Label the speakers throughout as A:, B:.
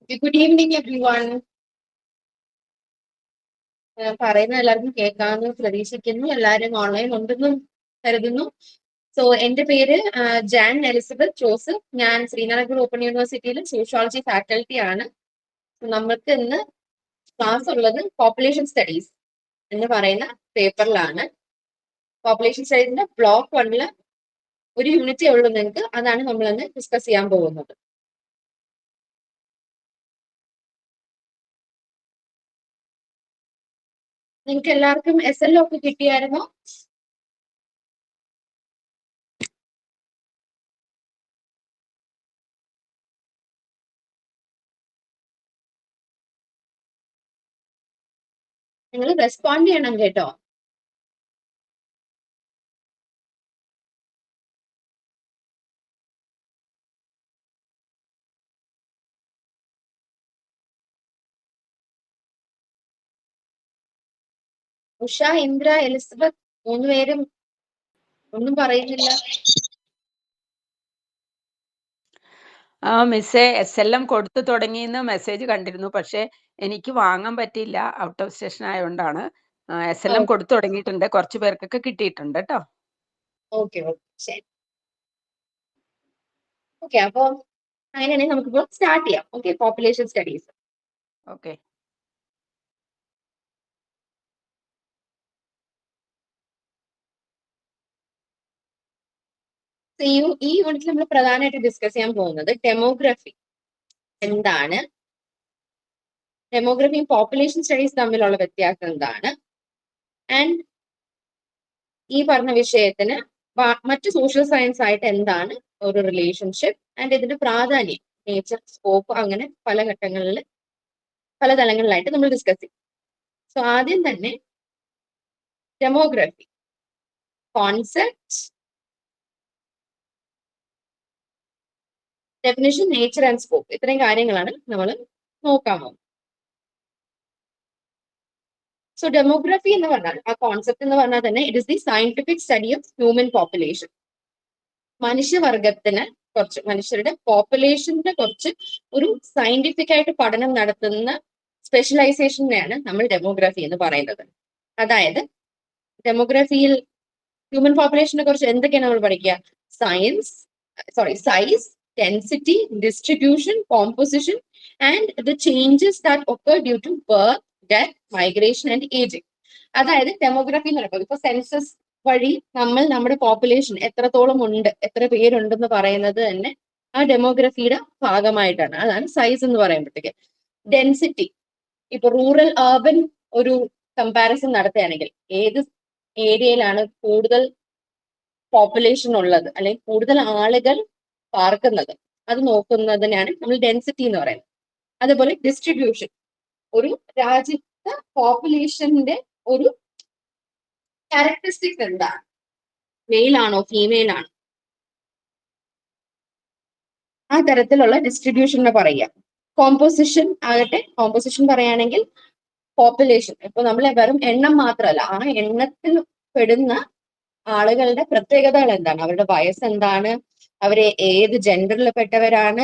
A: Good evening, everyone. പറയുന്ന എല്ലാവർക്കും കേൾക്കാമെന്ന് പ്രതീക്ഷിക്കുന്നു. എല്ലാവരും ഓൺലൈൻ ഉണ്ടെന്നും കരുതുന്നു. സോ എന്റെ പേര് ജാൻ എലിസബത്ത് ജോസഫ്. ഞാൻ ശ്രീനാരായണ ഓപ്പൺ യൂണിവേഴ്സിറ്റിയിൽ സോഷ്യോളജി ഫാക്കൽറ്റി ആണ്. നമ്മൾക്ക് ഇന്ന് ക്ലാസ് ഉള്ളത് പോപ്പുലേഷൻ സ്റ്റഡീസ് എന്ന് പറയുന്ന പേപ്പറിലാണ്. പോപ്പുലേഷൻ സ്റ്റഡീസിന്റെ ബ്ലോക്ക് 1 ഒരു യൂണിറ്റേ ഉള്ളൂ നിങ്ങൾക്ക്. അതാണ് നമ്മൾ ഇന്ന് ഡിസ്കസ് ചെയ്യാൻ പോകുന്നത്. നിങ്ങൾക്ക് എല്ലാവർക്കും SL ഒക്കെ കിട്ടിയായിരുന്നോ? നിങ്ങൾ റെസ്പോണ്ട് ചെയ്യണം കേട്ടോ. ഉഷ, ഇന്ദ്ര, എലിസബത്ത് 3 പേരും ഒന്നും പറയുന്നില്ല.
B: മിസ്സേ SLM കൊടുത്തു തുടങ്ങിയെന്ന് മെസ്സേജ് കണ്ടിരുന്നു. പക്ഷെ എനിക്ക് വാങ്ങാൻ പറ്റിയില്ല, ഔട്ട് ഓഫ് സ്റ്റേഷൻ ആയതുകൊണ്ടാണ്. SLM കൊടുത്തു തുടങ്ങിയിട്ടുണ്ട്, കുറച്ചു പേർക്കൊക്കെ കിട്ടിയിട്ടുണ്ട് കേട്ടോ.
A: ഓക്കെ ശരി. ഓക്കെ, അപ്പൊ അങ്ങനെയാണെങ്കിൽ നമുക്കിപ്പോൾ സ്റ്റാർട്ട് ചെയ്യാം. Okay, population studies.
B: ഓക്കെ,
A: ഈ യൂണിറ്റിൽ നമ്മൾ പ്രധാനമായിട്ട് ഡിസ്കസ് ചെയ്യാൻ പോകുന്നത് ഡെമോഗ്രഫി എന്താണ്, ഡെമോഗ്രഫിയും പോപ്പുലേഷൻ സ്റ്റഡീസ് തമ്മിലുള്ള വ്യത്യാസം എന്താണ്, ആൻഡ് ഈ പറഞ്ഞ വിഷയത്തിന് മറ്റു സോഷ്യൽ സയൻസ് ആയിട്ട് എന്താണ് ഒരു റിലേഷൻഷിപ്പ്, ആൻഡ് ഇതിന്റെ പ്രാധാന്യം, നേച്ചർ, സ്കോപ്പ്, അങ്ങനെ പല ഘട്ടങ്ങളിൽ പല തലങ്ങളിലായിട്ട് നമ്മൾ ഡിസ്കസ് ചെയ്യും. സോ ആദ്യം തന്നെ demography concept, definition, nature and scope, ഇത്രയും കാര്യങ്ങളാണ് നമ്മൾ നോക്കാൻ പോകുന്നത്. സോ ഡെമോഗ്രഫി എന്ന് പറഞ്ഞാൽ, ആ കോൺസെപ്റ്റ് എന്ന് പറഞ്ഞാൽ തന്നെ it is the scientific study of human population. മനുഷ്യവർഗത്തിന് കുറച്ച്, മനുഷ്യരുടെ പോപ്പുലേഷന്റെ കുറച്ച് ഒരു സയന്റിഫിക് ആയിട്ട് പഠനം നടത്തുന്ന സ്പെഷ്യലൈസേഷനെയാണ് നമ്മൾ ഡെമോഗ്രഫി എന്ന് പറയുന്നത്. അതായത് ഡെമോഗ്രഫിയിൽ ഹ്യൂമൻ പോപ്പുലേഷനെ കുറിച്ച് എന്തൊക്കെയാണ് നമ്മൾ പഠിക്കുക? Size, density, distribution, composition and the changes that occur due to birth, death, migration and ageing. അതായത് ഡെമോഗ്രഫി എന്ന് പറയുമ്പോൾ ഇപ്പൊ സെൻസസ് വഴി നമ്മൾ നമ്മുടെ പോപ്പുലേഷൻ എത്രത്തോളം ഉണ്ട്, എത്ര പേരുണ്ടെന്ന് പറയുന്നത് തന്നെ ആ ഡെമോഗ്രഫിയുടെ ഭാഗമായിട്ടാണ്. അതാണ് സൈസ് എന്ന് പറയുമ്പോഴത്തേക്ക്. ഡെൻസിറ്റി, ഇപ്പൊ റൂറൽ അർബൻ ഒരു കമ്പാരിസൺ നടത്തുകയാണെങ്കിൽ ഏത് ഏരിയയിലാണ് കൂടുതൽ പോപ്പുലേഷൻ ഉള്ളത് അല്ലെങ്കിൽ കൂടുതൽ ആളുകൾ പാർക്കുന്നത്, അത് നോക്കുന്നതിനാണ് നമ്മൾ ഡെൻസിറ്റി എന്ന് പറയുന്നത്. അതുപോലെ ഡിസ്ട്രിബ്യൂഷൻ, ഒരു രാജ്യത്തെ പോപ്പുലേഷന്റെ ഒരു ക്യാരക്ടറിസ്റ്റിക്സ് എന്താണ്, മെയിൽ ആണോ ഫീമെയിൽ ആണോ, ആ തരത്തിലുള്ള ഡിസ്ട്രിബ്യൂഷനെ പറയുക. കോമ്പോസിഷൻ ആകട്ടെ, കോമ്പോസിഷൻ പറയുകയാണെങ്കിൽ പോപ്പുലേഷൻ, ഇപ്പൊ നമ്മൾ വെറും എണ്ണം മാത്രമല്ല, ആ എണ്ണത്തിൽ പെടുന്ന ആളുകളുടെ പ്രത്യേകതകൾ എന്താണ്, അവരുടെ വയസ്സ് എന്താണ്, അവരെ ഏത് ജെൻഡറിൽ പെട്ടവരാണ്,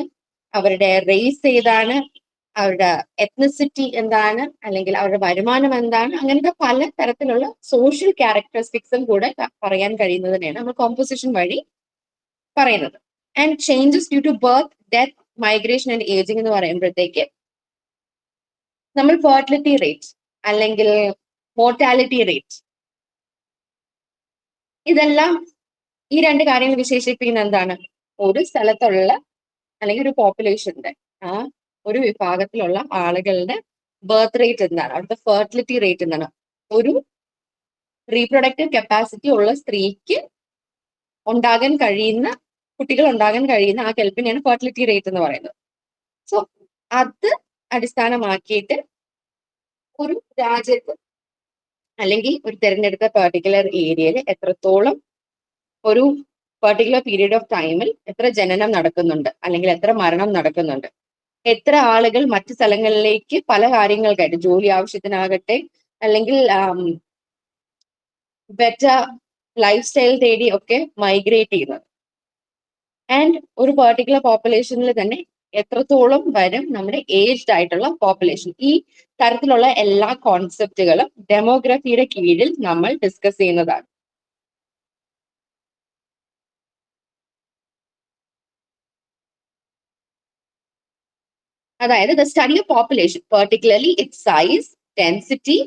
A: അവരുടെ റേസ് ഏതാണ്, അവരുടെ എത്നിസിറ്റി എന്താണ്, അല്ലെങ്കിൽ അവരുടെ വരുമാനം എന്താണ്, അങ്ങനത്തെ പല തരത്തിലുള്ള സോഷ്യൽ ക്യാരക്ടറിസ്റ്റിക്സും കൂടെ പറയാൻ കഴിയുന്നതിനെയാണ് നമ്മൾ കോമ്പോസിഷൻ വഴി പറയുന്നത്. And changes due to birth, death, migration and ageing എന്ന് പറയുമ്പോഴത്തേക്ക് നമ്മൾ ഫെർട്ടിലിറ്റി റേറ്റ് അല്ലെങ്കിൽ മോർട്ടാലിറ്റി റേറ്റ്, ഇതെല്ലാം ഈ രണ്ട് കാര്യങ്ങൾ വിശേഷിപ്പിക്കുന്ന എന്താണ്, ഒരു സ്ഥലത്തുള്ള അല്ലെങ്കിൽ ഒരു പോപ്പുലേഷന്റെ ആ ഒരു വിഭാഗത്തിലുള്ള ആളുകളുടെ ബർത്ത് റേറ്റ് എന്താണ്, അവിടുത്തെ ഫെർട്ടിലിറ്റി റേറ്റ് എന്താണ്, ഒരു റീപ്രൊഡക്റ്റീവ് കപ്പാസിറ്റി ഉള്ള സ്ത്രീക്ക് ഉണ്ടാകാൻ കഴിയുന്ന, കുട്ടികൾ ഉണ്ടാകാൻ കഴിയുന്ന ആ കെൽപ്പിനെയാണ് ഫെർട്ടിലിറ്റി റേറ്റ് എന്ന് പറയുന്നത്. സോ അത് അടിസ്ഥാനമാക്കിയിട്ട് ഒരു രാജ്യത്ത് അല്ലെങ്കിൽ ഒരു തിരഞ്ഞെടുത്ത പെർട്ടിക്കുലർ ഏരിയയിൽ എത്രത്തോളം ഒരു പെർട്ടിക്കുലർ പീരീഡ് ഓഫ് ടൈമിൽ എത്ര ജനനം നടക്കുന്നുണ്ട് അല്ലെങ്കിൽ എത്ര മരണം നടക്കുന്നുണ്ട്, എത്ര ആളുകൾ മറ്റു സ്ഥലങ്ങളിലേക്ക് പല കാര്യങ്ങൾക്കായിട്ട്, ജോലി ആവശ്യത്തിനാകട്ടെ അല്ലെങ്കിൽ ബെറ്റർ ലൈഫ് സ്റ്റൈൽ തേടി ഒക്കെ മൈഗ്രേറ്റ് ചെയ്യുന്നത്. ആൻഡ് ഒരു പെർട്ടിക്കുലർ പോപ്പുലേഷനിൽ തന്നെ എത്രത്തോളം വരും നമ്മുടെ ഏജ്ഡ് ആയിട്ടുള്ള പോപ്പുലേഷൻ. ഈ തരത്തിലുള്ള എല്ലാ കോൺസെപ്റ്റുകളും ഡെമോഗ്രഫിയുടെ കീഴിൽ നമ്മൾ ഡിസ്കസ് ചെയ്യുന്നതാണ്. അതായത് the study of population, particularly it's size, density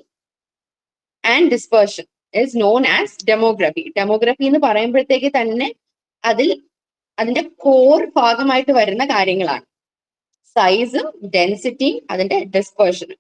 A: and dispersion is known as demography. Demography എന്ന് പറയുമ്പോഴത്തേക്ക് തന്നെ അതിന്റെ കോർ ഭാഗമായിട്ട് വരുന്ന കാര്യങ്ങളാണ് സൈസും ഡെൻസിറ്റിയും അതിന്റെ ഡിസ്പേർഷനും.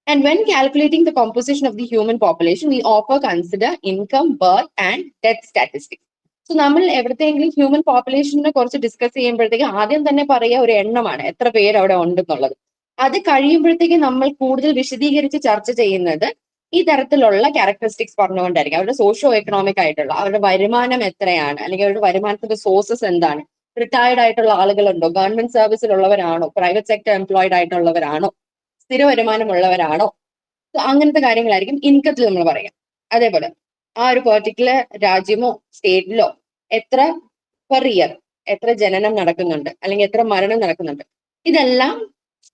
A: And when calculating the composition of the human population, we often consider income, birth and death statistics. So നമ്മൾ എവിടത്തെങ്കിലും ഹ്യൂമൻ പോപ്പുലേഷനെ കുറിച്ച് ഡിസ്കസ് ചെയ്യുമ്പോഴത്തേക്ക് ആദ്യം തന്നെ പറയുക ഒരു എണ്ണമാണ്, എത്ര പേര് അവിടെ ഉണ്ടെന്നുള്ളത്. അത് കഴിയുമ്പോഴത്തേക്ക് നമ്മൾ കൂടുതൽ വിശദീകരിച്ച് ചർച്ച ചെയ്യുന്നത് ഈ തരത്തിലുള്ള ക്യാരക്ടറിസ്റ്റിക്സ് പറഞ്ഞുകൊണ്ടായിരിക്കും. അവരുടെ സോഷ്യോ എക്കണോമിക് ആയിട്ടുള്ള അവരുടെ വരുമാനം എത്രയാണ്, അല്ലെങ്കിൽ അവരുടെ വരുമാനത്തിന്റെ സോഴ്സസ് എന്താണ്, റിട്ടയർഡ് ആയിട്ടുള്ള ആളുകളുണ്ടോ, ഗവൺമെന്റ് സർവീസിലുള്ളവരാണോ, പ്രൈവറ്റ് സെക്ടർ എംപ്ലോയിഡ് ആയിട്ടുള്ളവരാണോ, സ്ഥിര വരുമാനമുള്ളവരാണോ, അങ്ങനത്തെ കാര്യങ്ങളായിരിക്കും ഇൻകത്തിൽ നമ്മൾ പറയാം. അതേപോലെ ആ ഒരു പെർട്ടിക്കുലർ രാജ്യമോ സ്റ്റേറ്റിലോ എത്ര പെർ ഇയർ എത്ര ജനനം നടക്കുന്നുണ്ട്, അല്ലെങ്കിൽ എത്ര മരണം നടക്കുന്നുണ്ട്, ഇതെല്ലാം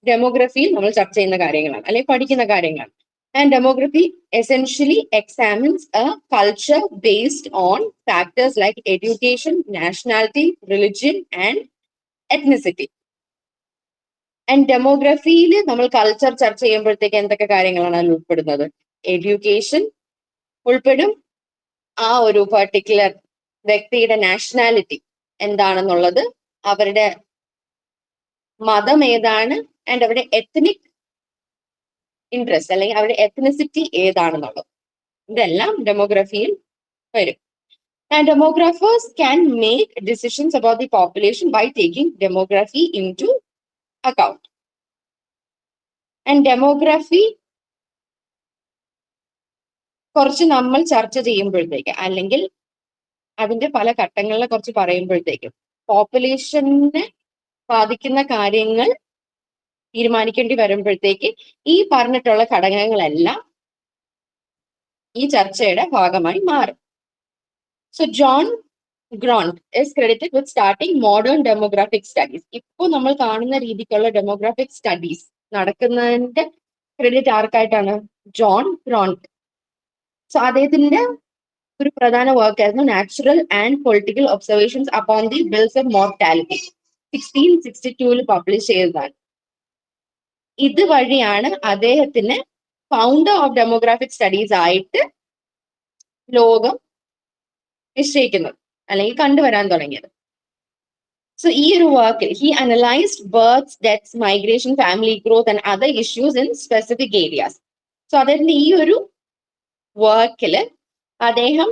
A: ഡെമോഗ്രഫിയിൽ നമ്മൾ ചർച്ച ചെയ്യുന്ന കാര്യങ്ങളാണ്, അല്ലെങ്കിൽ പഠിക്കുന്ന കാര്യങ്ങളാണ്. And demography essentially examines a culture based on factors like education, nationality, religion and ethnicity. And ഡെമോഗ്രഫിയിൽ നമ്മൾ കൾച്ചർ ചർച്ച ചെയ്യുമ്പോഴത്തേക്ക് എന്തൊക്കെ കാര്യങ്ങളാണ് അതിൽ ഉൾപ്പെടുന്നത്? എഡ്യൂക്കേഷൻ ഉൾപ്പെടും, ആ ഒരു പെർട്ടിക്കുലർ വ്യക്തിയുടെ നാഷണാലിറ്റി എന്താണെന്നുള്ളത്, അവരുടെ മതം ഏതാണ്, ആൻഡ് അവരുടെ എത്നിക് ഇൻട്രസ്റ്റ് അല്ലെങ്കിൽ അവരുടെ എത്നിസിറ്റി ഏതാണെന്നുള്ളത്, ഇതെല്ലാം ഡെമോഗ്രഫിയിൽ വരും. And demographers can make decisions about the population by taking demography into account. And demography കുറച്ച് നമ്മൾ ചർച്ച ചെയ്യുമ്പോഴത്തേക്ക്, അല്ലെങ്കിൽ അതിന്റെ പല ഘട്ടങ്ങളെ കുറിച്ച് പറയുമ്പോഴത്തേക്കും, പോപ്പുലേഷനെ ബാധിക്കുന്ന കാര്യങ്ങൾ തീരുമാനിക്കേണ്ടി വരുമ്പോഴത്തേക്ക് ഈ പറഞ്ഞിട്ടുള്ള ഘടകങ്ങളെല്ലാം ഈ ചർച്ചയുടെ ഭാഗമായി മാറും. So John Graunt is credited with starting modern demographic studies. ഇപ്പോൾ നമ്മൾ കാണുന്ന രീതിക്കുള്ള ഡെമോഗ്രാഫിക് സ്റ്റഡീസ് നടക്കുന്നതിന്റെ ക്രെഡിറ്റ് ആർക്കായിട്ടാണ്? John Graunt. സോ അദ്ദേഹത്തിന്റെ ഒരു പ്രധാന വർക്ക് ആയിരുന്നു natural and political observations upon the bills of mortality, 1662 publish ചെയ്തതാണ്. ഇതുവഴിയാണ് അദ്ദേഹത്തിന് ഫൗണ്ടർ ഓഫ് ഡെമോഗ്രാഫിക് സ്റ്റഡീസ് ആയിട്ട് ലോകം നിശ്ചയിക്കുന്നത്, അല്ലെങ്കിൽ കണ്ടുവരാൻ തുടങ്ങിയത്. സോ ഈ ഒരു വർക്കിൽ he analysed birth, deaths, migration, family growth and other issues in specific areas. So അദ്ദേഹത്തിന്റെ ഈ ഒരു വർക്കിൽ അദ്ദേഹം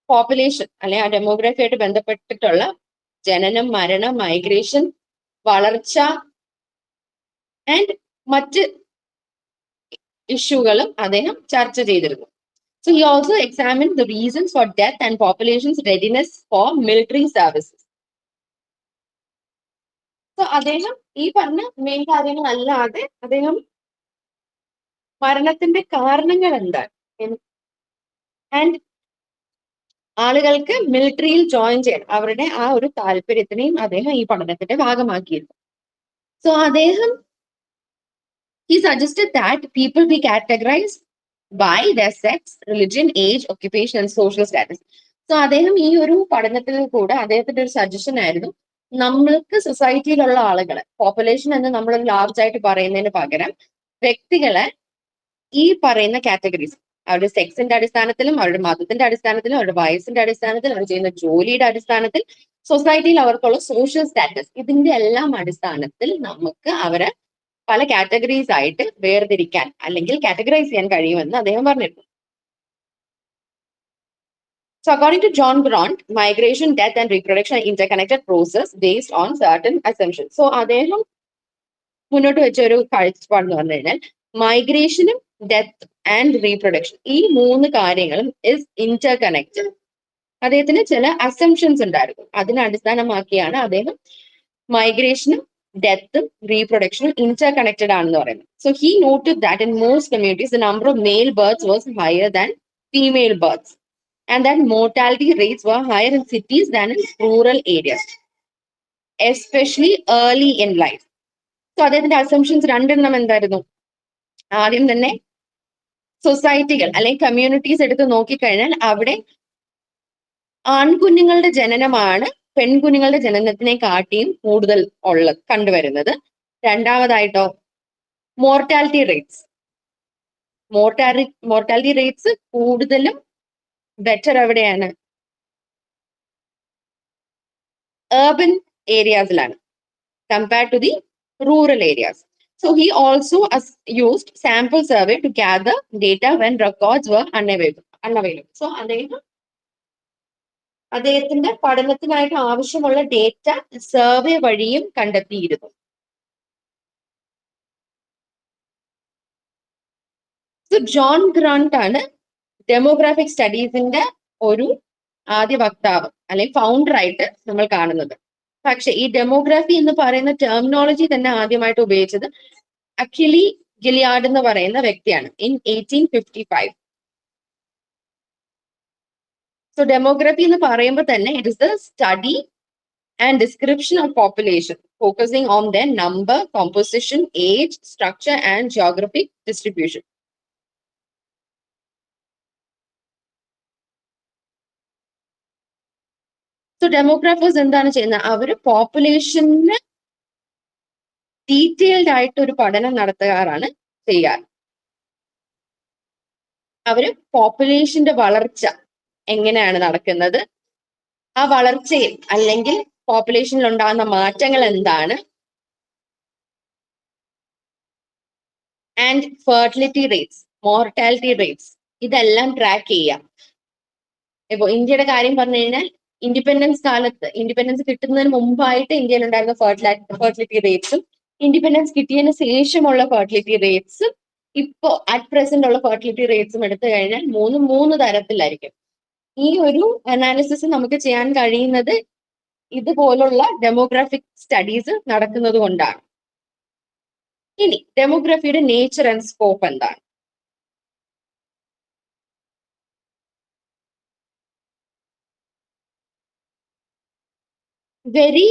A: പോപ്പുലേഷൻ അല്ലെങ്കിൽ ആ ഡെമോഗ്രഫി ആയിട്ട് ബന്ധപ്പെട്ടിട്ടുള്ള ജനനം, മരണം, മൈഗ്രേഷൻ, വളർച്ച ആൻഡ് മറ്റ് ഇഷ്യൂകളും അദ്ദേഹം ചർച്ച ചെയ്തിരുന്നു. So he also examined the reasons for death and population's readiness for military services. So അദ്ദേഹം ഈ പറഞ്ഞ മെയിൻ കാര്യങ്ങളല്ലാതെ അദ്ദേഹം മരണത്തിന്റെ കാരണങ്ങൾ എന്താണ്, ആൻഡ് ആളുകൾക്ക് മിലിറ്ററിയിൽ ജോയിൻ ചെയ്യാൻ അവരുടെ ആ ഒരു താല്പര്യത്തിനെയും അദ്ദേഹം ഈ പഠനത്തിന്റെ ഭാഗമാക്കിയിരുന്നു. സോ അദ്ദേഹം he suggested that people be categorized by their sex, religion, age, occupation and social status. So അദ്ദേഹം ഈ ഒരു പഠനത്തിൽ കൂടെ അദ്ദേഹത്തിന്റെ ഒരു സജഷൻ ആയിരുന്നു, നമ്മൾക്ക് സൊസൈറ്റിയിലുള്ള ആളുകളെ, പോപ്പുലേഷൻ എന്ന് നമ്മൾ ലാർജ് ആയിട്ട് പറയുന്നതിന് പകരം വ്യക്തികളെ ഈ പറയുന്ന കാറ്റഗറീസ്, അവരുടെ സെക്സിന്റെ അടിസ്ഥാനത്തിലും അവരുടെ മതത്തിന്റെ അടിസ്ഥാനത്തിലും അവരുടെ വയസ്സിന്റെ അടിസ്ഥാനത്തിലും അവർ ചെയ്യുന്ന ജോലിയുടെ അടിസ്ഥാനത്തിൽ സൊസൈറ്റിയിൽ അവർക്കുള്ള സോഷ്യൽ സ്റ്റാറ്റസ്, ഇതിന്റെ എല്ലാം അടിസ്ഥാനത്തിൽ നമുക്ക് അവരെ പല കാറ്റഗറീസ് ആയിട്ട് വേർതിരിക്കാൻ അല്ലെങ്കിൽ കാറ്റഗറൈസ് ചെയ്യാൻ കഴിയുമെന്ന് അദ്ദേഹം പറഞ്ഞിരുന്നു. So according to John Grant, migration, death and reproduction are interconnected process based on certain assumptions. So അദ്ദേഹം മുന്നോട്ട് വെച്ച ഒരു കാഴ്ചപ്പാടെന്ന് പറഞ്ഞു കഴിഞ്ഞാൽ മൈഗ്രേഷനും ഡെത്ത് ആൻഡ് റീപ്രൊഡക്ഷൻ ഈ മൂന്ന് കാര്യങ്ങളും ഇസ് ഇന്റർകണക്റ്റഡ്. അദ്ദേഹത്തിന് ചില അസംഷൻസ് ഉണ്ടായിരുന്നു, അതിനെ അടിസ്ഥാനമാക്കിയാണ് അദ്ദേഹം മൈഗ്രേഷനും ഡെത്തും റീപ്രൊഡക്ഷനും ഇന്റർകണക്റ്റഡ് ആണെന്ന് പറയുന്നത്. So he noted that in most communities the number of male birds was higher than female birds and that mortality rates were higher in cities than in rural areas. Especially early in life. So അദ്ദേഹത്തിന്റെ assumptions രണ്ടെണ്ണം എന്തായിരുന്നു? ആദ്യം തന്നെ സൊസൈറ്റികൾ അല്ലെങ്കിൽ communities എടുത്ത് നോക്കിക്കഴിഞ്ഞാൽ അവിടെ ആൺകുഞ്ഞുങ്ങളുടെ ജനനമാണ് പെൺകുഞ്ഞുങ്ങളുടെ ജനനത്തിനെ കാട്ടിയും കൂടുതൽ കണ്ടുവരുന്നത്. രണ്ടാമതായിട്ടോ മോർട്ടാലിറ്റി റേറ്റ്സ്. മോർട്ടാലിറ്റി റേറ്റ്സ് കൂടുതലും ബെറ്റർ എവിടെയാണ്? urban ഏരിയാസിലാണ് compared to the rural areas. So he also used sample survey to gather data when records were unavailable. So അദ്ദേഹത്തിന്റെ പഠനത്തിനായിട്ട് ആവശ്യമുള്ള ഡേറ്റ സർവേ വഴിയും കണ്ടെത്തിയിരുന്നു. സോ ജോൺ ഗ്രാന്റ് ആണ് ഡെമോഗ്രാഫിക് സ്റ്റഡീസിന്റെ ഒരു ആദ്യ വക്താവ് അല്ലെങ്കിൽ ഫൗണ്ടർ ആയിട്ട് നമ്മൾ കാണുന്നത്. പക്ഷെ ഈ ഡെമോഗ്രാഫി എന്ന് പറയുന്ന ടെർമിനോളജി തന്നെ ആദ്യമായിട്ട് ഉപയോഗിച്ചത് അക്വിലി ഗിലിയാർഡ് എന്ന് പറയുന്ന വ്യക്തിയാണ് ഇൻ 1855. സോ ഡെമോഗ്രഫി എന്ന് പറയുമ്പോൾ തന്നെ it is the study and description of population focusing on the number, composition, age, structure and geographic distribution. So demographers എന്താണ് ചെയ്യുന്നത്? അവര് പോപ്പുലേഷന് ഡീറ്റെയിൽഡ് ആയിട്ട് ഒരു പഠനം നടത്തുകാറാണ് ചെയ്യാറ്. അവര് പോപ്പുലേഷന്റെ വളർച്ച എങ്ങനെയാണ് നടക്കുന്നത്, ആ വളർച്ചയിൽ അല്ലെങ്കിൽ പോപ്പുലേഷനിൽ ഉണ്ടാകുന്ന മാറ്റങ്ങൾ എന്താണ്, and fertility rates, mortality rates, ഇതെല്ലാം ട്രാക്ക് ചെയ്യാം. ഇപ്പൊ ഇന്ത്യയുടെ കാര്യം പറഞ്ഞു കഴിഞ്ഞാൽ ഇൻഡിപെൻഡൻസ് കിട്ടുന്നതിന് മുമ്പായിട്ട് ഇന്ത്യയിൽ ഉണ്ടായിരുന്ന ഫെർട്ടിലിറ്റി റേറ്റ്സും ഇൻഡിപെൻഡൻസ് കിട്ടിയതിന് ശേഷമുള്ള ഫെർട്ടിലിറ്റി റേറ്റ്സും ഇപ്പോ അറ്റ് പ്രസന്റ് ഉള്ള ഫെർട്ടിലിറ്റി റേറ്റ്സും എടുത്തു കഴിഞ്ഞാൽ മൂന്ന് തരത്തിലായിരിക്കും. ഈ ഒരു അനാലിസിസ് നമുക്ക് ചെയ്യാൻ കഴിയുന്നത് ഇതുപോലുള്ള ഡെമോഗ്രാഫിക് സ്റ്റഡീസ് നടക്കുന്നത് കൊണ്ടാണ്. ഇനി ഡെമോഗ്രഫിയുടെ നേച്ചർ ആൻഡ് സ്കോപ്പ് എന്താണ്? വെരി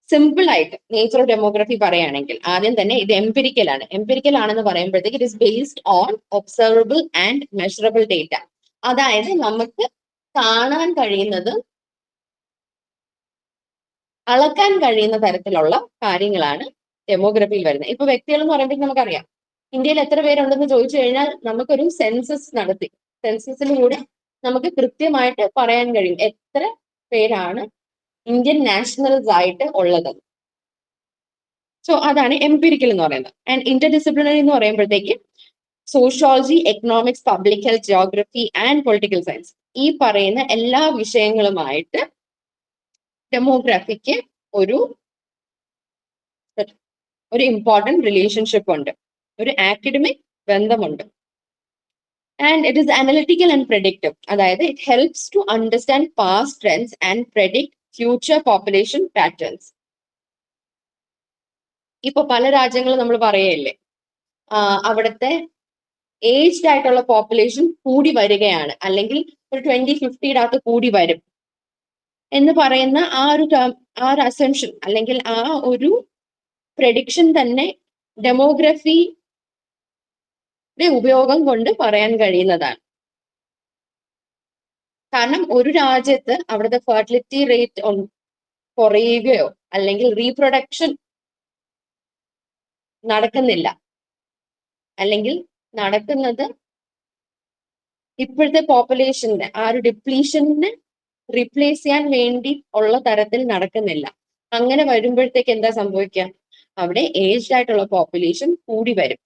A: സിമ്പിൾ ആയിട്ട് നേച്ചർ ഓഫ് ഡെമോഗ്രഫി പറയുകയാണെങ്കിൽ ആദ്യം തന്നെ ഇത് എംപിരിക്കൽ ആണ്. എംപിരിക്കൽ ആണെന്ന് പറയുമ്പോഴത്തേക്ക് it is based on observable and measurable data. അതായത് നമുക്ക് കാണാൻ കഴിയുന്നത്, അളക്കാൻ കഴിയുന്ന തരത്തിലുള്ള കാര്യങ്ങളാണ് ഡെമോഗ്രഫിയിൽ വരുന്നത്. ഇപ്പൊ വ്യക്തികൾ എന്ന് പറയുമ്പോൾ നമുക്കറിയാം ഇന്ത്യയിൽ എത്ര പേരുണ്ടെന്ന് ചോദിച്ചു കഴിഞ്ഞാൽ നമുക്കൊരു സെൻസസ് നടത്തി, സെൻസസിലൂടെ നമുക്ക് കൃത്യമായിട്ട് പറയാൻ കഴിയും എത്ര പേരാണ് ഇന്ത്യൻ നാഷണൽസ് ആയിട്ട് ഉള്ളത്. സോ അതാണ് എംപിരിക്കൽ എന്ന് പറയുന്നത്. ആൻഡ് ഇന്റർ ഡിസിപ്ലിനറി എന്ന് പറയുമ്പോഴത്തേക്ക് sociology, economics, public health, geography and political science, ഈ പറയുന്ന എല്ലാ വിഷയങ്ങളുമായിട്ട് ഡെമോഗ്രാഫിക്ക് ഒരു ഇമ്പോർട്ടൻറ്റ് റിലേഷൻഷിപ്പ് ഉണ്ട്, ഒരു ആക്കഡമിക് ബന്ധമുണ്ട്. And it is analytical and predictive, അതായത് it helps to understand past trends and predict future population patterns. ഇപ്പൊ പല രാജ്യങ്ങളും നമ്മൾ പറയല്ലേ അവിടുത്തെ ഏജ്ഡ് ആയിട്ടുള്ള പോപ്പുലേഷൻ കൂടി വരികയാണ്, അല്ലെങ്കിൽ ഒരു 2050 കൂടി വരും എന്ന് പറയുന്ന ആ ഒരു അസംഷൻ അല്ലെങ്കിൽ ആ ഒരു പ്രഡിക്ഷൻ തന്നെ ഡെമോഗ്രഫിയുടെ ഉപയോഗം കൊണ്ട് പറയാൻ കഴിയുന്നതാണ്. കാരണം ഒരു രാജ്യത്ത് അവിടുത്തെ ഫെർട്ടിലിറ്റി റേറ്റ് കുറയുകയോ അല്ലെങ്കിൽ റീപ്രൊഡക്ഷൻ നടക്കുന്നില്ല, അല്ലെങ്കിൽ നടക്കുന്നത് ഇപ്പോഴത്തെ പോപ്പുലേഷന്റെ ആ ഒരു ഡിപ്ലീഷനെ റീപ്ലേസ് ചെയ്യാൻ വേണ്ടി ഉള്ള തരത്തിൽ നടക്കുന്നില്ല. അങ്ങനെ വരുമ്പോഴത്തേക്ക് എന്താ സംഭവിക്കുക? അവിടെ ഏജ്ഡ് ആയിട്ടുള്ള പോപ്പുലേഷൻ കൂടി വരും.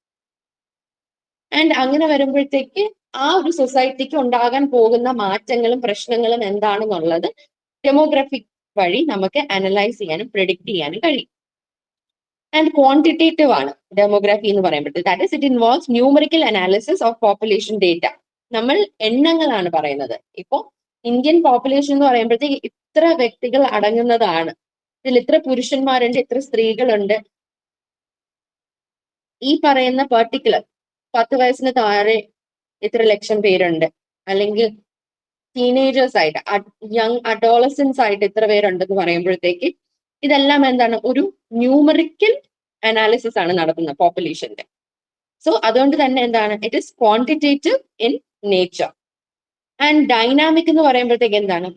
A: ആൻഡ് അങ്ങനെ വരുമ്പോഴത്തേക്ക് ആ ഒരു സൊസൈറ്റിക്ക് ഉണ്ടാകാൻ പോകുന്ന മാറ്റങ്ങളും പ്രശ്നങ്ങളും എന്താണെന്നുള്ളത് ഡെമോഗ്രഫിക് വഴി നമുക്ക് അനലൈസ് ചെയ്യാനും പ്രെഡിക്റ്റ് ചെയ്യാനും കഴിയും. ആൻഡ് ക്വാണ്ടിറ്റേറ്റീവ് ആണ് ഡെമോഗ്രഫി എന്ന് പറയുമ്പോഴത്തേക്ക്. That is it involves numerical analysis of population data. നമ്മൾ എണ്ണങ്ങളാണ് പറയുന്നത്. ഇപ്പോ ഇന്ത്യൻ പോപ്പുലേഷൻ എന്ന് പറയുമ്പോഴത്തേക്ക് ഇത്ര വ്യക്തികൾ അടങ്ങുന്നതാണ്, ഇതിൽ ഇത്ര പുരുഷന്മാരുണ്ട്, ഇത്ര സ്ത്രീകളുണ്ട്, ഈ പറയുന്ന പെർട്ടിക്കുലർ 10 വയസ്സിന് താഴെ ഇത്ര ലക്ഷം പേരുണ്ട്, അല്ലെങ്കിൽ ടീനേജേഴ്സ് ആയിട്ട് യങ് അഡോളസൻസ് ആയിട്ട് ഇത്ര പേരുണ്ടെന്ന് പറയുമ്പോഴത്തേക്ക് ഇതെല്ലാം എന്താണ്, ഒരു ന്യൂമറിക്കൽ അനാലിസിസ് ആണ് നടത്തുന്നത് പോപ്പുലേഷന്റെ. സോ അതുകൊണ്ട് തന്നെ എന്താണ്, it is quantitative in nature. And dynamic എന്ന് പറയുമ്പോഴത്തേക്ക് എന്താണ്,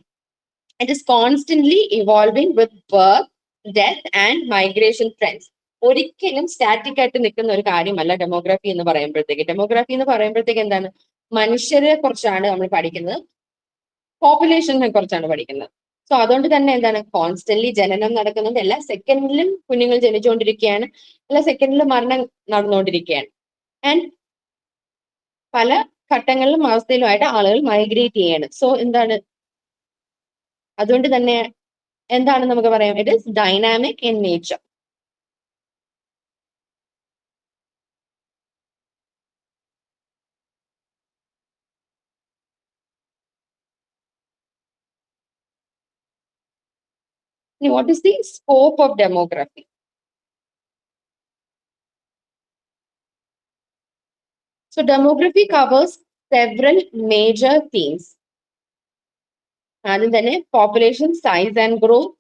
A: it is constantly evolving with birth, death and migration trends. ഒരിക്കലും സ്റ്റാറ്റിക് ആയിട്ട് നിൽക്കുന്ന ഒരു കാര്യമല്ല ഡെമോഗ്രഫി എന്ന് പറയുമ്പോഴത്തേക്ക്. ഡെമോഗ്രഫി എന്ന് പറയുമ്പോഴത്തേക്ക് എന്താണ്, മനുഷ്യരെ കുറിച്ചാണ് നമ്മൾ പഠിക്കുന്നത്, പോപ്പുലേഷനെ കുറിച്ചാണ് പഠിക്കുന്നത്. സോ അതുകൊണ്ട് തന്നെ എന്താണ്, കോൺസ്റ്റന്റ്ലി ജനനം നടക്കുന്നുണ്ട്, എല്ലാ സെക്കൻഡിലും കുഞ്ഞുങ്ങൾ ജനിച്ചുകൊണ്ടിരിക്കുകയാണ്, എല്ലാ സെക്കൻഡിലും മരണം നടന്നുകൊണ്ടിരിക്കുകയാണ്. ആൻഡ് പല ഘട്ടങ്ങളിലും അവസ്ഥയിലുമായിട്ട് ആളുകൾ മൈഗ്രേറ്റ് ചെയ്യാണ്. സോ എന്താണ്, അതുകൊണ്ട് തന്നെ എന്താണ് നമുക്ക് പറയാം, it is dynamic in nature. What is the scope of demography? So demography covers several major themes. ആദ്യം തന്നെ population size and growth,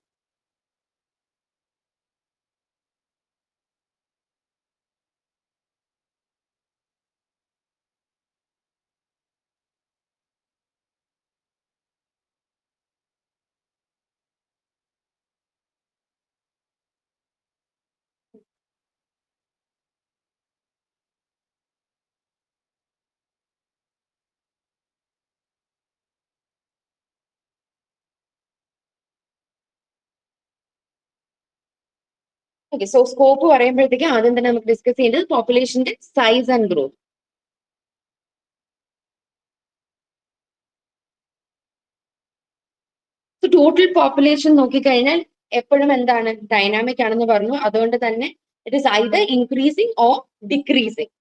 A: okay. So scope പറയുമ്പോഴത്തേക്ക് ആദ്യം തന്നെ നമുക്ക് ഡിസ്കസ് ചെയ്യേണ്ടത് പോപ്പുലേഷന്റെ size and growth. So total population നോക്കിക്കഴിഞ്ഞാൽ എപ്പോഴും എന്താണ്, ഡൈനാമിക് ആണെന്ന് പറഞ്ഞു. അതുകൊണ്ട് തന്നെ it is either increasing or decreasing.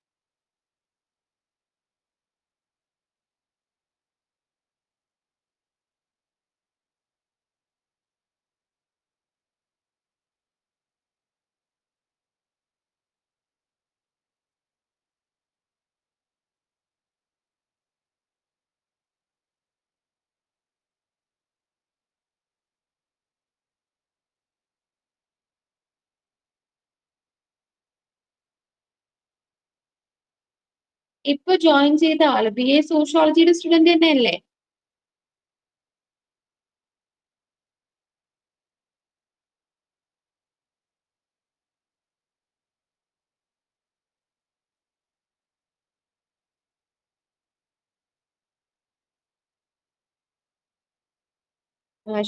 A: ഇപ്പൊ ജോയിൻ ചെയ്ത ആള് BA സോഷ്യോളജിയുടെ സ്റ്റുഡന്റ് തന്നെയല്ലേ?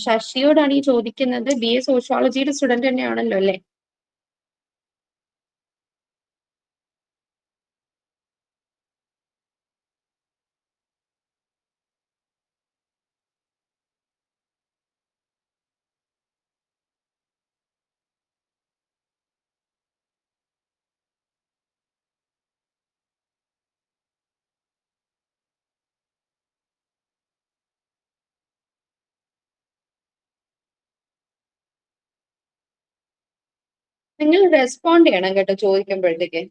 A: ശശിയോടാണ് ഈ ചോദിക്കുന്നത്. BA സോഷ്യോളജിയുടെ സ്റ്റുഡന്റ് തന്നെയാണല്ലോ അല്ലേ? നിങ്ങൾ റെസ്പോണ്ട് ചെയ്യണം കേട്ടോ ചോദിക്കുമ്പോഴത്തേക്ക്.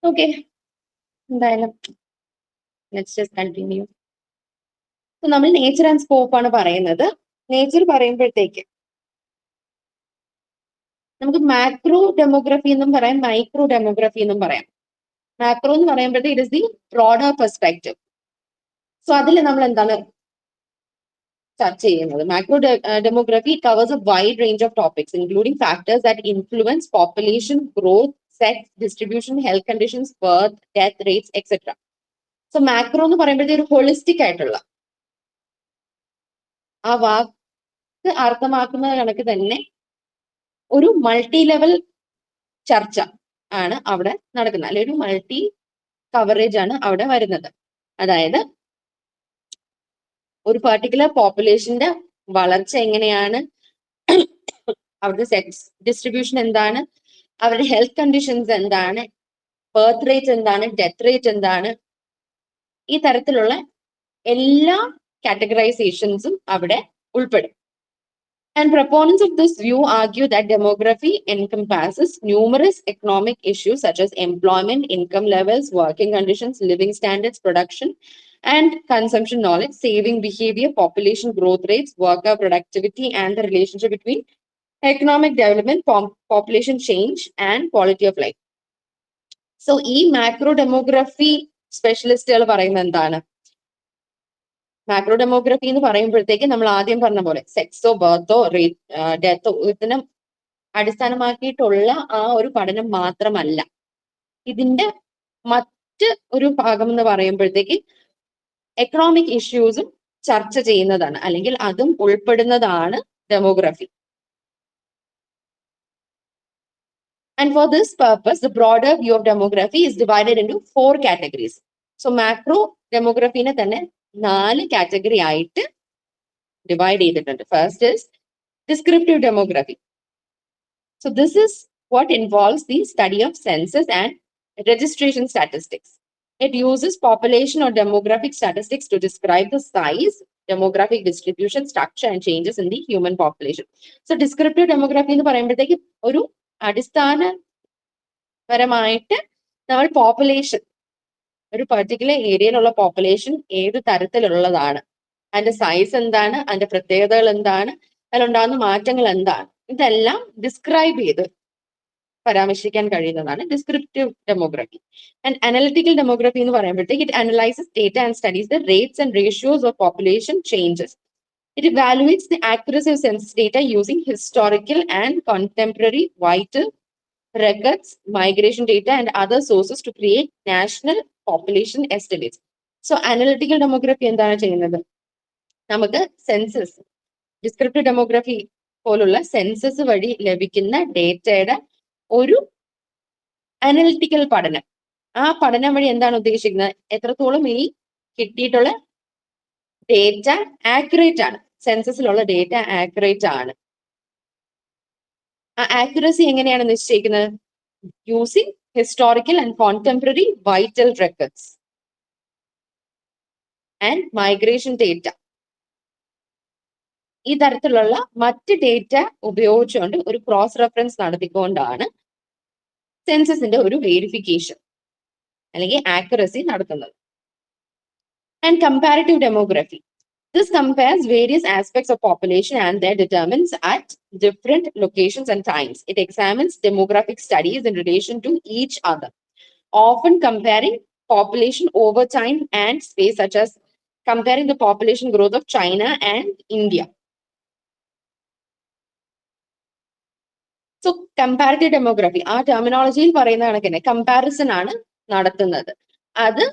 A: ഓക്കെ, എന്തായാലും ലെറ്റ്സ് ജസ്റ്റ് കണ്ടിന്യൂ. നമ്മൾ നേച്ചർ ആൻഡ് സ്കോപ്പ് ആണ് പറയുന്നത്. നേച്ചർ പറയുമ്പോഴത്തേക്ക് നമുക്ക് മാക്രോ ഡെമോഗ്രഫി എന്നും പറയാം, മൈക്രോ ഡെമോഗ്രഫി എന്നും പറയാം. മാക്രോ എന്ന് പറയുമ്പോഴത്തേക്ക് it is the broader perspective. So അതിൽ നമ്മൾ എന്താണ് ചർച്ച ചെയ്യുന്നത്, macro demography covers A wide range of topics including factors that influence population growth, sex distribution, health conditions, birth, death rates etcetera. So macro എന്ന് പറയുമ്പോഴത്തേക്ക് ഒരു ഹോളിസ്റ്റിക് ആയിട്ടുള്ള, ആ വാക്ക് അർത്ഥമാക്കുന്ന കണക്ക് തന്നെ ഒരു മൾട്ടി ലെവൽ ചർച്ച ആണ് അവിടെ നടക്കുന്നത്, അല്ലെങ്കിൽ ഒരു മൾട്ടി കവറേജ് ആണ് അവിടെ വരുന്നത്. അതായത് ഒരു പെർട്ടിക്കുലർ പോപ്പുലേഷന്റെ വളർച്ച എങ്ങനെയാണ്, അവരുടെ സെക്സ് ഡിസ്ട്രിബ്യൂഷൻ എന്താണ്, അവരുടെ ഹെൽത്ത് കണ്ടീഷൻസ് എന്താണ്, ബർത്ത് റേറ്റ് എന്താണ്, ഡെത്ത് റേറ്റ് എന്താണ്, ഈ തരത്തിലുള്ള എല്ലാ കാറ്റഗറൈസേഷൻസും അവിടെ ഉൾപ്പെടും. And proponents of this view argue that demography encompasses numerous economic issues such as employment, income levels, working conditions, living standards, production, and consumption knowledge, saving behavior, population growth rates, worker productivity, and the relationship between economic development, population change, and quality of life. So ഈ macro demography സ്പെഷ്യലിസ്റ്റുകൾ പറയുന്നത് എന്താണ്? Macro demography എന്ന് പറയുമ്പോഴത്തേക്ക് നമ്മൾ ആദ്യം പറഞ്ഞ പോലെ സെക്സോ, ബർത്തോ, ഡെത്തോ ഇതിനെ അടിസ്ഥാനമാക്കിയിട്ടുള്ള ആ ഒരു പഠനം മാത്രമല്ല. ഇതിന്റെ മറ്റ് ഒരു ഭാഗം എന്ന് പറയുമ്പോഴത്തേക്ക് എക്കണോമിക് ഇഷ്യൂസും ചർച്ച ചെയ്യുന്നതാണ്, അല്ലെങ്കിൽ അതും ഉൾപ്പെടുന്നതാണ് demography. And for this purpose, the broader view of demography is divided into 4 categories. So macro demography ne thanne 4 category ആയിട്ട് divide ചെയ്തിട്ടുണ്ട്. First is descriptive demography. So this is what involves the study of census and registration statistics. It uses population or demographic statistics to describe the size, demographic distribution, structure, and changes in the human population. So descriptive demography എന്ന് പറയുമ്പോഴത്തേക്ക് ഒരു അടിസ്ഥാനപരമായിട്ട് നമ്മൾ population, ഒരു particular ഏരിയയിലുള്ള population ഏത് തരത്തിലുള്ളതാണ്, അതിന്റെ സൈസ് എന്താണ്, അതിന്റെ പ്രത്യേകതകൾ എന്താണ്, അതിലുണ്ടാകുന്ന മാറ്റങ്ങൾ എന്താണ്, ഇതെല്ലാം ഡിസ്ക്രൈബ് ചെയ്ത് പരാമർശിക്കാൻ കഴിയുന്നതാണ് descriptive demography. And analytical demography എന്ന് പറയുമ്പോഴത്തേക്ക് it analyses data and studies the rates and ratios of population changes. It evaluates the accuracy of census data using historical and contemporary vital records, migration data, and other sources to create national population estimates. So, analytical demography എന്താണ് ചെയ്യുന്നത്? നമുക്ക് census, descriptive demography പോലുള്ള census വഴി ലഭിക്കുന്ന ഡേറ്റയുടെ ഒരു analytical പഠനം. ആ പഠനം വഴി എന്താണ് ഉദ്ദേശിക്കുന്നത്? എത്രത്തോളം ഈ കിട്ടിയിട്ടുള്ള ഡേറ്റ ആക്യുറേറ്റ് ആണ്, സെൻസസിലുള്ള ഡേറ്റ ആക്യുറേറ്റ് ആണ്. ആ ആക്യുറസി എങ്ങനെയാണ് നിശ്ചയിക്കുന്നത്? Using historical and contemporary vital records and migration data. ഈ തരത്തിലുള്ള മറ്റ് ഡേറ്റ ഉപയോഗിച്ചുകൊണ്ട് ഒരു ക്രോസ് റെഫറൻസ് നടത്തിക്കൊണ്ടാണ് സെൻസസിന്റെ ഒരു വേരിഫിക്കേഷൻ അല്ലെങ്കിൽ ആക്യുറസി നടത്തുന്നത്. And comparative demography. This compares various aspects of population and their determinants at different locations and times. It examines demographic studies in relation to each other, often comparing population over time and space, such as comparing the population growth of China and India. So, comparative demography, ആ ടെർമിനോളജിയിൽ പറയുന്ന കണക്കിന് comparison ആണ് നടത്തുന്നത്. അത്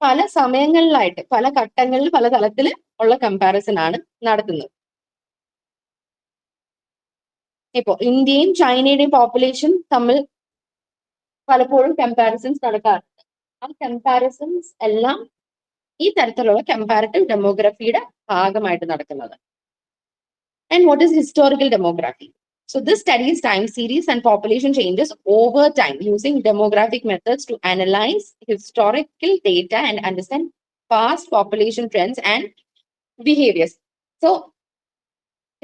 A: പല സമയങ്ങളിലായിട്ട്, പല ഘട്ടങ്ങളിൽ, പല തലത്തിൽ ഉള്ള കമ്പാരിസൺ ആണ് നടത്തുന്നത്. ഇപ്പോ ഇന്ത്യയും ചൈനയുടെയും പോപ്പുലേഷൻ തമ്മിൽ പലപ്പോഴും കമ്പാരിസൺസ് നടക്കാറുണ്ട്. ആ കമ്പാരിസൺസ് എല്ലാം ഈ തരത്തിലുള്ള കമ്പാരിറ്റീവ് ഡെമോഗ്രഫിയുടെ ഭാഗമായിട്ട് നടക്കുന്നത്. And what is historical demography? So this studies time series and population changes over time using demographic methods to analyze historical data and understand past population trends and behaviors. So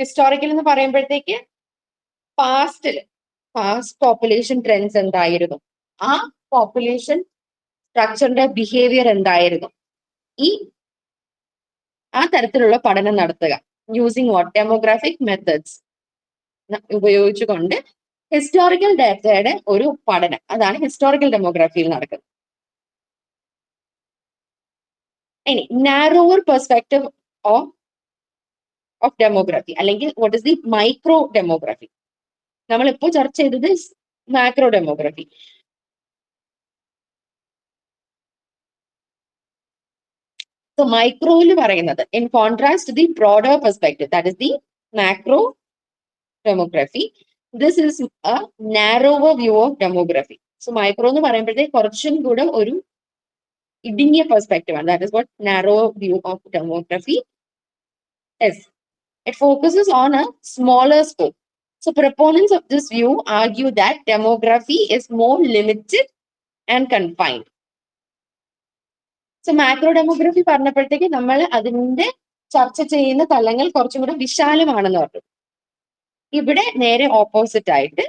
A: historical എന്ന് പറയുമ്പോഴത്തേക്ക് past population trends എന്തായിരുന്നു, ആ population സ്ട്രക്ചറിന്റെ behaviour എന്തായിരുന്നു, ആ തരത്തിലുള്ള പഠനം നടത്തുക. Using what? Demographic methods ഉപയോഗിച്ചുകൊണ്ട് ഹിസ്റ്റോറിക്കൽ ഡാറ്റയുടെ ഒരു പഠനം, അതാണ് ഹിസ്റ്റോറിക്കൽ ഡെമോഗ്രഫിയിൽ നടക്കുന്നത്. ഇനി നാരോവർ പെർസ്പെക്റ്റീവ് ഓഫ് ഡെമോഗ്രഫി അല്ലെങ്കിൽ what is the micro demography. നമ്മളിപ്പോ ചർച്ച ചെയ്തത് മാക്രോ ഡെമോഗ്രഫി. സോ മൈക്രോയിൽ പറയുന്നത് in contrast to the broader perspective, that is the macro demography. This is a narrower view of demography. So micro എന്ന് പറയുമ്പോഴത്തേക്ക് കുറച്ചും കൂടെ ഒരു ഇടുങ്ങിയ പെർസ്പെക്റ്റീവ് ആണ്. That is what narrower view of demography is. It focuses on a smaller scope. So proponents of this view argue that demography is more limited and confined. So macro demography പറഞ്ഞപ്പോഴത്തേക്ക് നമ്മൾ അതിന്റെ ചർച്ച ചെയ്യുന്ന തലങ്ങൾ കുറച്ചും കൂടെ വിശാലമാണെന്ന് പറഞ്ഞു. ഇവിടെ നേരെ ഓപ്പോസിറ്റ് ആയിട്ട്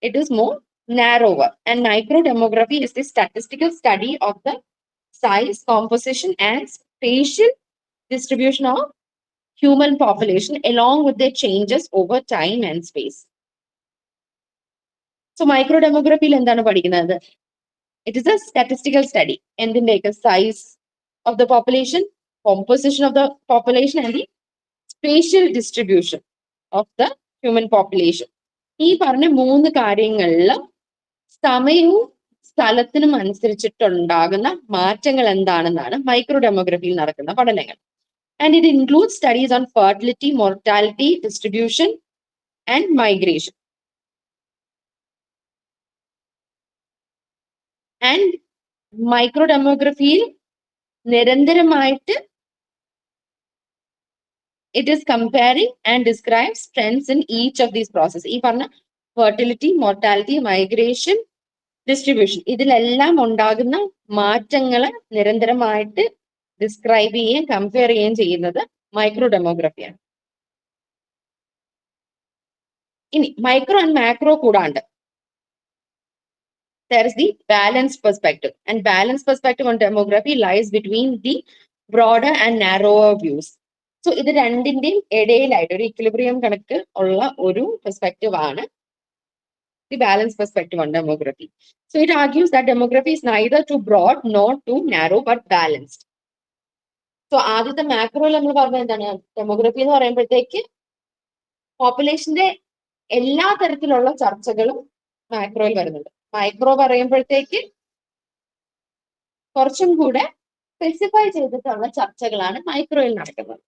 A: it is more narrower. And micro demography is the statistical study of the size, composition, and spatial distribution of human population along with their changes over time and space. So microdemography എന്താണ് പഠിക്കുന്നത്? It is a statistical study. എന്തിന്റെയൊക്കെ size of the population, composition of the population, and the spatial distribution of the human population. ഈ പറഞ്ഞ 3 കാര്യങ്ങളിൽ സമയവും സ്ഥലത്തിനും അനുസരിച്ചിട്ടുണ്ടാകുന്ന മാറ്റങ്ങൾ എന്താണെന്നാണ് മൈക്രോഡെമോഗ്രഫിയിൽ നടക്കുന്ന പഠനങ്ങൾ. And it includes studies on fertility, mortality, distribution, and migration. And microdemography നിരന്തരമായിട്ട് it is comparing and describes trends in each of these processes. ഈ പറഞ്ഞ fertility, mortality, migration, distribution ഇതിലെല്ലാം ഉണ്ടാകുന്ന മാറ്റങ്ങളെ നിരന്തരമായിട്ട് ഡിസ്ക്രൈബ് ചെയ്യുകയും കമ്പയർ ചെയ്യുകയും ചെയ്യുന്നത് മൈക്രോഡെമോഗ്രഫിയാണ്. ഇനി മൈക്രോ ആൻഡ് മാക്രോ കൂടാണ്ട് there is the balanced perspective, and balanced perspective on demography lies between the broader and narrower views. So ഇത് രണ്ടിന്റെയും ഇടയിലായിട്ട് ഒരു ഇക്വിലിബ്രിയം കണക്ക് ഉള്ള ഒരു പെർസ്പെക്റ്റീവ് ആണ് the balanced perspective on demography. So it argues that demography is neither too broad nor too narrow but balanced. So ആദ്യത്തെ മാക്രോയിൽ നമ്മൾ പറഞ്ഞത് എന്താണ്? ഡെമോഗ്രഫി എന്ന് പറയുമ്പോഴത്തേക്ക് പോപ്പുലേഷന്റെ എല്ലാ തരത്തിലുള്ള ചർച്ചകളും മാക്രോയിൽ വരുന്നുണ്ട്. മൈക്രോ പറയുമ്പോഴത്തേക്ക് കുറച്ചും കൂടെ സ്പെസിഫൈ ചെയ്തിട്ടുള്ള ചർച്ചകളാണ് മൈക്രോയിൽ നടക്കുന്നത്.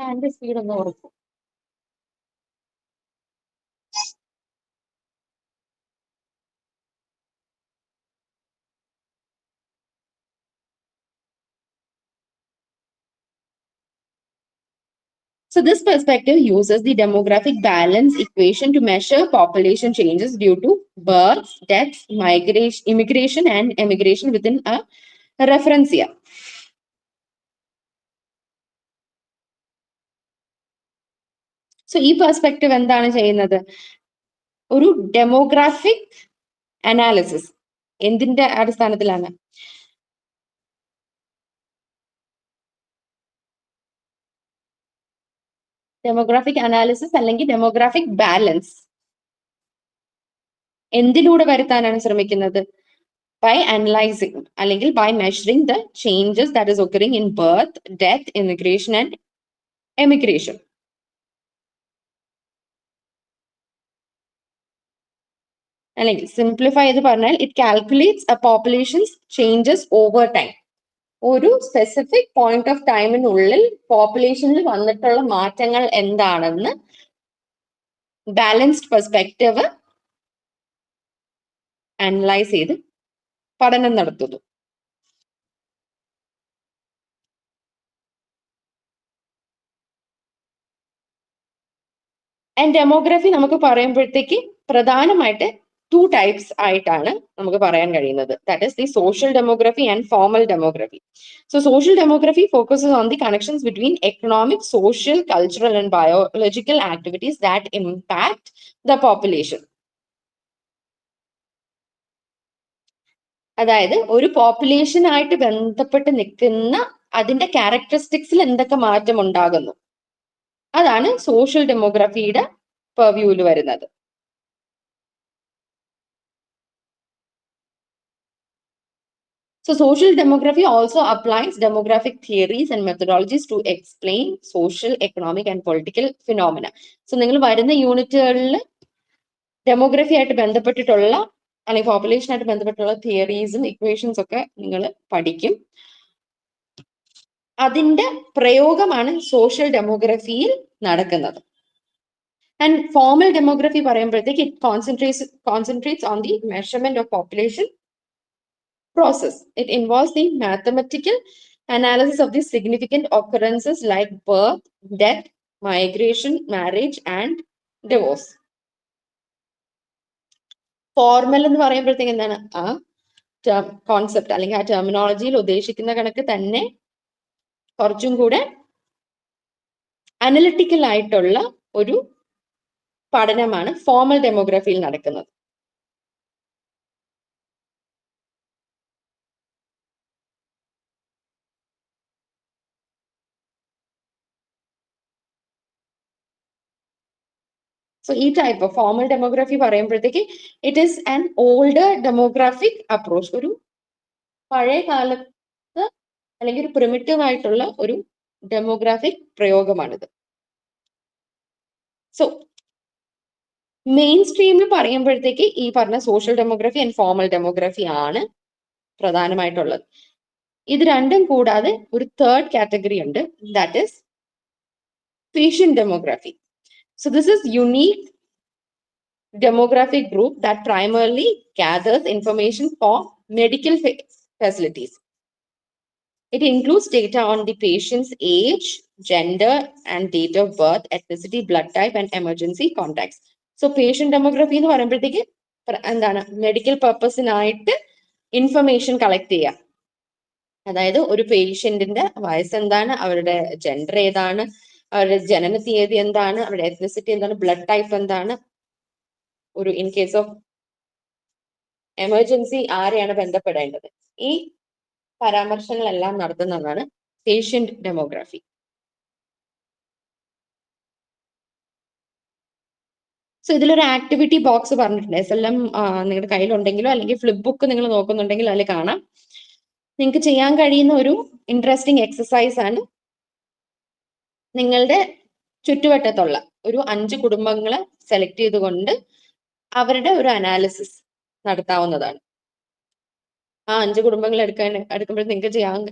A: അതിന്റെ സ്പീഡ് ഒന്ന് ഓർക്കും. So this perspective uses the demographic balance equation to measure population changes due to births, deaths, migration, immigration, and emigration within a reference year. So ഈ പെർസ്പെക്റ്റീവ് എന്താണ് ചെയ്യുന്നത്? ഒരു ഡെമോഗ്രാഫിക് അനാലിസിസ് എന്തിന്റെ അടിസ്ഥാനത്തിലാണ്? ഡെമോഗ്രാഫിക് അനാലിസിസ് അല്ലെങ്കിൽ demographic balance എന്തിലൂടെ വരുത്താനാണ് ശ്രമിക്കുന്നത്? By analyzing അല്ലെങ്കിൽ by measuring the changes that is occurring in birth, death, immigration, and emigration. അല്ലെങ്കിൽ സിംപ്ലിഫൈ ചെയ്ത് പറഞ്ഞാൽ it calculates A populations changes over time. ഒരു സ്പെസിഫിക് പോയിന്റ് ഓഫ് ടൈമിനുള്ളിൽ പോപ്പുലേഷനിൽ വന്നിട്ടുള്ള മാറ്റങ്ങൾ എന്താണെന്ന് ബാലൻസ്ഡ് പെർസ്പെക്റ്റീവ് അനലൈസ് ചെയ്ത് പഠനം നടത്തുന്നു. ആൻഡ് ഡെമോഗ്രഫി നമുക്ക് പറയുമ്പോഴത്തേക്ക് പ്രധാനമായിട്ട് 2 types ആയിട്ടാണ് നമുക്ക് പറയാൻ കഴിയുന്നത്. That is the social demography and formal demography. So social demography focuses on the connections between economic, social, cultural and biological activities that impact the population. അതായത് ഒരു പോപ്പുലേഷനായിട്ട് ബന്ധപ്പെട്ട് നിൽക്കുന്ന അതിന്റെ ക്യാരക്ടറിസ്റ്റിക്സിൽ എന്തൊക്കെ മാറ്റം ഉണ്ടാകുന്നു, അതാണ് സോഷ്യൽ ഡെമോഗ്രഫിയുടെ പെർവ്യൂവിൽ വരുന്നത്. So social demography also applies demographic theories and methodologies to explain social, economic, and political phenomena. So നിങ്ങൾ വരുന്ന യൂണിറ്റുകളിൽ ഡെമോഗ്രഫി ആയിട്ട് ബന്ധപ്പെട്ടിട്ടുള്ള അല്ലെങ്കിൽ പോപ്പുലേഷൻ ആയിട്ട് ബന്ധപ്പെട്ടുള്ള തിയറീസും ഇക്വേഷൻസ് ഒക്കെ നിങ്ങൾ പഠിക്കും. അതിന്റെ പ്രയോഗമാണ് സോഷ്യൽ ഡെമോഗ്രഫിയിൽ നടക്കുന്നത്. ആൻഡ് ഫോർമൽ ഡെമോഗ്രഫി പറയുമ്പോഴത്തേക്ക് it concentrates on the measurement of population process. It involves the mathematical analysis of the significant occurrences like birth, death, migration, marriage, and divorce. Formal എന്ന് പറയുമ്പോഴത്തേക്ക് എന്താണ്? ആ കോൺസെപ്റ്റ് അല്ലെങ്കിൽ ആ ടെർമിനോളജിയിൽ ഉദ്ദേശിക്കുന്ന കണക്ക് തന്നെ കുറച്ചും കൂടെ അനലിറ്റിക്കൽ ആയിട്ടുള്ള ഒരു പഠനമാണ് ഫോർമൽ ഡെമോഗ്രഫിയിൽ നടക്കുന്നത്. സോ ഈ ടൈപ്പ് ഓഫ് ഫോർമൽ ഡെമോഗ്രഫി പറയുമ്പോഴത്തേക്ക് it is an older demographic approach, ഒരു പഴയ കാലത്ത് അല്ലെങ്കിൽ ഒരു പ്രിമിറ്റീവ് ആയിട്ടുള്ള ഒരു ഡെമോഗ്രാഫിക് പ്രയോഗമാണിത്. സോ മെയിൻ സ്ട്രീമിൽ പറയുമ്പോഴത്തേക്ക് ഈ പറഞ്ഞ social demography and formal demography ആണ് പ്രധാനമായിട്ടുള്ളത്. ഇത് രണ്ടും കൂടാതെ ഒരു തേർഡ് കാറ്റഗറി ഉണ്ട്, that is patient demography. So this is unique demographic group that primarily gathers information for medical facilities. It includes data on the patient's age, gender, and date of birth, ethnicity, blood type, and emergency contacts. So patient demography എന്ന് പറയുമ്പോഴത്തേക്ക് എന്താണ്, medical പർപ്പസിനായിട്ട് information collect ചെയ്യുക. അതായത് ഒരു പേഷ്യന്റിന്റെ വയസ്സ് എന്താണ്, അവരുടെ gender ഏതാണ്, അവരുടെ ജനന തീയതി എന്താണ്, അവരുടെ എത്നിസിറ്റി എന്താണ്, ബ്ലഡ് ടൈപ്പ് എന്താണ്, ഒരു ഇൻ കേസ് ഓഫ് എമർജൻസി ആരെയാണ് ബന്ധപ്പെടേണ്ടത്, ഈ പരാമർശങ്ങളെല്ലാം നടത്തുന്നതാണ് പേഷ്യന്റ് ഡെമോഗ്രാഫി. സോ ഇതിലൊരു ആക്ടിവിറ്റി ബോക്സ് പറഞ്ഞിട്ടുണ്ട്. SLM നിങ്ങളുടെ കയ്യിലുണ്ടെങ്കിലോ അല്ലെങ്കിൽ ഫ്ലിപ്പ് ബുക്ക് നിങ്ങൾ നോക്കുന്നുണ്ടെങ്കിൽ അതിൽ കാണാം. നിങ്ങൾക്ക് ചെയ്യാൻ കഴിയുന്ന ഒരു ഇൻട്രസ്റ്റിംഗ് എക്സസൈസ് ആണ്. നിങ്ങളുടെ ചുറ്റുവട്ടത്തുള്ള ഒരു 5 കുടുംബങ്ങളെ സെലക്ട് ചെയ്തുകൊണ്ട് അവരുടെ ഒരു അനാലിസിസ് നടത്താവുന്നതാണ്. ആ 5 കുടുംബങ്ങൾ എടുക്കുമ്പോൾ നിങ്ങൾക്ക് ചെയ്യാൻ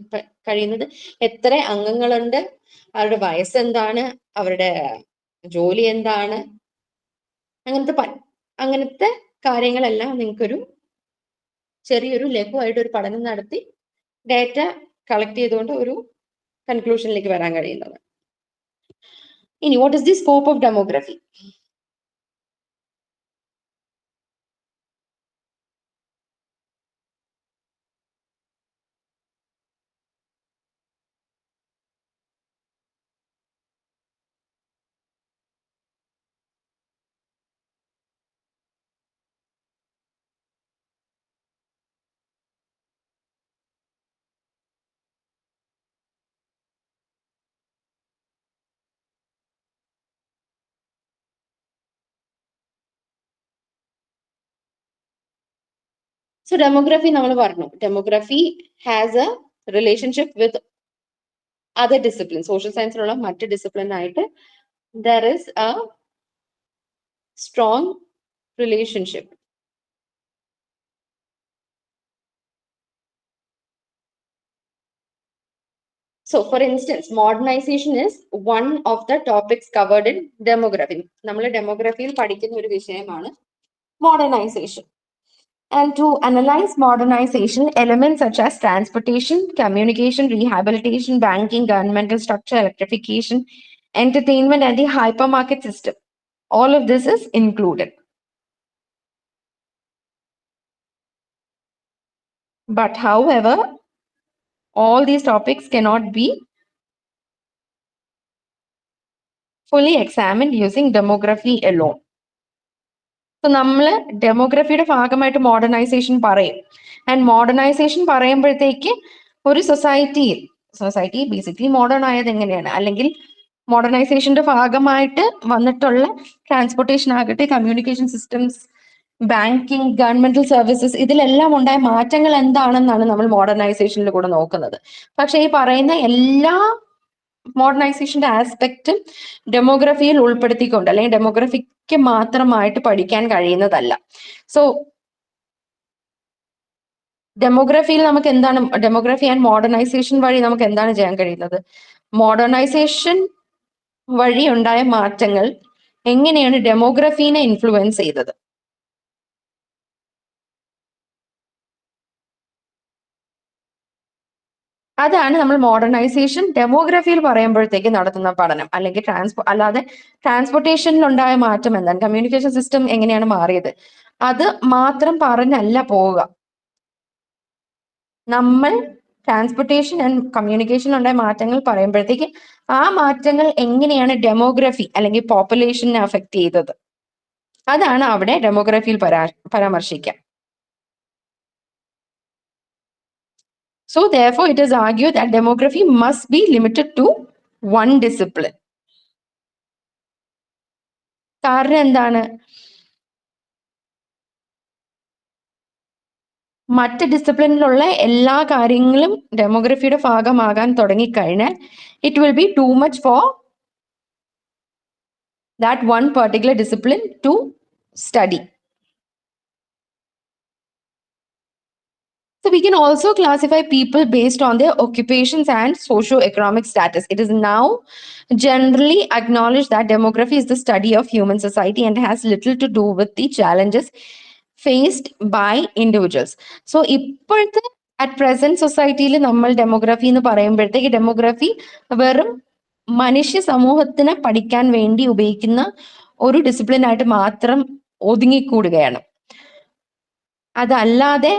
A: കഴിയുന്നത് എത്ര അംഗങ്ങളുണ്ട്, അവരുടെ വയസ്സ് എന്താണ്, അവരുടെ ജോലി എന്താണ്, അങ്ങനത്തെ കാര്യങ്ങളെല്ലാം നിങ്ങൾക്കൊരു ചെറിയൊരു ലഘുവായിട്ട് ഒരു പഠനം നടത്തി ഡേറ്റ കളക്ട് ചെയ്തുകൊണ്ട് ഒരു കൺക്ലൂഷനിലേക്ക് വരാൻ കഴിയുന്നത്. ഇനി what is the scope of demography? So demography നമ്മൾ പറഞ്ഞു, demography has a relationship with other disciplines. Social science-ലുള്ള മറ്റ് ഡിസിപ്ലിൻ ആയിട്ട് there is a strong relationship. So for instance, modernization is one of the topics covered in demography. നമ്മൾ ഡെമോഗ്രഫിയിൽ പഠിക്കുന്ന ഒരു വിഷയമാണ് modernization. And to analyze modernization, elements such as transportation, communication, rehabilitation, banking, governmental structure, electrification, entertainment, and the hypermarket system, all of this is included. But however, all these topics cannot be fully examined using demography alone. So നമ്മൾ ഡെമോഗ്രഫിയുടെ ഭാഗമായിട്ട് modernisation പറയും. And modernisation പറയുമ്പോഴത്തേക്ക് ഒരു society basically modern ആയത് എങ്ങനെയാണ്, അല്ലെങ്കിൽ മോഡേണൈസേഷന്റെ ഭാഗമായിട്ട് വന്നിട്ടുള്ള ട്രാൻസ്പോർട്ടേഷൻ ആകട്ടെ, communication systems, banking, governmental services, ഇതിലെല്ലാം ഉണ്ടായ മാറ്റങ്ങൾ എന്താണെന്നാണ് നമ്മൾ മോഡേണൈസേഷനിൽ കൂടെ നോക്കുന്നത്. പക്ഷെ ഈ പറയുന്ന എല്ലാ മോഡേണൈസേഷന്റെ ആസ്പെക്റ്റും ഡെമോഗ്രഫിയിൽ ഉൾപ്പെടുത്തിക്കൊണ്ട്, അല്ലെങ്കിൽ ഡെമോഗ്രഫിക്ക് മാത്രമായിട്ട് പഠിക്കാൻ കഴിയുന്നതല്ല. സോ ഡെമോഗ്രഫിയിൽ നമുക്ക് എന്താണ്, ഡെമോഗ്രഫി ആൻഡ് മോഡേണൈസേഷൻ വഴി നമുക്ക് എന്താണ് ചെയ്യാൻ കഴിയുന്നത്? മോഡേണൈസേഷൻ വഴി ഉണ്ടായ മാറ്റങ്ങൾ എങ്ങനെയാണ് ഡെമോഗ്രഫീനെ ഇൻഫ്ലുവൻസ് ചെയ്തത്? അതാണ് നമ്മൾ മോഡേണൈസേഷൻ ഡെമോഗ്രഫിയിൽ പറയുമ്പോഴത്തേക്ക് നടത്തുന്ന പഠനം. അല്ലെങ്കിൽ അല്ലാതെ ട്രാൻസ്പോർട്ടേഷനിൽ ഉണ്ടായ മാറ്റം എന്താണ്, കമ്മ്യൂണിക്കേഷൻ സിസ്റ്റം എങ്ങനെയാണ് മാറിയത്, അത് മാത്രം പറഞ്ഞല്ല പോവുക. നമ്മൾ ട്രാൻസ്പോർട്ടേഷൻ ആൻഡ് കമ്മ്യൂണിക്കേഷൻ ഉണ്ടായ മാറ്റങ്ങൾ പറയുമ്പോഴത്തേക്ക് ആ മാറ്റങ്ങൾ എങ്ങനെയാണ് ഡെമോഗ്രഫി അല്ലെങ്കിൽ പോപ്പുലേഷനെ അഫക്ട് ചെയ്തത്, അതാണ് അവിടെ ഡെമോഗ്രഫിയിൽ പരാമർശിക്കുക. So therefore, it is argued that demography must be limited to one discipline. കാരണം എന്താണ്? മറ്റ് ഡിസിപ്ലിനിലുള്ള എല്ലാ കാര്യങ്ങളും ഡെമോഗ്രഫിയുടെ ഭാഗമാകാൻ തുടങ്ങിക്കഴിഞ്ഞാൽ it will B too much for that one particular discipline to study. So we can also classify people based on their occupations and socio-economic status. It is now generally acknowledged that demography is the study of human society and has little to do with the challenges faced by individuals. So ഇപ്പോഴത്തെ at present സൊസൈറ്റിയിൽ നമ്മൾ demography എന്ന് പറയുമ്പോഴത്തേക്ക് demography വെറും മനുഷ്യ സമൂഹത്തിനെ പഠിക്കാൻ വേണ്ടി ഉപയോഗിക്കുന്ന ഒരു ഡിസിപ്ലിൻ ആയിട്ട് മാത്രം ഒതുങ്ങിക്കൂടുകയാണ്. അതല്ലാതെ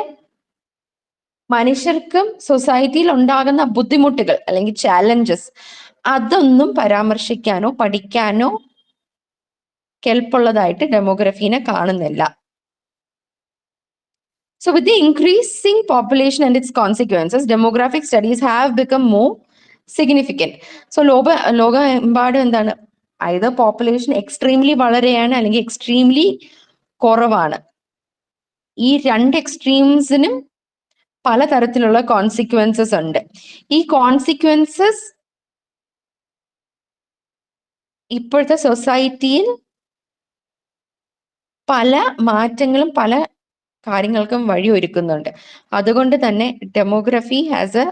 A: മനുഷ്യർക്കും സൊസൈറ്റിയിൽ ഉണ്ടാകുന്ന ബുദ്ധിമുട്ടുകൾ അല്ലെങ്കിൽ ചാലഞ്ചസ് അതൊന്നും പരാമർശിക്കാനോ പഠിക്കാനോ കെൽപ്പുള്ളതായിട്ട് ഡെമോഗ്രഫീനെ കാണുന്നില്ല. So with the increasing population and its consequences, demographic studies have become more significant. So ലോകമെമ്പാടും എന്താണ്, either population എക്സ്ട്രീംലി വളരെയാണ് അല്ലെങ്കിൽ എക്സ്ട്രീംലി കുറവാണ്. ഈ രണ്ട് എക്സ്ട്രീംസിനും പലതരത്തിലുള്ള കോൺസിക്വൻസസ് ഉണ്ട്. ഈ കോൺസിക്വൻസസ് ഇപ്പോഴത്തെ സൊസൈറ്റിയിൽ പല മാറ്റങ്ങളും പല കാര്യങ്ങൾക്കും വഴിയൊരുക്കുന്നുണ്ട്. അതുകൊണ്ട് തന്നെ demography has A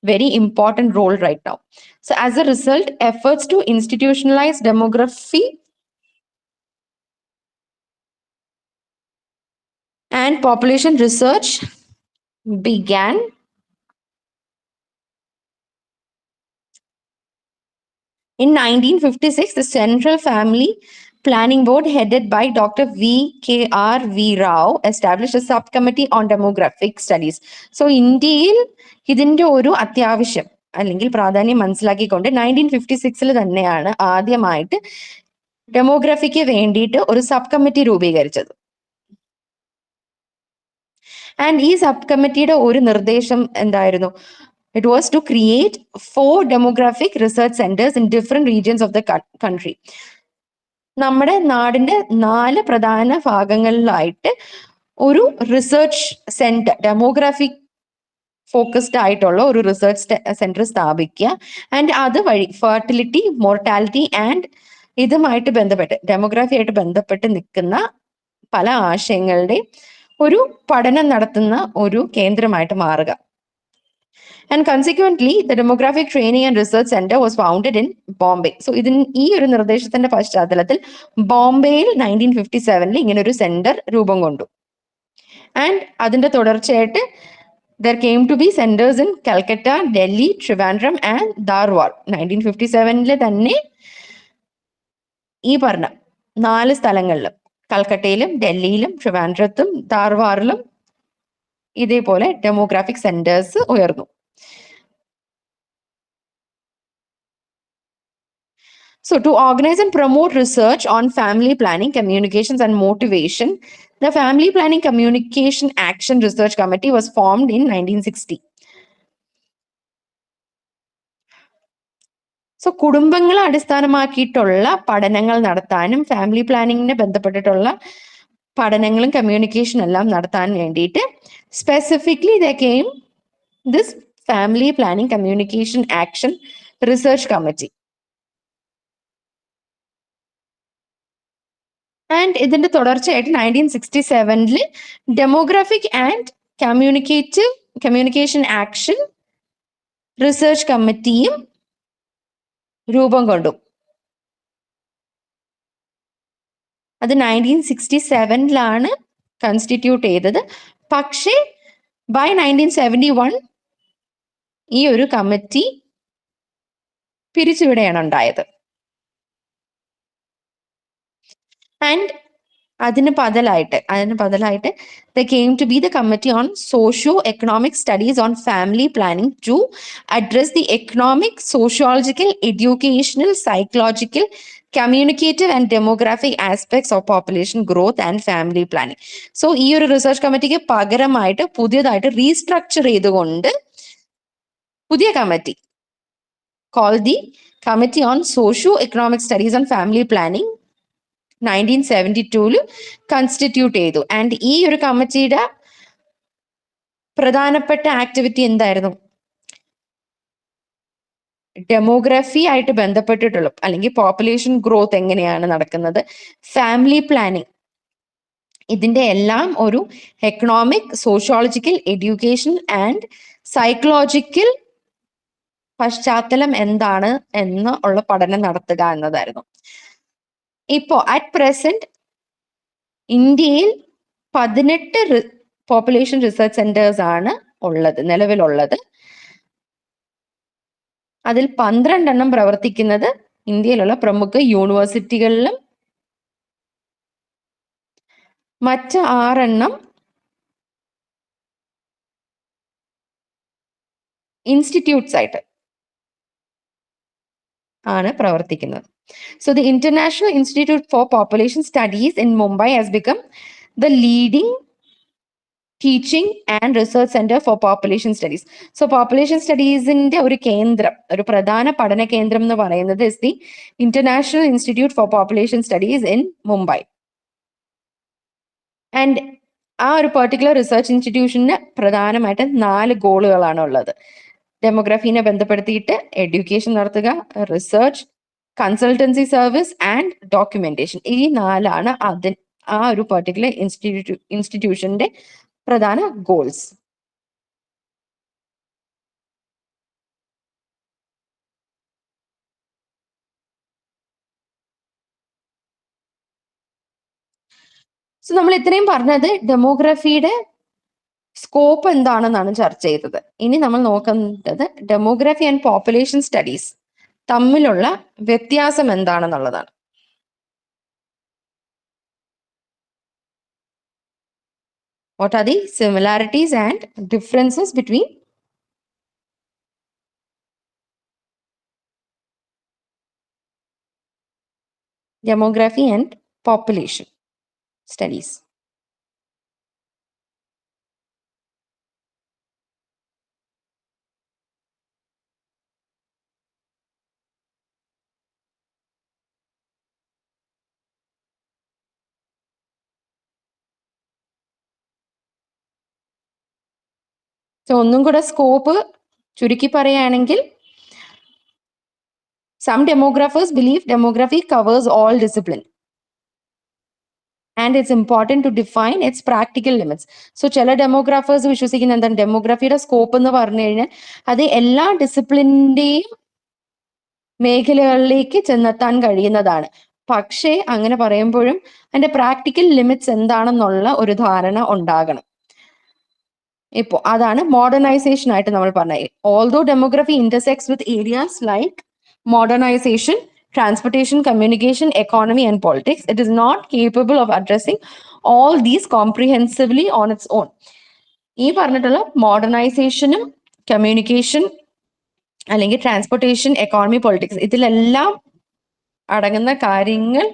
A: very important role right now. So as a result, efforts to institutionalize demography and population research began in 1956. The Central Family Planning Board, headed by Dr. V.K.R.V. Rao, established a subcommittee on demographic studies. So ഇന്ത്യയിൽ ഇതിന്റെ ഒരു അത്യാവശ്യം അല്ലെങ്കിൽ പ്രാധാന്യം മനസ്സിലാക്കിക്കൊണ്ട് 1956 തന്നെയാണ് ആദ്യമായിട്ട് ഡെമോഗ്രഫിക്ക് വേണ്ടിയിട്ട് ഒരു സബ് കമ്മിറ്റി രൂപീകരിച്ചത്. ആൻഡ് ഈ സബ് കമ്മിറ്റിയുടെ ഒരു നിർദ്ദേശം എന്തായിരുന്നു? It was to create 4 demographic research centers in different regions of the country. നമ്മുടെ നാടിന്റെ 4 പ്രധാന ഭാഗങ്ങളിലായിട്ട് ഒരു റിസർച്ച് സെന്റർ, ഡെമോഗ്രാഫിക് ഫോക്കസ്ഡ് ആയിട്ടുള്ള ഒരു റിസർച്ച് സെന്റർ സ്ഥാപിക്കുക. ആൻഡ് അതുവഴി ഫെർട്ടിലിറ്റി, മോർട്ടാലിറ്റി ആൻഡ് ഇതുമായിട്ട് ബന്ധപ്പെട്ട് ഡെമോഗ്രാഫി ആയിട്ട് ബന്ധപ്പെട്ട് നിൽക്കുന്ന പല ആശയങ്ങളുടെ ഒരു പഠനം നടത്തുന്ന ഒരു കേന്ദ്രമായിട്ട് മാറുക. And consequently, the Demographic Training and Research Center was founded in Bombay. So ഈ ഒരു നിർദ്ദേശത്തിന്റെ പശ്ചാത്തലത്തിൽ ബോംബെയിൽ 1957 ഇങ്ങനെ ഒരു സെന്റർ രൂപം കൊണ്ടു. ആൻഡ് അതിന്റെ തുടർച്ചയായിട്ട് there came to be centers in Calcutta, Delhi, Trivandrum and Dharwad. 1957 തന്നെ ഈ പറഞ്ഞ 4 സ്ഥലങ്ങളിലും, കൽക്കട്ടയിലും ഡൽഹിയിലും ട്രിവാൻഡ്രത്തും ധാർവാറിലും ഇതേപോലെ ഡെമോഗ്രാഫിക് സെന്റേഴ്സ് ഉയർന്നു. So to organize and promote research on family planning, communications and motivation, the Family Planning Communication Action Research Committee was formed in 1960. So കുടുംബങ്ങളെ അടിസ്ഥാനമാക്കിയിട്ടുള്ള പഠനങ്ങൾ നടത്താനും ഫാമിലി പ്ലാനിങ്ങിനെ ബന്ധപ്പെട്ടിട്ടുള്ള പഠനങ്ങളും കമ്മ്യൂണിക്കേഷൻ എല്ലാം നടത്താൻ വേണ്ടിയിട്ട് specifically there came this Family Planning Communication Action Research Committee. And ഇതിന്റെ തുടർച്ചയായിട്ട് 1967 demographic and communication action research കമ്മിറ്റിയും രൂപം കൊണ്ടു. അത് 1967 കൺസ്റ്റിറ്റ്യൂട്ട് ചെയ്തത്. പക്ഷേ ബൈ 1971 ഈ ഒരു കമ്മിറ്റി പിരിച്ചുവിടുകയാണ് ഉണ്ടായത്. ആൻഡ് അതിന് ബദലായിട്ട് there came to be the Committee on Socio-Economic Studies on Family Planning to address the economic, sociological, educational, psychological, communicative and demographic aspects of population growth and family planning. So ഈ ഒരു research കമ്മിറ്റിക്ക് പകരമായിട്ട് പുതിയതായിട്ട് restructure ചെയ്തുകൊണ്ട് പുതിയ committee called the Committee on Socio-Economic Studies on Family Planning 1972 constitute ചെയ്തു. And ഈ ഒരു കമ്മിറ്റിയുടെ പ്രധാനപ്പെട്ട ആക്ടിവിറ്റി എന്തായിരുന്നു? ഡെമോഗ്രഫി ആയിട്ട് ബന്ധപ്പെട്ടിട്ടുള്ള അല്ലെങ്കിൽ പോപ്പുലേഷൻ ഗ്രോത്ത് എങ്ങനെയാണ് നടക്കുന്നത്, ഫാമിലി പ്ലാനിങ്, ഇതിന്റെ എല്ലാം ഒരു economic, sociological, education and psychological പശ്ചാത്തലം എന്താണ് എന്ന് ഉള്ള പഠനം നടത്തുക എന്നതായിരുന്നു. ഇപ്പോ അറ്റ് പ്രസന്റ് ഇന്ത്യയിൽ 18 പോപ്പുലേഷൻ റിസർച്ച് സെന്റേഴ്സ് ആണ് ഉള്ളത്, നിലവിലുള്ളത്. അതിൽ 12 പ്രവർത്തിക്കുന്നത് ഇന്ത്യയിലുള്ള പ്രമുഖ യൂണിവേഴ്സിറ്റികളിലും മറ്റ് 6 ഇൻസ്റ്റിറ്റ്യൂട്ട്സ് ആയിട്ട് ആണ് പ്രവർത്തിക്കുന്നത്. So the International Institute for Population Studies in Mumbai has become the leading teaching and research center for population studies. So population studies ന്റെ ഒരു കേന്ദ്രം, ഒരു പ്രധാന പഠന കേന്ദ്രം എന്ന് പറയുന്നത് is the International Institute for Population Studies in Mumbai. And ആ ഒരു പെർട്ടിക്കുലർ റിസർച്ച് ഇൻസ്റ്റിറ്റ്യൂഷന് പ്രധാനമായിട്ട് 4 ഗോളുകളാണ് ഉള്ളത്. ഡെമോഗ്രഫീനെ ബന്ധപ്പെടുത്തിയിട്ട് എഡ്യൂക്കേഷൻ നടത്തുക, research, consultancy service and documentation. ഈ 4 ആ ഒരു പെർട്ടിക്കുലർ ഇൻസ്റ്റിറ്റ്യൂഷന്റെ പ്രധാന ഗോൾസ്. സോ നമ്മൾ ഇത്രയും പറഞ്ഞത് ഡെമോഗ്രഫിയുടെ സ്കോപ്പ് എന്താണെന്നാണ് ചർച്ച ചെയ്തത്. ഇനി നമ്മൾ നോക്കുന്നത് ഡെമോഗ്രഫി ആൻഡ് പോപ്പുലേഷൻ സ്റ്റഡീസ് തമ്മിലുള്ള വ്യത്യാസം എന്താണെന്നുള്ളതാണ്. What are the similarities and differences between demography and population studies? So ഒന്നും കൂടെ സ്കോപ്പ് ചുരുക്കി പറയുകയാണെങ്കിൽ, some demographers believe demography covers all discipline and it's important to define its practical limits. So ചില ഡെമോഗ്രാഫേഴ്സ് വിശ്വസിക്കുന്ന എന്താണ്, ഡെമോഗ്രഫിയുടെ scope എന്ന് പറഞ്ഞു കഴിഞ്ഞാൽ അത് എല്ലാ ഡിസിപ്ലിന്റെയും മേഖലകളിലേക്ക് ചെന്നെത്താൻ കഴിയുന്നതാണ്. പക്ഷേ അങ്ങനെ പറയുമ്പോഴും അതിന്റെ പ്രാക്ടിക്കൽ ലിമിറ്റ്സ് എന്താണെന്നുള്ള ഒരു ധാരണ ഉണ്ടാകണം. ഇപ്പോ അതാണ് മോഡേണൈസേഷൻ ആയിട്ട് നമ്മൾ പറഞ്ഞത്. Although demography intersects with areas like modernization, transportation, communication, economy, and politics, it is not capable of addressing all these comprehensively on its own. ഈ പറഞ്ഞിട്ടുള്ള മോഡേണൈസേഷനും കമ്മ്യൂണിക്കേഷൻ അല്ലെങ്കിൽ ട്രാൻസ്പോർട്ടേഷൻ, എക്കോണമി, പൊളിറ്റിക്സ്, ഇതിലെല്ലാം അടങ്ങുന്ന കാര്യങ്ങൾ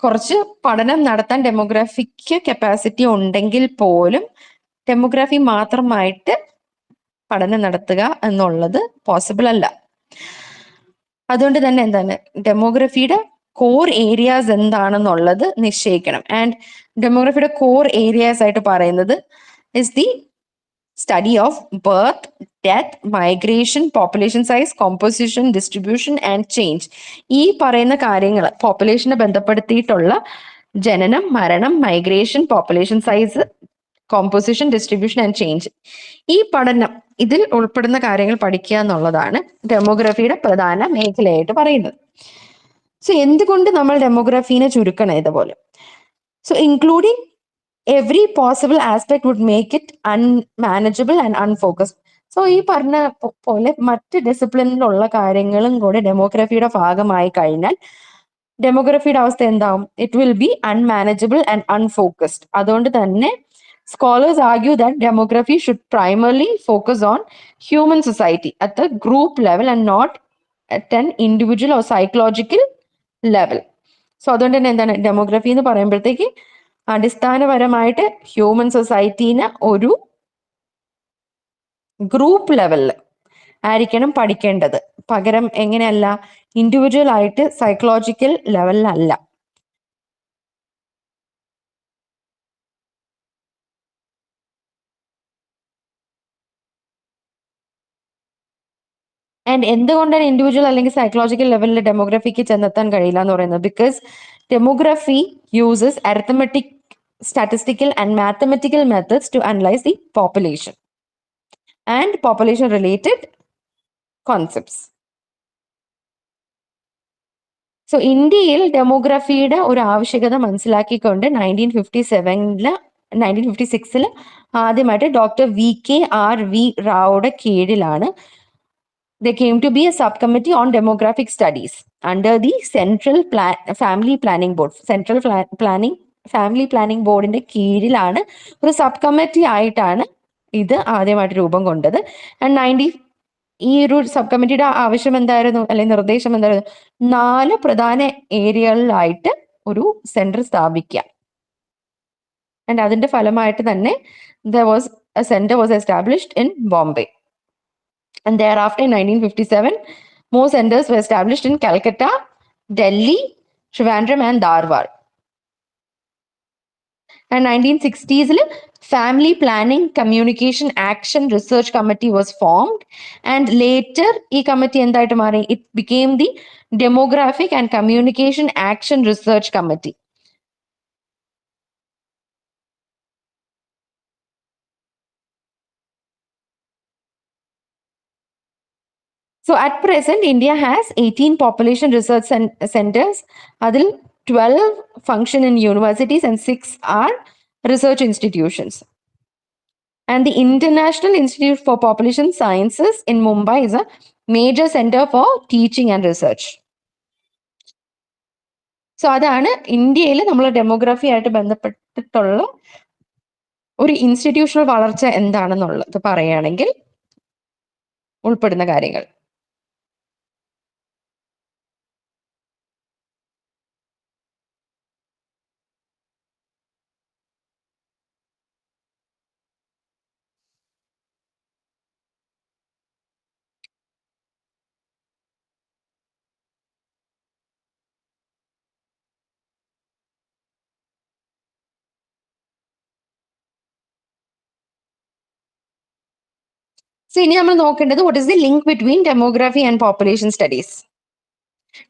A: കുറച്ച് പഠനം നടത്താൻ ഡെമോഗ്രഫിക്ക് കപ്പാസിറ്റി ഉണ്ടെങ്കിൽ പോലും ഡെമോഗ്രഫി മാത്രമായിട്ട് പഠനം നടത്തുക എന്നുള്ളത് പോസിബിൾ അല്ല. അതുകൊണ്ട് തന്നെ എന്താണ്, ഡെമോഗ്രഫിയുടെ കോർ ഏരിയാസ് എന്താണെന്നുള്ളത് നിശ്ചയിക്കണം. ആൻഡ് ഡെമോഗ്രഫിയുടെ കോർ ഏരിയാസ് ആയിട്ട് പറയുന്നത് is the study of birth, death, migration, population size, composition, distribution and change. ഈ പറയുന്ന കാര്യങ്ങൾ പോപ്പുലേഷനെ ബന്ധപ്പെടുത്തിയിട്ടുള്ള ജനനം, മരണം, migration, population size, composition, distribution and change, ഈ പഠനം, ഇതിൽ ഉൾപ്പെടുന്ന കാര്യങ്ങൾ പഠിക്കുക എന്നുള്ളതാണ് ഡെമോഗ്രഫിയുടെ പ്രധാന മേഖലയായിട്ട് പറയുന്നത്. സോ എന്തുകൊണ്ട് നമ്മൾ ഡെമോഗ്രഫീനെ ചുരുക്കണം ഇതുപോലെ? So including every possible aspect would make it unmanageable and unfocused. So ഈ പറഞ്ഞ പോലെ മറ്റ് ഡിസിപ്ലിനിലുള്ള കാര്യങ്ങളും കൂടെ ഡെമോഗ്രഫിയുടെ ഭാഗമായി കഴിഞ്ഞാൽ ഡെമോഗ്രഫിയുടെ അവസ്ഥ എന്താവും? It will be unmanageable and unfocused. അതുകൊണ്ട് തന്നെ scholars argue that demography should primarily focus on human society at the group level and not at an individual or psychological level. So അതുകൊണ്ട് തന്നെ എന്താണ്, ഡെമോഗ്രഫി എന്ന് പറയുമ്പോഴത്തേക്ക് അടിസ്ഥാനപരമായിട്ട് ഹ്യൂമൻ സൊസൈറ്റീനെ ഒരു group ലെവലിൽ ആയിരിക്കണം പഠിക്കേണ്ടത്. പകരം എങ്ങനെയല്ല, ഇൻഡിവിജ്വൽ ആയിട്ട് സൈക്കോളജിക്കൽ ലെവലിലല്ല. ആൻഡ് എന്തുകൊണ്ടാണ് ഇൻഡിവിജ്വൽ അല്ലെങ്കിൽ സൈക്കോളജിക്കൽ ലെവലിൽ ഡെമോഗ്രഫിക്ക് ചെന്നെത്താൻ കഴിയില്ല എന്ന് പറയുന്നത്? Because demography uses arithmetic, statistical and mathematical methods to analyze the population and population related concepts. So ഇന്ത്യയിൽ ഡെമോഗ്രഫിയുടെ ഒരു ആവശ്യകത മനസ്സിലാക്കിക്കൊണ്ട് 1956 ആദ്യമായിട്ട് ഡോക്ടർ VKR റാവുടെ കീഴിലാണ് they came to be a subcommittee on demographic studies under the Family Planning Board. Family Planning ബോർഡിന്റെ കീഴിലാണ് ഒരു sub committee ആയിട്ടാണ് ഇത് ആദ്യമായിട്ട് രൂപം കൊണ്ടത്. ആൻഡ് ഈ ഒരു സബ് കമ്മിറ്റിയുടെ ആവശ്യം എന്തായിരുന്നു, അല്ലെങ്കിൽ നിർദ്ദേശം എന്തായിരുന്നു? 4 പ്രധാന ഏരിയകളിലായിട്ട് ഒരു സെന്റർ സ്ഥാപിക്കുക. ആൻഡ് അതിന്റെ ഫലമായിട്ട് തന്നെ a center was established in Bombay. And thereafter, in 1957, more centers were established in Calcutta, Delhi, Trivandrum, and Dharwad. And 1960s, Family Planning Communication Action Research Committee was formed. And later, it became the Demographic and Communication Action Research Committee. So at present, India has 18 population research centers. Adil 12 function in universities and 6 are research institutions. And the International Institute for Population Sciences in Mumbai is a major center for teaching and research. So അതാണ് ഇന്ത്യയിൽ നമ്മൾ demography ആയിട്ട് ബന്ധപ്പെട്ടിട്ടുള്ള ഒരു institutional വളർച്ച എന്താണെന്നുള്ളത് പറയുകയാണെങ്കിൽ ഉൾപ്പെടുന്ന കാര്യങ്ങൾ. സോ ഇനി നമ്മൾ നോക്കേണ്ടത് what is the link between demography and population studies.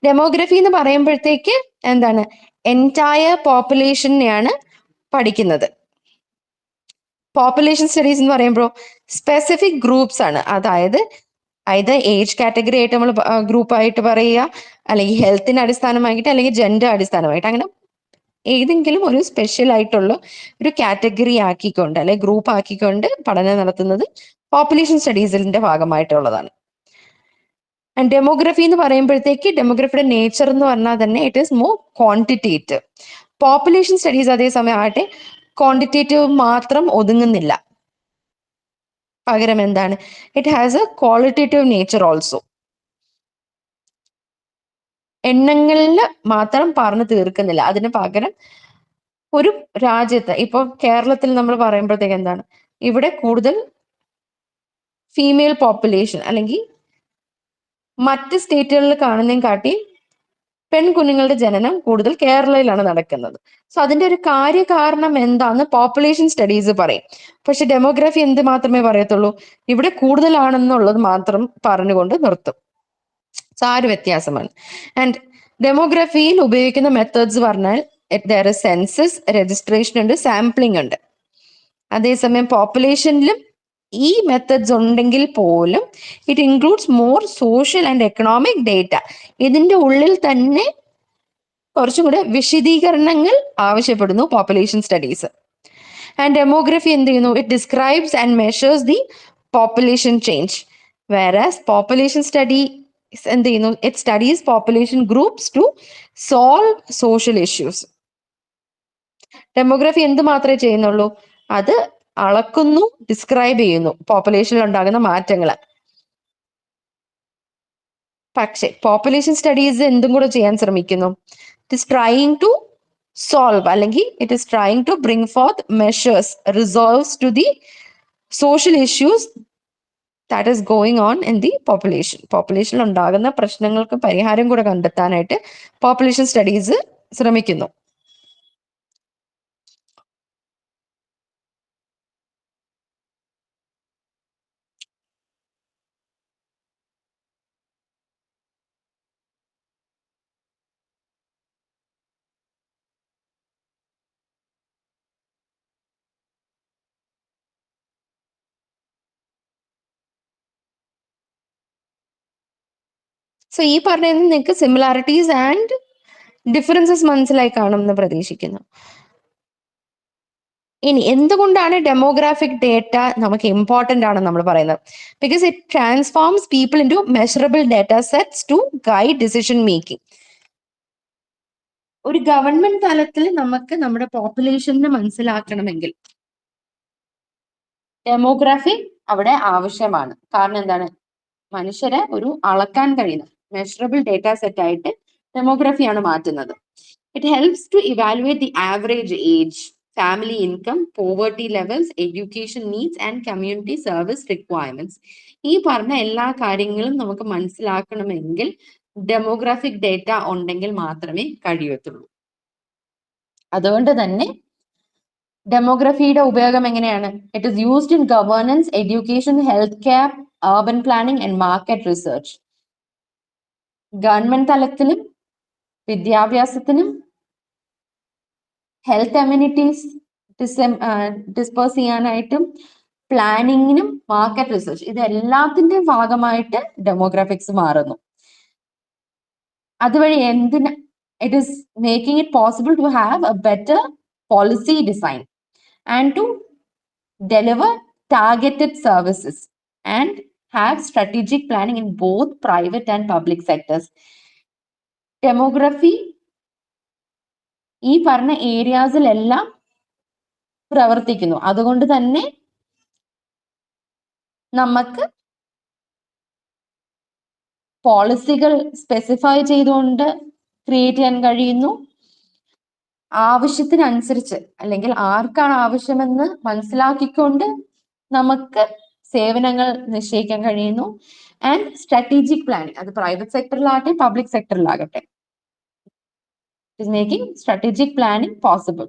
A: Demography എന്ന് പറയുമ്പോഴത്തേക്ക് എന്താണ്, എൻറ്റയർ പോപ്പുലേഷനെയാണ് പഠിക്കുന്നത്. പോപ്പുലേഷൻ സ്റ്റഡീസ് എന്ന് പറയുമ്പോൾ സ്പെസിഫിക് ഗ്രൂപ്പ്സ് ആണ്, അതായത് ഏജ് കാറ്റഗറി ആയിട്ട് നമ്മൾ ഗ്രൂപ്പായിട്ട് പറയുക, അല്ലെങ്കിൽ ഹെൽത്തിനെ അടിസ്ഥാനമാക്കിയിട്ട്, അല്ലെങ്കിൽ ജെൻഡർ അടിസ്ഥാനമായിട്ട്, അങ്ങനെ ഏതെങ്കിലും ഒരു സ്പെഷ്യൽ ആയിട്ടുള്ള ഒരു കാറ്റഗറി ആക്കിക്കൊണ്ട് അല്ലെങ്കിൽ ഗ്രൂപ്പ് ആക്കിക്കൊണ്ട് പഠനം നടത്തുന്നത് പോപ്പുലേഷൻ സ്റ്റഡീസിന്റെ ഭാഗമായിട്ടുള്ളതാണ്. ആൻഡ് ഡെമോഗ്രഫി എന്ന് പറയുമ്പോഴത്തേക്ക് ഡെമോഗ്രഫിയുടെ നേച്ചർ എന്ന് പറഞ്ഞാൽ തന്നെ it is more quantitative. Population studies അതേസമയം ആകട്ടെ ക്വാണ്ടിറ്റേറ്റീവ് മാത്രം ഒതുങ്ങുന്നില്ല, പകരം എന്താണ്, it has a qualitative nature also. എണ്ണങ്ങളിൽ മാത്രം പറഞ്ഞു തീർക്കുന്നില്ല, അതിന് പകരം ഒരു രാജ്യത്ത്, ഇപ്പൊ കേരളത്തിൽ നമ്മൾ പറയുമ്പോഴത്തേക്ക് എന്താണ്, ഇവിടെ കൂടുതൽ ഫീമെയിൽ പോപ്പുലേഷൻ അല്ലെങ്കിൽ മറ്റ് സ്റ്റേറ്റുകളിൽ കാണുന്നതിനെ കാട്ടി പെൺകുഞ്ഞുങ്ങളുടെ ജനനം കൂടുതൽ കേരളയിലാണ് നടക്കുന്നത്. സോ അതിന്റെ ഒരു കാര്യകാരണം എന്താന്ന് പോപ്പുലേഷൻ സ്റ്റഡീസ് പറയും. പക്ഷെ ഡെമോഗ്രഫി എന്ത് മാത്രമേ പറയത്തുള്ളൂ, ഇവിടെ കൂടുതലാണെന്നുള്ളത് മാത്രം പറഞ്ഞുകൊണ്ട് നിർത്തും. സോ ആ ഒരു വ്യത്യാസമാണ്. ആൻഡ് ഡെമോഗ്രഫിയിൽ ഉപയോഗിക്കുന്ന മെത്തേഡ്സ് പറഞ്ഞാൽ there is സെൻസസ്, രജിസ്ട്രേഷൻ ഉണ്ട്, സാമ്പിളിംഗ് ഉണ്ട്. അതേസമയം പോപ്പുലേഷനിലും ഈ മെത്തേഡ്സ് ഉണ്ടെങ്കിൽ പോലും it includes more social and economic data. ഇതിന്റെ ഉള്ളിൽ തന്നെ കുറച്ചും കൂടെ വിശദീകരണങ്ങൾ ആവശ്യപ്പെടുന്നു പോപ്പുലേഷൻ സ്റ്റഡീസ്. ആൻഡ് ഡെമോഗ്രഫി എന്ത് ചെയ്യുന്നു, it describes and measures the population change, whereas population study എന്ത് ചെയ്യുന്നു, it studies population groups to solve social issues. Demography എന്ത് മാത്രമേ ചെയ്യുന്നുള്ളൂ, അത് അളക്കുന്നു, ഡിസ്ക്രൈബ് ചെയ്യുന്നു പോപ്പുലേഷനിൽ ഉണ്ടാകുന്ന മാറ്റങ്ങൾ. പക്ഷെ പോപ്പുലേഷൻ സ്റ്റഡീസ് എന്തും കൂടെ ചെയ്യാൻ ശ്രമിക്കുന്നു, it is trying to solve, അല്ലെങ്കിൽ it is trying to bring forth measures, resolves to the social issues that is going on in the population. പോപ്പുലേഷനിൽ ഉണ്ടാകുന്ന പ്രശ്നങ്ങൾക്ക് പരിഹാരം കൂടെ കണ്ടെത്താനായിട്ട് പോപ്പുലേഷൻ സ്റ്റഡീസ് ശ്രമിക്കുന്നു. സോ ഈ പറഞ്ഞതിൽ നിങ്ങൾക്ക് സിമിലാരിറ്റീസ് ആൻഡ് ഡിഫറൻസസ് മനസ്സിലായി കാണുമെന്ന് പ്രതീക്ഷിക്കുന്നു. ഇനി എന്തുകൊണ്ടാണ് ഡെമോഗ്രാഫിക് ഡേറ്റ നമുക്ക് ഇമ്പോർട്ടന്റ് ആണെന്ന് നമ്മൾ പറയുന്നത്? Because it transforms people into measurable data sets to guide decision making. ഒരു ഗവൺമെന്റ് തലത്തിൽ നമുക്ക് നമ്മുടെ പോപ്പുലേഷനെ മനസ്സിലാക്കണമെങ്കിൽ ഡെമോഗ്രാഫി അവിടെ ആവശ്യമാണ്. കാരണം എന്താണ്? മനുഷ്യരെ ഒരു അളക്കാൻ കഴിയുന്ന മെഷറബിൾ ഡേറ്റ സെറ്റ് ആയിട്ട് ഡെമോഗ്രഫിയാണ് മാറ്റുന്നത്. It helps to evaluate the average age, family income, poverty levels, education needs and community service requirements. ഈ പറഞ്ഞ എല്ലാ കാര്യങ്ങളും നമുക്ക് മനസ്സിലാക്കണമെങ്കിൽ ഡെമോഗ്രാഫിക് ഡേറ്റ ഉണ്ടെങ്കിൽ മാത്രമേ കഴിയത്തുള്ളൂ. അതുകൊണ്ട് തന്നെ ഡെമോഗ്രഫിയുടെ ഉപയോഗം എങ്ങനെയാണ്? It is used in governance, education, health care, urban planning and market research. Government തലത്തിലും വിദ്യാഭ്യാസത്തിനും ഹെൽത്ത് അമ്യൂണിറ്റീസ് ഡിസ്പേഴ്സ് ചെയ്യാനായിട്ടും പ്ലാനിങ്ങിനും മാർക്കറ്റ് റിസർച്ച്, ഇതെല്ലാത്തിന്റെയും ഭാഗമായിട്ട് ഡെമോഗ്രാഫിക്സ് മാറുന്നു. അതുവഴി എന്തിന് it is making it possible to have a better policy design and to deliver targeted services and have strategic planning in both private and public sectors. Demography ഈ പറഞ്ഞ ഏരിയാസിലെല്ലാം പ്രവർത്തിക്കുന്നു. അതുകൊണ്ട് തന്നെ നമുക്ക് പോളിസികൾ സ്പെസിഫൈ ചെയ്തുകൊണ്ട് ക്രിയേറ്റ് ചെയ്യാൻ കഴിയുന്നു. ആവശ്യത്തിനനുസരിച്ച് അല്ലെങ്കിൽ ആർക്കാണ് ആവശ്യമെന്ന് മനസ്സിലാക്കിക്കൊണ്ട് നമുക്ക് സേവനങ്ങൾ നിശ്ചയിക്കാൻ കഴിയുന്നു. ആൻഡ് സ്ട്രാറ്റജിക് പ്ലാനിങ്, അത് പ്രൈവറ്റ് സെക്ടറിലാകട്ടെ പബ്ലിക് സെക്ടറിലാകട്ടെ, it is making strategic planning possible.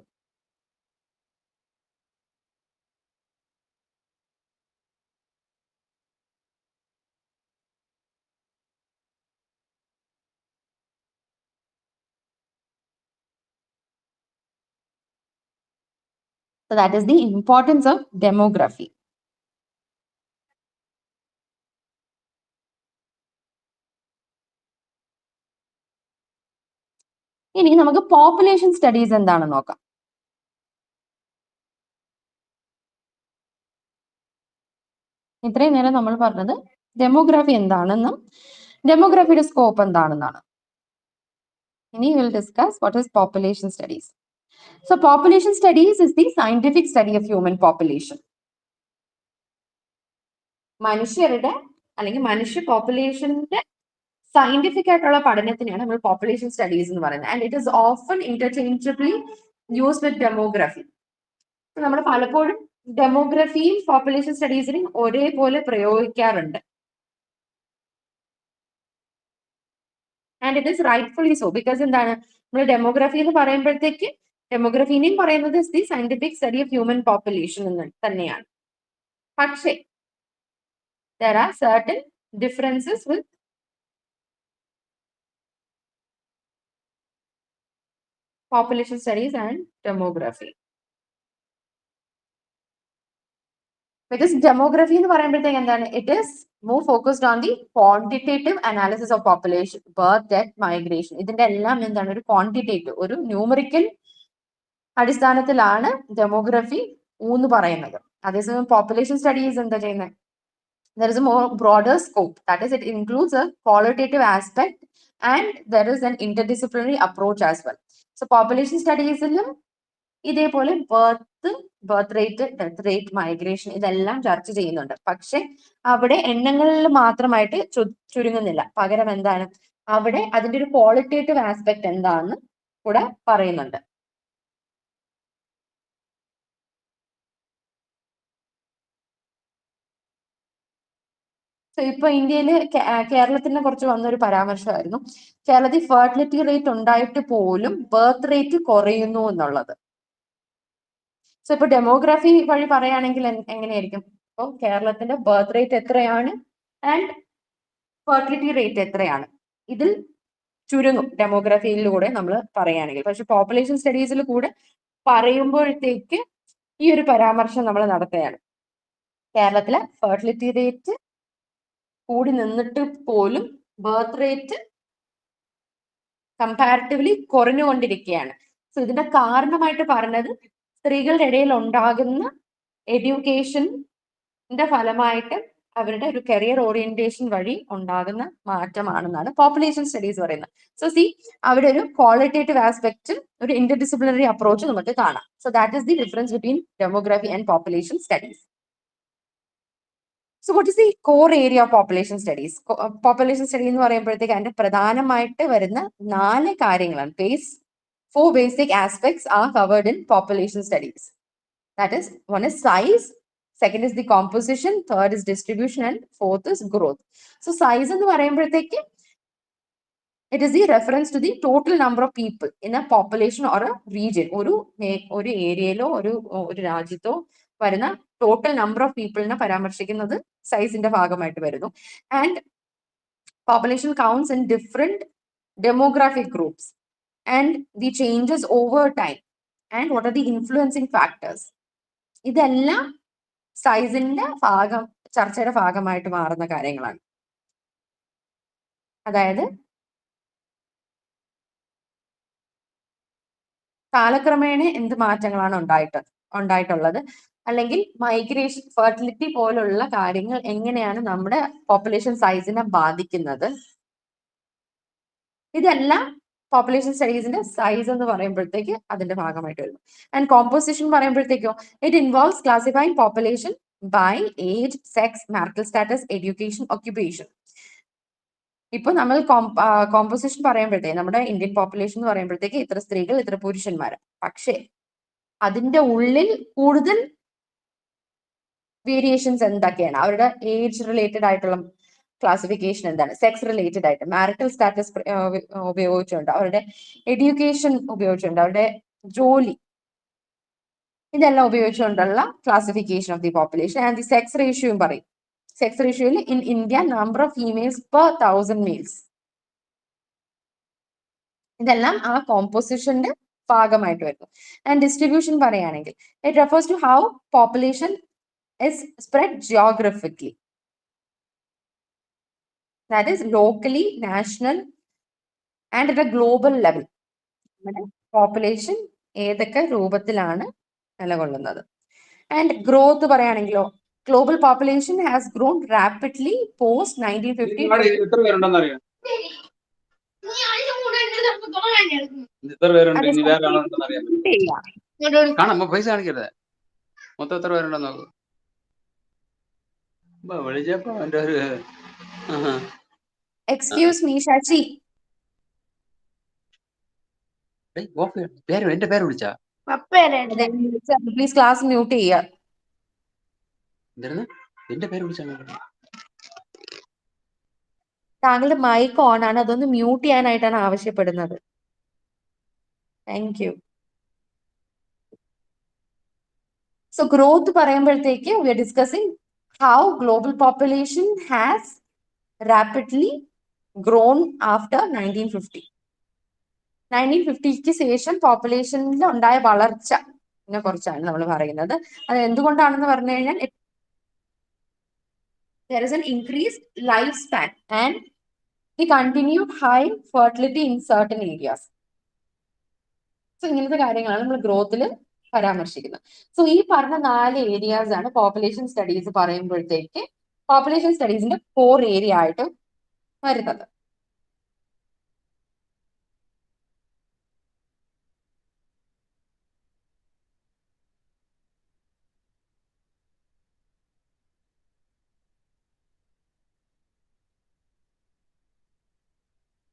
A: So that is the importance of demography. ഇനി നമുക്ക് പോപ്പുലേഷൻ സ്റ്റഡീസ് എന്താണെന്ന് നോക്കാം. ഇത്രയും നേരം നമ്മൾ പറഞ്ഞത് ഡെമോഗ്രാഫി എന്താണെന്നും ഡെമോഗ്രാഫിയുടെ സ്കോപ്പ് എന്താണെന്നാണ്. ഇനി will discuss what is population studies. So population studies is the scientific study of human population. മനുഷ്യരുടെ അല്ലെങ്കിൽ മനുഷ്യ പോപ്പുലേഷന്റെ സയന്റിഫിക് ആയിട്ടുള്ള പഠനത്തിനെയാണ് നമ്മൾ പോപ്പുലേഷൻ സ്റ്റഡീസ് എന്ന് പറയുന്നത്. And it is often interchangeably used with demography. നമ്മൾ പലപ്പോഴും ഡെമോഗ്രഫിയും പോപ്പുലേഷൻ സ്റ്റഡീസിനും ഒരേപോലെ പ്രയോഗിക്കാറുണ്ട്. And it is rightfully so. Because എന്താണ്, നമ്മൾ ഡെമോഗ്രഫി എന്ന് പറയുമ്പോഴത്തേക്ക് ഡെമോഗ്രഫിനെയും പറയുന്നത് the scientific study of human population എന്ന് തന്നെയാണ്. പക്ഷേ there are certain differences with population studies and demography. Because demography എന്ന് പറയുമ്പോഴത്തേക്ക് എന്താണ്, it is more focused on the quantitative analysis of population, birth, death, migration. ഇതിന്റെ എല്ലാം എന്താണ്, ഒരു ക്വാണ്ടിറ്റേറ്റീവ്, ഒരു ന്യൂമറിക്കൽ അടിസ്ഥാനത്തിലാണ് ഡെമോഗ്രഫി എന്ന് പറയുന്നത്. അതേസമയം പോപ്പുലേഷൻ സ്റ്റഡീസ് എന്താ ചെയ്യുന്നത്, there is a more broader scope. That is, it includes a qualitative aspect and there is an interdisciplinary approach as well. So population studies ലും ഇതേപോലെ birth rate, death rate, migration ഇതെല്ലാം ചർച്ച ചെയ്യുന്നുണ്ട്. പക്ഷെ അവിടെ എണ്ണങ്ങളിൽ മാത്രമായിട്ട് ചുരുങ്ങുന്നില്ല. പകരം എന്താണ്, അവിടെ അതിന്റെ ഒരു ക്വാളിറ്റേറ്റീവ് ആസ്പെക്ട് എന്താണെന്ന് കൂടെ പറയുന്നുണ്ട്. ഇപ്പൊ ഇന്ത്യയില് കേരളത്തിനെ കുറിച്ച് വന്നൊരു പരാമർശമായിരുന്നു, കേരളത്തിൽ ഫെർട്ടിലിറ്റി റേറ്റ് ഉണ്ടായിട്ട് പോലും ബർത്ത് റേറ്റ് കുറയുന്നു എന്നുള്ളത്. സോ ഇപ്പൊ ഡെമോഗ്രഫി വഴി പറയുകയാണെങ്കിൽ എങ്ങനെയായിരിക്കും, ഇപ്പൊ കേരളത്തിന്റെ ബർത്ത് റേറ്റ് എത്രയാണ് ആൻഡ് ഫെർട്ടിലിറ്റി റേറ്റ് എത്രയാണ്, ഇതിൽ ചുരുങ്ങും ഡെമോഗ്രഫിയിലൂടെ നമ്മൾ പറയുകയാണെങ്കിൽ. പക്ഷെ പോപ്പുലേഷൻ സ്റ്റഡീസിൽ കൂടെ പറയുമ്പോഴത്തേക്ക് ഈ ഒരു പരാമർശം നമ്മൾ നടത്തുകയാണ്. കേരളത്തിലെ ഫെർട്ടിലിറ്റി റേറ്റ് കൂടി നിന്നിട്ട് പോലും ബർത്ത് റേറ്റ് കമ്പാരിറ്റീവ്ലി കുറഞ്ഞുകൊണ്ടിരിക്കുകയാണ്. സോ ഇതിന്റെ കാരണമായിട്ട് പറഞ്ഞത് സ്ത്രീകളുടെ ഇടയിൽ ഉണ്ടാകുന്ന എഡ്യൂക്കേഷന്റെ ഫലമായിട്ട് അവരുടെ ഒരു കരിയർ ഓറിയന്റേഷൻ വഴി ഉണ്ടാകുന്ന മാറ്റമാണെന്നാണ് പോപ്പുലേഷൻ സ്റ്റഡീസ് പറയുന്നത്. സോ സി അവിടെ ഒരു ക്വാളിറ്റേറ്റീവ് ആസ്പെക്ട്, ഒരു ഇന്റർഡിസിപ്ലിനറി അപ്രോച്ച് നമുക്ക് കാണാം. So that is the difference between demography and population studies. So what is the core area of population studies? Population study എന്ന് പറയുമ്പോഴത്തേക്ക് അതിന്റെ പ്രധാനമായിട്ട് വരുന്ന 4 കാര്യങ്ങളാണ്. Four basic aspects are covered in population studies. That is, one is size, second is the composition, third is distribution, and fourth is growth. So size എന്ന് പറയുമ്പോഴത്തേക്ക് it is the reference to the total number of people in a population or a region. ഒരു ഏരിയയിലോ ഒരു രാജ്യത്തോ വരുന്ന total number of പീപ്പിളിനെ പരാമർശിക്കുന്നത് സൈസിന്റെ ഭാഗമായിട്ട് വരുന്നു. And population counts in different demographic groups and the changes over time and what are the influencing factors. ഇതെല്ലാം സൈസിന്റെ ചർച്ചയുടെ ഭാഗമായിട്ട് മാറുന്ന കാര്യങ്ങളാണ്. അതായത് കാലക്രമേണ എന്ത് മാറ്റങ്ങളാണ് ഉണ്ടായിട്ടുള്ളത്, അല്ലെങ്കിൽ മൈഗ്രേഷൻ, ഫെർട്ടിലിറ്റി പോലുള്ള കാര്യങ്ങൾ എങ്ങനെയാണ് നമ്മുടെ പോപ്പുലേഷൻ സൈസിനെ ബാധിക്കുന്നത്, ഇതെല്ലാം പോപ്പുലേഷൻ സ്റ്റഡീസിന്റെ സൈസ് എന്ന് പറയുമ്പോഴത്തേക്ക് അതിന്റെ ഭാഗമായിട്ട് വരുന്നു. ആൻഡ് കോമ്പോസിഷൻ പറയുമ്പോഴത്തേക്കോ it involves classifying population by age, sex, marital status, education, occupation. ഇപ്പൊ നമ്മൾ കോമ്പോസിഷൻ പറയുമ്പോഴത്തേക്ക് നമ്മുടെ ഇന്ത്യൻ പോപ്പുലേഷൻ എന്ന് പറയുമ്പോഴത്തേക്ക് ഇത്ര സ്ത്രീകൾ, ഇത്ര പുരുഷന്മാർ. പക്ഷേ അതിന്റെ ഉള്ളിൽ കൂടുതൽ വേരിയേഷൻസ് എന്തൊക്കെയാണ്? അവരുടെ ഏജ് റിലേറ്റഡ് ആയിട്ടുള്ള ക്ലാസിഫിക്കേഷൻ എന്താണ്, സെക്സ് റിലേറ്റഡ് ആയിട്ട്, മാരിറ്റൽ സ്റ്റാറ്റസ് ഉപയോഗിച്ചുകൊണ്ട്, അവരുടെ എഡ്യൂക്കേഷൻ ഉപയോഗിച്ചുകൊണ്ട്, അവരുടെ ജോലി, ഇതെല്ലാം ഉപയോഗിച്ചുകൊണ്ടുള്ള classification of the population. And the sex റേഷ്യോയും പറയും. സെക്സ് റേഷ്യോയിൽ in India number of females per 1000 males. ഇതെല്ലാം ആ കോമ്പോസിഷന്റെ ഭാഗമായിട്ട് വരുന്നു. ആൻഡ് ഡിസ്ട്രിബ്യൂഷൻ പറയുകയാണെങ്കിൽ it refers to how population is spread geographically, that is locally, national and at a global level. Population ഏതൊക്കെ രൂപത്തിലാണ് നിലകൊള്ളുന്നത്. ആൻഡ് ഗ്രോത്ത് പറയുകയാണെങ്കിലോ global population has grown rapidly post 1950.
C: എത്ര പേരുണ്ടെന്ന് അറിയാം? എത്ര പേരുണ്ട്? ഇനി വേറെ ആളുണ്ടെന്ന് അറിയാം. കാണാം, പൈസ കാണിക്കരുത്. മൊത്തം എത്ര പേരുണ്ടെന്ന് നോക്കൂ. വിളിച്ചപ്പോ എന്റെ ഒരു
A: എക്സ്ക്യൂസ് മീ ശശി,
C: എന്റെ പേര് വിളിച്ചാ
A: പ്ലീസ് ക്ലാസ് മ്യൂട്ട് ചെയ്യുക.
C: എന്തായിരുന്നു എന്റെ പേര് വിളിച്ചാണ്?
A: താങ്കളുടെ മൈക്ക് ഓൺ ആണ്, അതൊന്ന് മ്യൂട്ട് ചെയ്യാനായിട്ടാണ് ആവശ്യപ്പെടുന്നത്. Thank you. സോ ഗ്രോത്ത് പറയുമ്പോഴത്തേക്ക് we are discussing how global population has rapidly grown after 1950. 1950ക്ക് ശേഷം പോപ്പുലേഷനിൽ ഉണ്ടായ വളർച്ചനെ കുറിച്ചാണ് നമ്മൾ പറയുന്നത്. അത് എന്തുകൊണ്ടാണെന്ന് പറഞ്ഞു കഴിഞ്ഞാൽ there is an increased lifespan and the continued high fertility in certain areas. So ഇങ്ങനത്തെ കാര്യങ്ങളാണ് നമ്മൾ ഗ്രോത്തിൽ പരാമർശിക്കുന്നത്. സോ ഈ പറഞ്ഞ 4 ഏരിയാസ് ആണ് പോപ്പുലേഷൻ സ്റ്റഡീസ് പറയുമ്പോഴത്തേക്ക് പോപ്പുലേഷൻ സ്റ്റഡീസിന്റെ കോർ ഏരിയ ആയിട്ട് വരുന്നത്.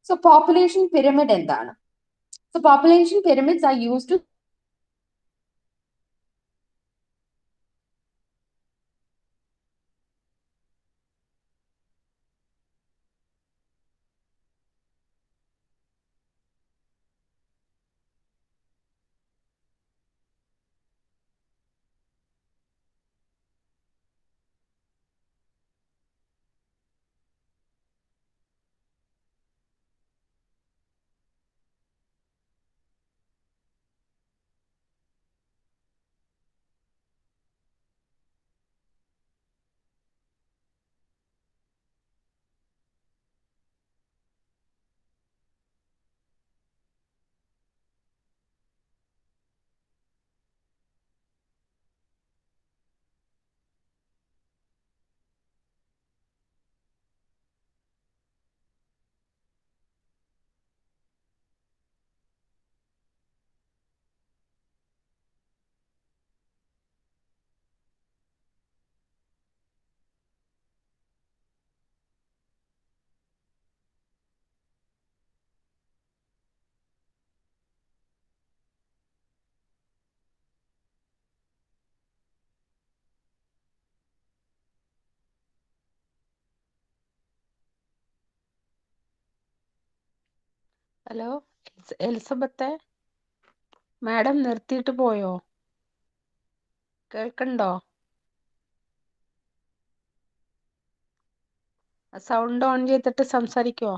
A: So population pyramid എന്താണ്? So population pyramids are used to
B: hello, എലിസബത്തെ, മാഡം നിർത്തിയിട്ട് പോയോ? കേൾക്കണ്ടോ? സൗണ്ട് ഓൺ ചെയ്തിട്ട് സംസാരിക്കുവോ?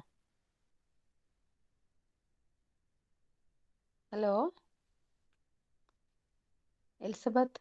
B: Hello Elizabeth.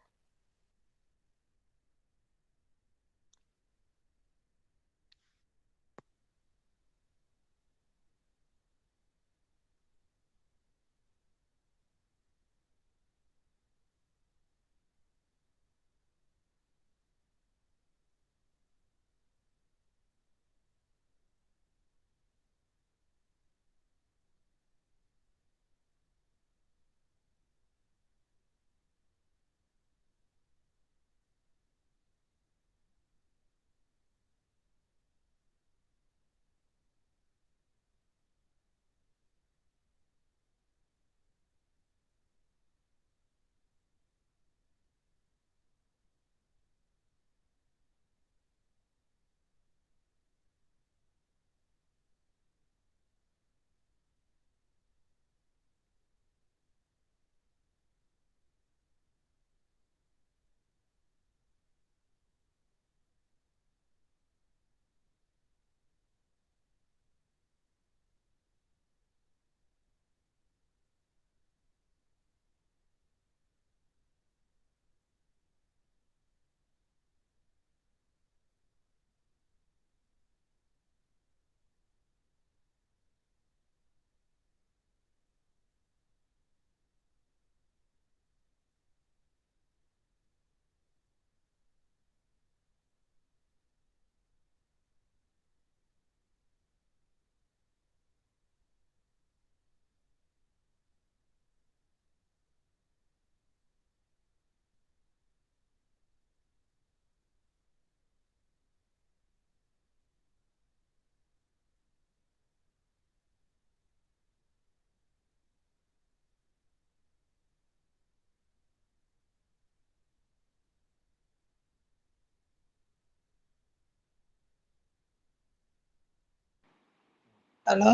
D: Hello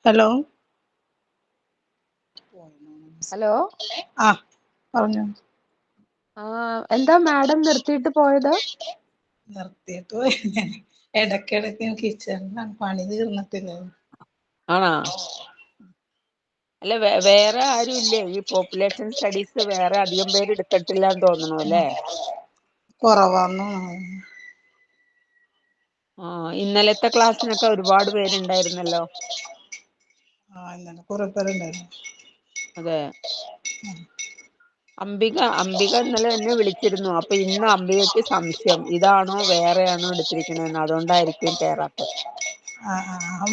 D: hello
B: hello,
D: ആ പറഞ്ഞു.
B: എന്താ മാഡം നിർത്തിയിട്ട് പോയത്?
D: നിർത്തിയിട്ട് പോയി. ഞാൻ ഇടയ്ക്കിടയ്ക്ക് കിച്ചണിലാണ്, പണി തീർന്നിട്ടില്ല.
B: ആണോ? അല്ല, വേറെ ആരും ഇല്ലേ? ഈ പോപ്പുലേഷൻ സ്റ്റഡീസ് വേറെ അധികം പേര് എടുത്തിട്ടില്ല എന്ന് തോന്നണു അല്ലേ?
D: കുറവാന്നു.
B: ഇന്നലത്തെ ക്ലാസ്സിനൊക്കെ ഒരുപാട് പേരുണ്ടായിരുന്നല്ലോ.
D: ഇന്നലെ കുറെ പേരുണ്ടായിരുന്നു.
B: അതെ. അംബിക ഇന്നലെ എന്നെ വിളിച്ചിരുന്നു. അപ്പൊ ഇന്ന് അംബികയ്ക്ക് സംശയം ഇതാണോ വേറെയാണോ എടുത്തിരിക്കണേന്ന്. അതുകൊണ്ടായിരിക്കും കേറാത്തത്.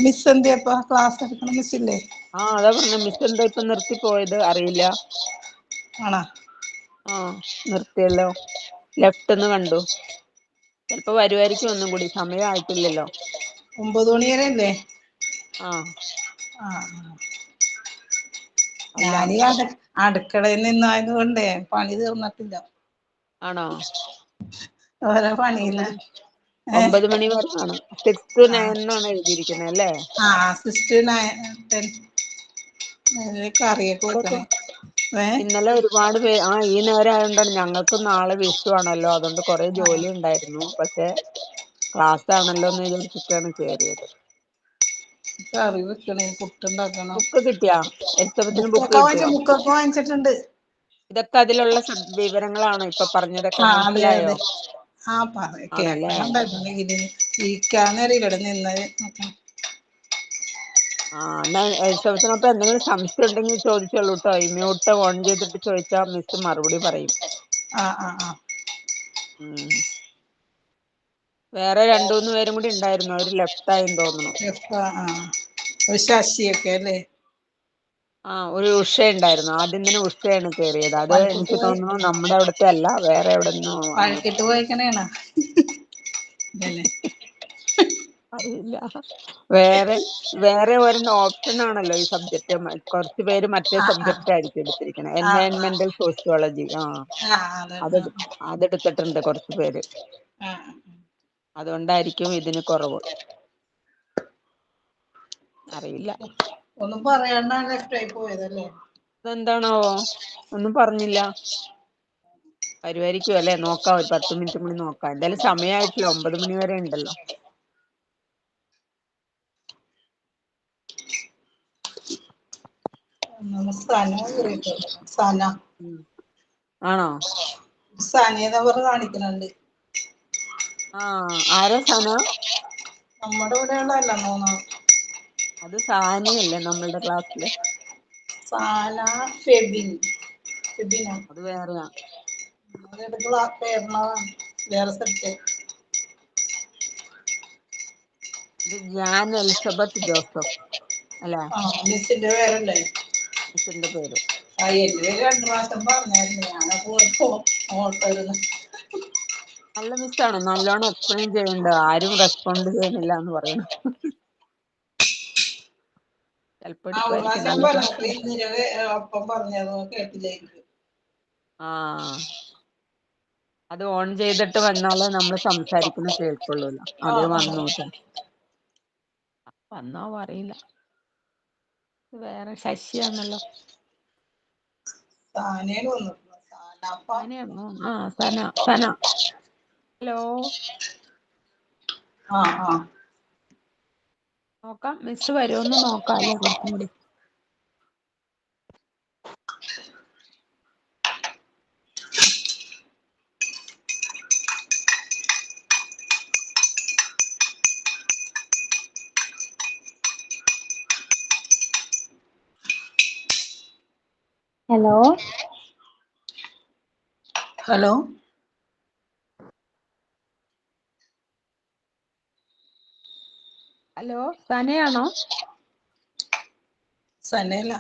D: മിസ് എന്തിയപ്പ ക്ലാസ് എടുക്കണ മിസ് ഇല്ലേ?
B: അതാ പറഞ്ഞ, മിസ് എന്താ ഇപ്പൊ നിർത്തി പോയത് അറിയില്ല.
D: ആണോ?
B: നിർത്തിയല്ലോ. ലെഫ്റ്റ് എന്ന് കണ്ടു. ചിലപ്പോ വരുമായിരിക്കും ഒന്നും കൂടി, സമയം ആയിട്ടില്ലല്ലോ.
D: 9 മണി വരെ അല്ലേ? ഞാനീ അടുക്കളയിൽ നിന്നായത് കൊണ്ടേ പണി തീർന്നിട്ടില്ല.
B: ആണോ?
D: ഓരോ പണിയില്ല.
B: 9 മണി വരെ ആണ്. 6 to 9 എന്നാണ് എഴുതിയിരിക്കുന്നത് അല്ലേ?
D: 6 to 10. കറിയൊക്കെ വെക്കണം.
B: ഇന്നലെ ഒരുപാട് പേര് ഈ നേരം ആയതുകൊണ്ടാണ്. ഞങ്ങൾക്ക് നാളെ വിഷു ആണല്ലോ, അതുകൊണ്ട് കുറെ ജോലി ഉണ്ടായിരുന്നു. പക്ഷെ ക്ലാസ് ആണല്ലോ എന്ന് വിചാരിച്ചിട്ടാണ് കയറിയത്.
D: കറി വെക്കണേ, പുട്ടുണ്ടാക്കണം.
B: ബുക്ക് കിട്ടിയാ? എലിസബത്തിന് ബുക്ക് കിട്ടിയോ?
D: ബുക്കൊക്കെ വാങ്ങിച്ചിട്ടുണ്ട്.
B: ഇതൊക്കെ അതിലുള്ള വിവരങ്ങളാണോ ഇപ്പൊ പറഞ്ഞതൊക്കെ?
D: അതെ
B: മനസ്സിലായോ?
D: അതെ.
B: ആണല്ലേ?
D: ഇരിക്കാന്നറിയില്ല, ഇവിടെ നിന്നത്.
B: എന്നാ എലിസബത്തിനൊപ്പം എന്തെങ്കിലും സംശയം ഉണ്ടെങ്കിൽ ചോദിച്ചോളൂ കേട്ടോ. മ്യൂട്ട് ഓൺ ചെയ്തിട്ട് ചോദിച്ചാൽ മിസ് മറുപടി പറയും. വേറെ 2-3 പേരും കൂടി ഉണ്ടായിരുന്നു, അവര് ലെഫ്റ്റ് ആയെന്ന് തോന്നുന്നു.
D: ശശിയൊക്കെ അല്ലേ?
B: ഒരു ഉഷ ഉണ്ടായിരുന്നു. ആദ്യം തന്നെ ഉഷയാണ് കയറിയത്. അത് എനിക്ക് തോന്നുന്നു നമ്മുടെ അവിടുത്തെ അല്ല, വേറെ എവിടെ നിന്നോ അറിയില്ല. വേറെ ഒരെണ്ണം ഓപ്ഷൻ ആണല്ലോ ഈ സബ്ജക്ട്. കുറച്ച് പേര് മറ്റേ സബ്ജക്റ്റ് ആയിരിക്കും എടുത്തിരിക്കുന്നത്. എൻവയൺമെന്റൽ സോഷ്യോളജി. അതെടുത്തിട്ടുണ്ട് കുറച്ച് പേര്. അതുകൊണ്ടായിരിക്കും ഇതിന് കുറവ്. അറിയില്ല.
D: ഒന്നും പറയാണ്ടാണ് ലെഫ്റ്റ് ആയി പോയതല്ലേ?
B: അതെന്താണാവോ? ഒന്നും പറഞ്ഞില്ല. വരുമായിരിക്കും അല്ലേ? നോക്കാം, ഒരു 10 മിനിറ്റും കൂടി നോക്കാം. എന്തായാലും സമയമായിട്ടില്ല, 9 മണി വരെ ഉണ്ടല്ലോ.
D: സന കയറിയിട്ടുണ്ട്. സന
B: ഉം. ആണോ?
D: സനയെന്ന് പറഞ്ഞ് കാണിക്കുന്നുണ്ട്.
B: ആ, ആരാ സന?
D: നമ്മുടെ ഇവിടെയുള്ളതല്ല തോന്നുന്നു.
B: അത് സാനിയല്ലേ നമ്മളുടെ ക്ലാസ്സില്?
D: സാന ഫെബിൻ. ഫെബിന
B: അത് വേറെയാ.
D: അതെടുത്ത് പേരണതാണ്, വേറെ സ്ഥലത്ത്.
B: ഇത് ജാൻ എലിസബത്ത് ജോസഫ് അല്ലേ
D: ആ മിസ്സിന്റെ പേരല്ലേ?
B: മിസ്സിന്റെ പേര്?
D: ആ എന്റെ പേര് 2 പ്രാവശ്യം പറഞ്ഞായിരുന്നു. ഞാനപ്പോ ഓർത്തായിരുന്നു.
B: നല്ല മിസ്സാണ്, നല്ലോണം എക്സ്പ്ലെയിൻ ചെയ്യണ്ട്, ആരും റെസ്പോണ്ട് ചെയ്യുന്നില്ല എന്ന് പറയണം. ചിലപ്പോ
D: ആ ഒരു
B: എടുക്കുമായിരിക്കും,
D: പ്രാവശ്യം
B: നല്ല
D: പറഞ്ഞപ്പോ
B: ക്ലാസ്.
D: ഇന്ദിര ഒപ്പം പറഞ്ഞത് കേട്ടില്ലായിരിക്കും.
B: ആ, അത് ഓൺ ചെയ്തിട്ട് വന്നാലേ നമ്മൾ സംസാരിക്കുന്ന കേൾക്കുള്ളൂല്ലോ.
D: ആ
B: അതേ
D: ആ
B: വന്നോട്ടെ. വന്നോ അറിയില്ല. ഇത് വേറെ ശശിയാണല്ലോ.
D: സാനയാണ് വന്നിട്ടുള്ളത്. സാനപ്പ.
B: സനയാണോ? ആ, സന സന. ഹലോ,
D: ആ ആ
B: നോക്കാം, മിസ് വരുമെന്ന് നോക്കാം അല്ലേ കുറച്ചും കൂടി.
E: ഹലോ
D: ഹലോ
B: ഹലോ, സനയാണോ?
D: സനയല്ല.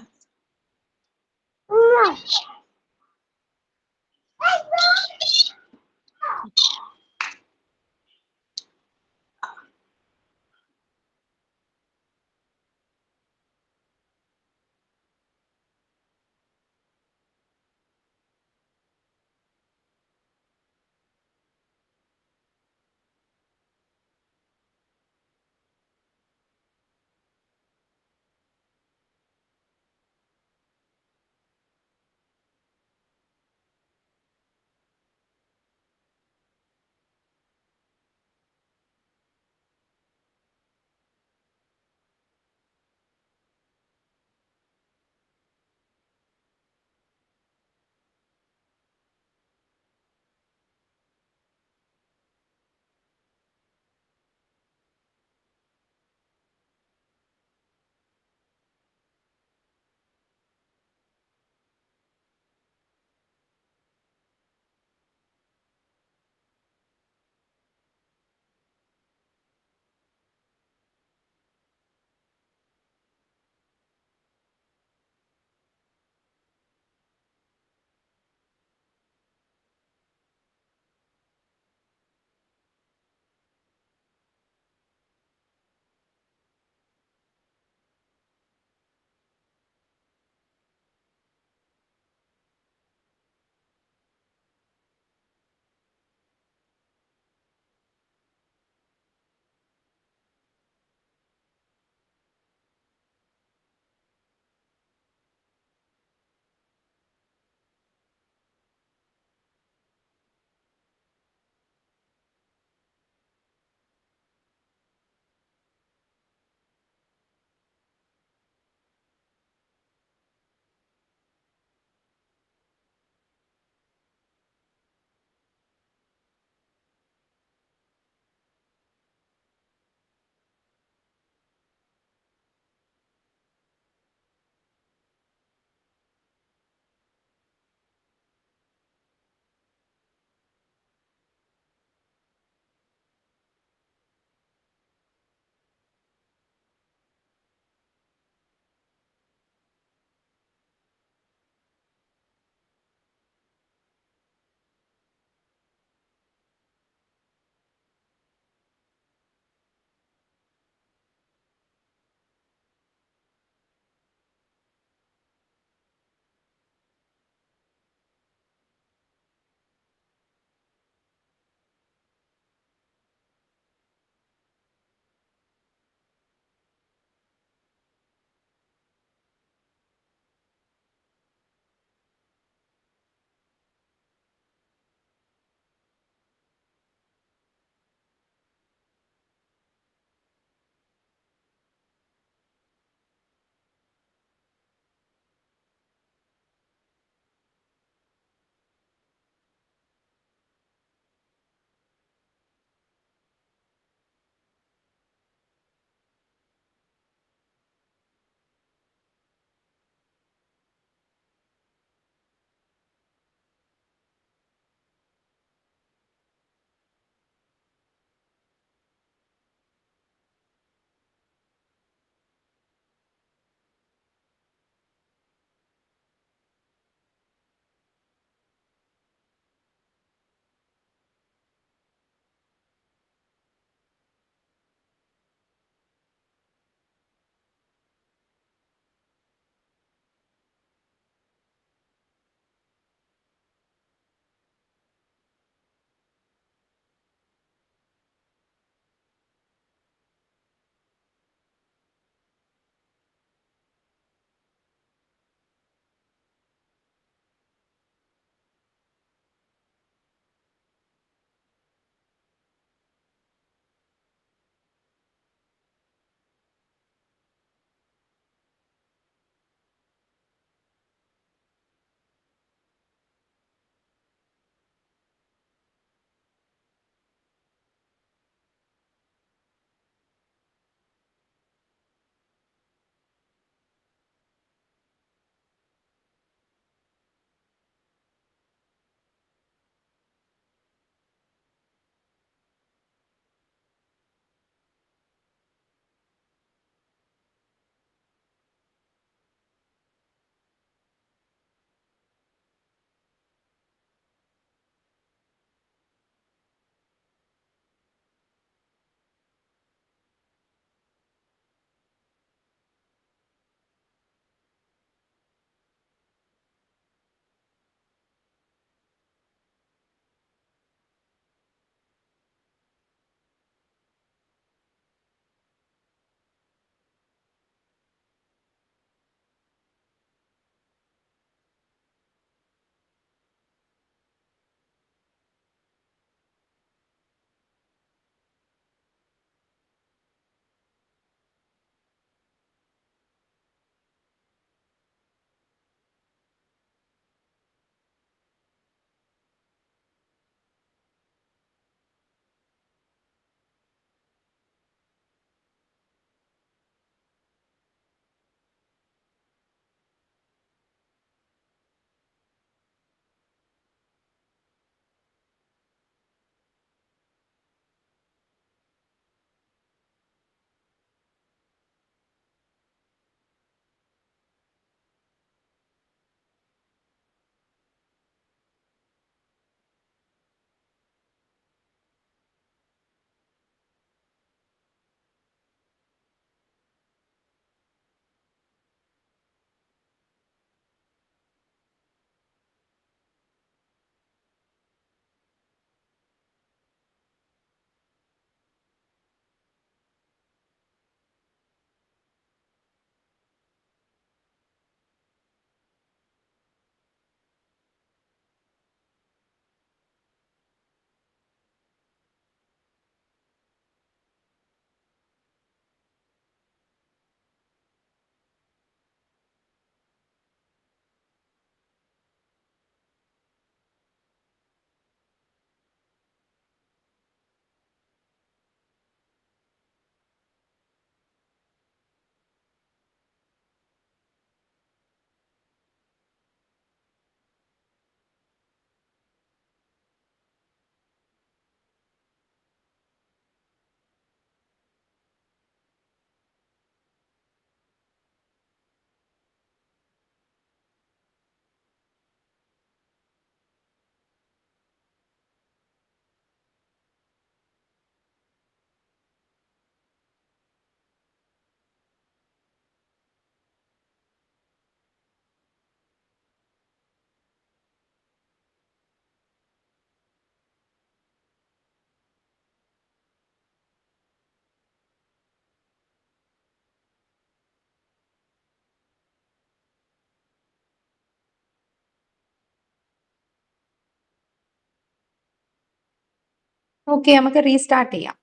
A: ഓക്കെ, നമുക്ക് റീസ്റ്റാർട്ട് ചെയ്യാം.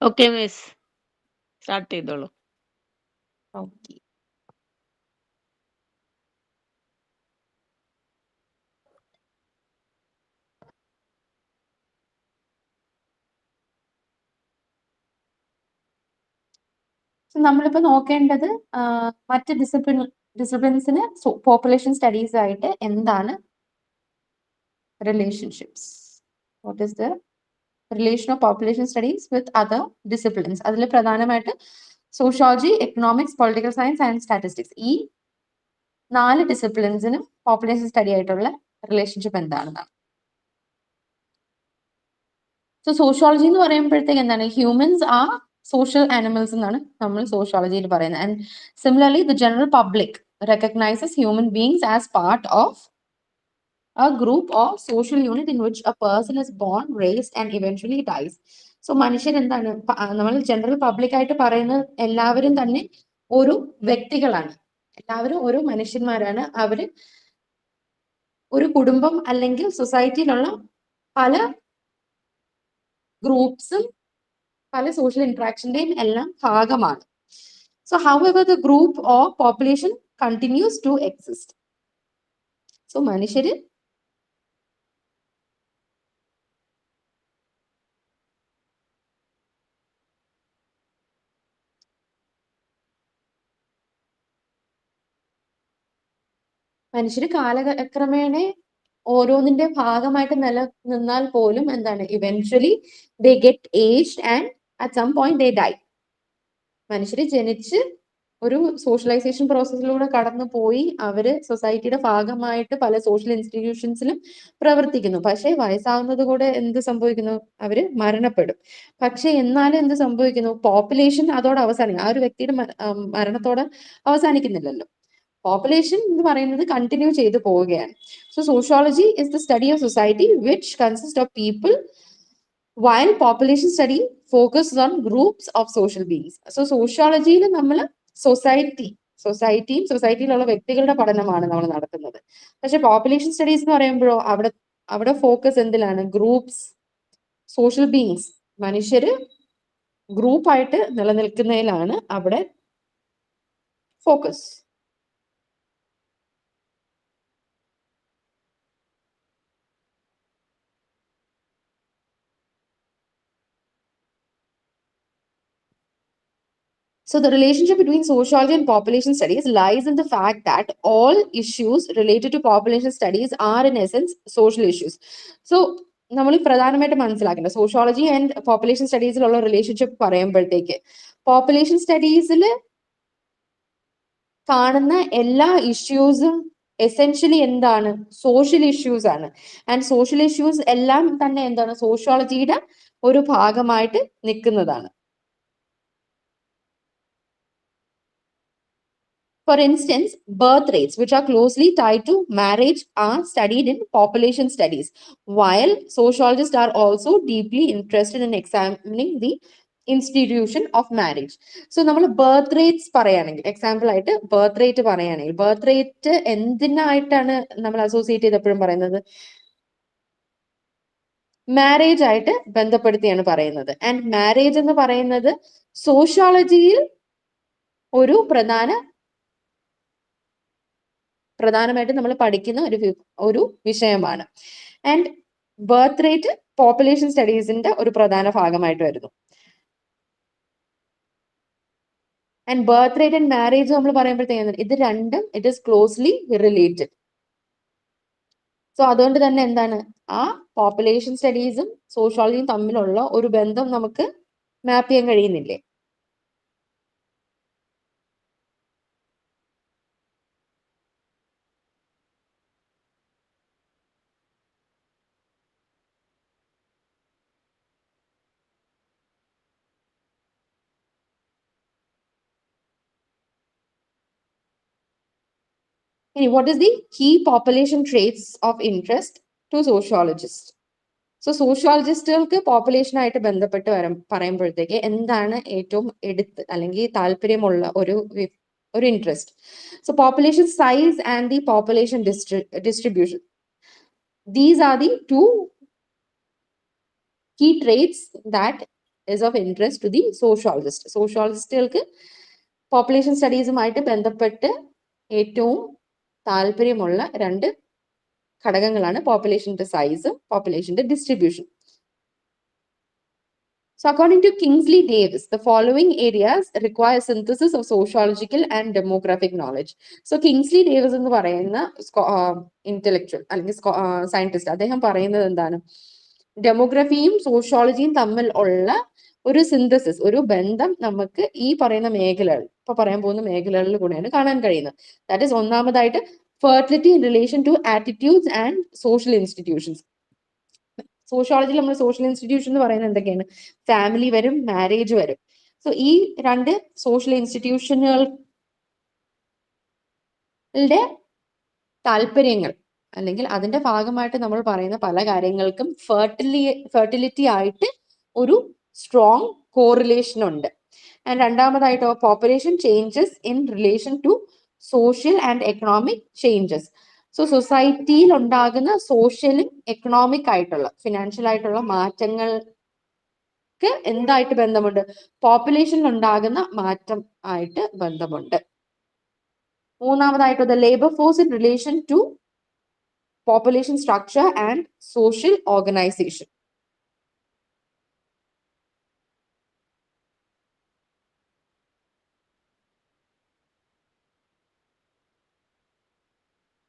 B: ഓക്കെ മിസ്, സ്റ്റാർട്ട് ചെയ്തോളൂ.
A: ഓക്കെ. നമ്മളിപ്പോ നോക്കേണ്ടത് മറ്റ് ഡിസിപ്ലിൻസിന് പോപ്പുലേഷൻ സ്റ്റഡീസ് ആയിട്ട് എന്താണ് relationships, what is the relation of population studies with other disciplines. അതിൽ പ്രധാനമായിട്ട് sociology, economics, political science and statistics, ഈ 4 ഡിസിപ്ലിൻസിനും പോപ്പുലേഷൻ സ്റ്റഡി ആയിട്ടുള്ള റിലേഷൻഷിപ്പ് എന്താണെന്നാണ്. സോ സോഷ്യോളജി എന്ന് പറയുമ്പോഴത്തേക്ക് എന്താണ്, ഹ്യൂമൻസ് ആർ social animals എന്നാണ് നമ്മൾ സോഷ്യോളജിയിൽ പറയുന്നത്. And similarly the general public recognizes human beings as part of a group or social unit in which a person is born, raised and eventually dies. So മനുഷ്യൻ എന്താണ്, നമ്മൾ general public ആയിട്ട് പറയുന്നത് എല്ലാവരും തന്നെ ഒരു വ്യക്തികളാണ്, എല്ലാവരും ഒരു മനുഷ്യന്മാരാണ്. അവര് ഒരു കുടുംബം അല്ലെങ്കിൽ സൊസൈറ്റിയിലുള്ള പല ഗ്രൂപ്പ്സും പല സോഷ്യൽ ഇന്ററാക്ഷന്റെയും എല്ലാം ഭാഗമാണ്. So however the group or population continues to exist. So മനുഷ്യര് കാലക്രമേണ ഓരോന്നിന്റെ ഭാഗമായിട്ട് നിലനിന്നാൽ പോലും എന്താണ്, eventually they get aged and at some point they die. മനുഷ്യര് ജനിച്ച് ഒരു സോഷ്യലൈസേഷൻ പ്രോസസ്സിലൂടെ കടന്നു പോയി അവര് സൊസൈറ്റിയുടെ ഭാഗമായിട്ട് പല സോഷ്യൽ ഇൻസ്റ്റിറ്റ്യൂഷൻസിലും പ്രവർത്തിക്കുന്നു. പക്ഷെ വയസ്സാവുന്നത് കൂടെ എന്ത് സംഭവിക്കുന്നു, അവര് മരണപ്പെടും. പക്ഷെ എന്നാലും എന്ത് സംഭവിക്കുന്നു, പോപ്പുലേഷൻ അതോടെ അവസാനിക്കും. ആ ഒരു വ്യക്തിയുടെ മരണത്തോടെ അവസാനിക്കുന്നില്ലല്ലോ. പോപ്പുലേഷൻ എന്ന് പറയുന്നത് കണ്ടിന്യൂ ചെയ്തു പോവുകയാണ്. So sociology is the study of society which consist of people, while population study focuses on groups of social beings. So സോഷ്യോളജിയിൽ നമ്മൾ സൊസൈറ്റിയും സൊസൈറ്റിയിലുള്ള വ്യക്തികളുടെ പഠനമാണ് നമ്മൾ നടത്തുന്നത്. പക്ഷെ പോപ്പുലേഷൻ സ്റ്റഡീസ് എന്ന് പറയുമ്പോഴോ അവിടെ ഫോക്കസ് എന്തിലാണ്, ഗ്രൂപ്പ്സ്, സോഷ്യൽ ബീങ്സ്, മനുഷ്യര് ഗ്രൂപ്പായിട്ട് നിലനിൽക്കുന്നതിലാണ് അവിടെ focus. So the relationship between sociology and population studies lies in the fact that all issues related to population studies are in essence social issues. So നമ്മൾ പ്രധാനമായിട്ട് മനസ്സിലാക്കേണ്ട sociology and population സ്റ്റഡീസിലുള്ള relationship പറയുമ്പോഴത്തേക്ക്, population സ്റ്റഡീസിൽ കാണുന്ന എല്ലാ ഇഷ്യൂസും essentially എന്താണ്, social issues ആണ്. And social issues എല്ലാം തന്നെ എന്താണ്, സോഷ്യോളജിയുടെ ഒരു ഭാഗമായിട്ട് നിൽക്കുന്നതാണ്. For instance, birth rates, which are closely tied to marriage, are studied in population studies, while sociologists are also deeply interested in examining the institution of marriage. So നമ്മൾ birth rates പറയുകയാണെങ്കിൽ, example ആയിട്ട് birth rate പറയുകയാണെങ്കിൽ, birth rate എന്തിനായിട്ടാണ് നമ്മൾ associate ചെയ്ത് എപ്പോഴും പറയുന്നത്, marriage ആയിട്ട് ബന്ധപ്പെടുത്തിയാണ് പറയുന്നത്. ആൻഡ് മാരേജ് എന്ന് പറയുന്നത് സോഷ്യോളജിയിൽ ഒരു പ്രധാനമായിട്ട് നമ്മൾ പഠിക്കുന്ന ഒരു വിഷയമാണ്. ആൻഡ് ബർത്ത് റേറ്റ് പോപ്പുലേഷൻ സ്റ്റഡീസിന്റെ ഒരു പ്രധാന ഭാഗമായിട്ട് വരുന്നു. And birth rate and marriage നമ്മൾ പറയുമ്പോഴത്തേക്കും ഇത് രണ്ടും it is closely related. So അതുകൊണ്ട് തന്നെ എന്താണ്, ആ പോപ്പുലേഷൻ സ്റ്റഡീസും സോഷ്യോളജിയും തമ്മിലുള്ള ഒരു ബന്ധം നമുക്ക് മാപ്പ് ചെയ്യാൻ കഴിയുന്നില്ലേ. What is the key population traits of interest to sociologists? So സോഷ്യോളജിസ്റ്റുകൾക്ക് പോപ്പുലേഷൻ ആയിട്ട് ബന്ധപ്പെട്ട് പറയുമ്പോഴത്തേക്ക് എന്താണ് ഏറ്റവും അല്ലെങ്കിൽ താല്പര്യമുള്ള ഒരു ഒരു interest. So population size and the population distribution. These are the two key traits that is of interest to the sociologist. സോഷ്യോളജിസ്റ്റുകൾക്ക് പോപ്പുലേഷൻ സ്റ്റഡീസുമായിട്ട് ബന്ധപ്പെട്ട് ഏറ്റവും താല്പര്യമുള്ള രണ്ട് ഘടകങ്ങളാണ് പോപ്പുലേഷന്റെ സൈസ്, പോപ്പുലേഷന്റെ distribution. So according to Kingsley Davis, the following areas require synthesis of sociological and demographic knowledge. So Kingsley Davis എന്ന് പറയുന്ന ഇന്റലക്ച്വൽ അല്ലെങ്കിൽ സയന്റിസ്റ്റ്, അദ്ദേഹം പറയുന്നത് എന്താണ്? ഡെമോഗ്രഫിയും സോഷ്യോളജിയും തമ്മിൽ ഉള്ള ഒരു സിന്തസിസ്, ഒരു ബന്ധം നമുക്ക് ഈ പറയുന്ന മേഖലകൾ, ഇപ്പൊ പറയാൻ പോകുന്ന മേഖലകളിൽ കൂടെയാണ് കാണാൻ കഴിയുന്നത്. ദാറ്റ് ഈസ് ഒന്നാമതായിട്ട് fertility in relation to attitudes and social institutions. സോഷ്യോളജിയിൽ നമ്മൾ സോഷ്യൽ ഇൻസ്റ്റിറ്റ്യൂഷൻ എന്ന് പറയുന്നത് എന്തൊക്കെയാണ്? ഫാമിലി വരും, മാരേജ് വരും. സോ ഈ രണ്ട് സോഷ്യൽ ഇൻസ്റ്റിറ്റ്യൂഷനുകളുടെ താല്പര്യങ്ങൾ അല്ലെങ്കിൽ അതിന്റെ ഭാഗമായിട്ട് നമ്മൾ പറയുന്ന പല കാര്യങ്ങൾക്കും ഫെർട്ടിലിറ്റി ആയിട്ട് ഒരു സ്ട്രോങ് കോറിലേഷൻ ഉണ്ട്. ആൻഡ് രണ്ടാമതായിട്ടോ population changes in relation to social and economic changes. So സൊസൈറ്റിയിൽ ഉണ്ടാകുന്ന സോഷ്യലും എക്കണോമിക് ആയിട്ടുള്ള ഫിനാൻഷ്യൽ ആയിട്ടുള്ള മാറ്റങ്ങൾക്ക് എന്തായിട്ട് ബന്ധമുണ്ട്? പോപ്പുലേഷനിൽ ഉണ്ടാകുന്ന മാറ്റം ആയിട്ട് ബന്ധമുണ്ട്. മൂന്നാമതായിട്ട് the labour force in relation to population structure and social organization.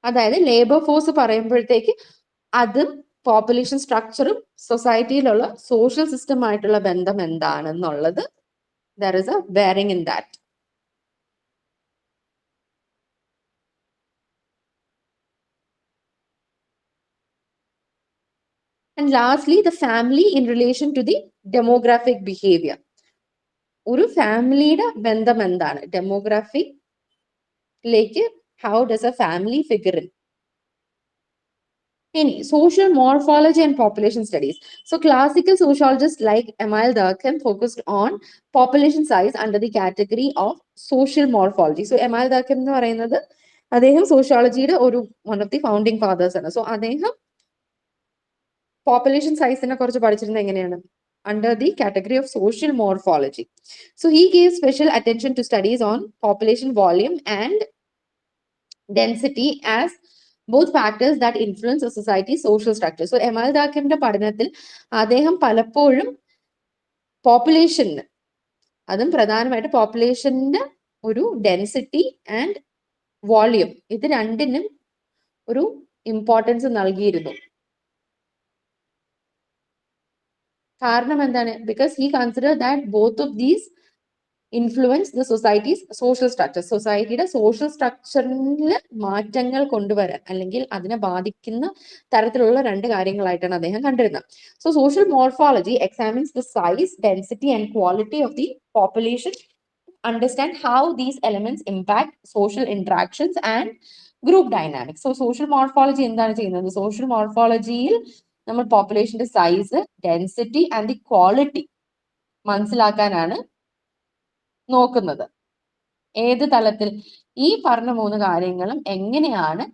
A: അതായത് ലേബർ ഫോഴ്സ് പറയുമ്പോഴത്തേക്ക് അതും പോപ്പുലേഷൻ സ്ട്രക്ചറും സൊസൈറ്റിയിലുള്ള സോഷ്യൽ സിസ്റ്റമായിട്ടുള്ള ബന്ധം എന്താണെന്നുള്ളത് there is a bearing in that. And lastly, the family in relation to the demographic behavior. ഒരു ഫാമിലിയുടെ ബന്ധം എന്താണ്? ഡെമോഗ്രാഫിയിലേക്ക് how does a family figure in? Any social morphology and population studies. So classical sociologists like Emile Durkheim focused on population size under the category of social morphology. So Emile Durkheim എന്ന് പറയുന്നത് അദ്ദേഹം സോഷ്യോളജിയുടെ ഒരു one of the founding fathers ആണ്. So അദ്ദേഹം population സൈസിനെ കുറിച്ച് പഠിച്ചിരുന്നത് എങ്ങനെയാണ്? under the category of social morphology. So he gave special attention to studies on population volume and density as both factors that influence a society's social structure. So Emile Durkheimന്റെ പഠനത്തിൽ അദ്ദേഹം പലപ്പോഴും population, അതും പ്രധാനമായിട്ട് പോപ്പുലേഷന്റെ ഒരു density and volume, ഇത് രണ്ടിനും ഒരു importance നൽകിയിരുന്നു. കാരണം എന്താണ്? Because he consider that both of these influence the societies social structure. സൊസൈറ്റിയുടെ സോഷ്യൽ സ്ട്രക്ചറിൽ മാറ്റങ്ങൾ കൊണ്ടുവരാൻ അല്ലെങ്കിൽ അതിനെ ബാധിക്കുന്ന തരത്തിലുള്ള രണ്ട് കാര്യങ്ങളായിട്ടാണ് അദ്ദേഹം കണ്ടിരുന്നത്. So social morphology examines the size, density and quality of the population, understand how these elements impact social interactions and group dynamics. So social morphology എന്താണ് ചെയ്യുന്നത്? സോഷ്യൽ മോർഫോളജിയിൽ നമ്മൾ പോപ്പുലേഷന്റെ size, density and the quality മനസ്സിലാക്കാനാണ് നോക്കുന്നത്. ഏത് തലത്തിൽ? ഈ പറഞ്ഞ മൂന്ന് കാര്യങ്ങളും എങ്ങനെയാണ്